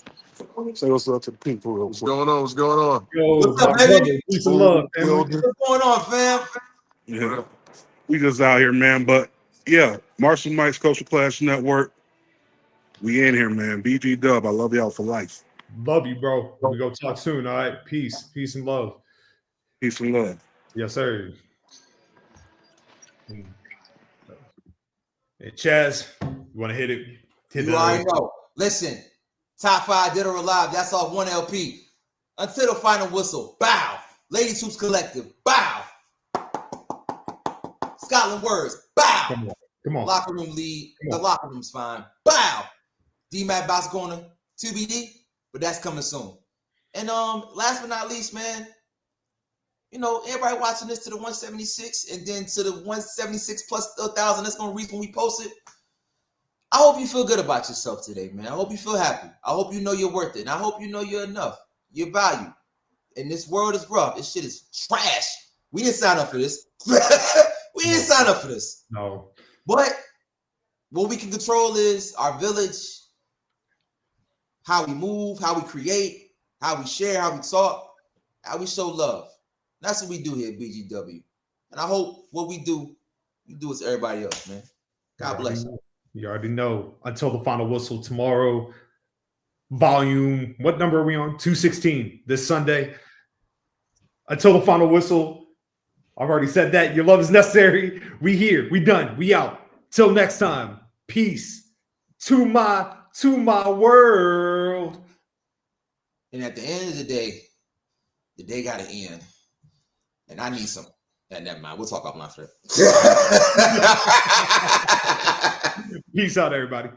Say what's up to the people real quick. What's going on? Yo, What's up, my baby? brother, peace and love, family. Building. What's going on, fam? Yeah. We just out here, man. But yeah, Marshall Mike's Culture Clash Network. We in here, man. BG Dub, I love y'all for life. Love you, bro. We go talk soon. All right, peace and love. Peace and love. Yes, sir. And Chaz, you want to hit it? You already know. Listen, top 5 Dead or Alive. That's off 1 LP. Until the final whistle. Bow. Ladies Hoops Collective. Bow. Scotland Words. Bow. Come on. Locker room lead. The locker room's fine. Bow. D-Mac Box going to 2BD, but that's coming soon. And last but not least, man, everybody watching this to the 176 and then to the 176 plus 1,000 that's going to reach when we post it. I hope you feel good about yourself today, man. I hope you feel happy. I hope you know you're worth it. And I hope you know you're enough. You're valued. And this world is rough. This shit is trash. We didn't sign up for this. We didn't sign up for this. No. But what we can control is our village, how we move, how we create, how we share, how we talk, how we show love. That's what we do here at BGW. And I hope what we do as everybody else, man. God bless you. You already know. Until the final whistle tomorrow. Volume, what number are we on? 216 this Sunday. Until the final whistle. I've already said that. Your love is necessary. We here. We done. We out. Till next time. Peace to my world. And at the end of the day got to end. And I need some. Never mind. We'll talk offline for that. Peace out, everybody.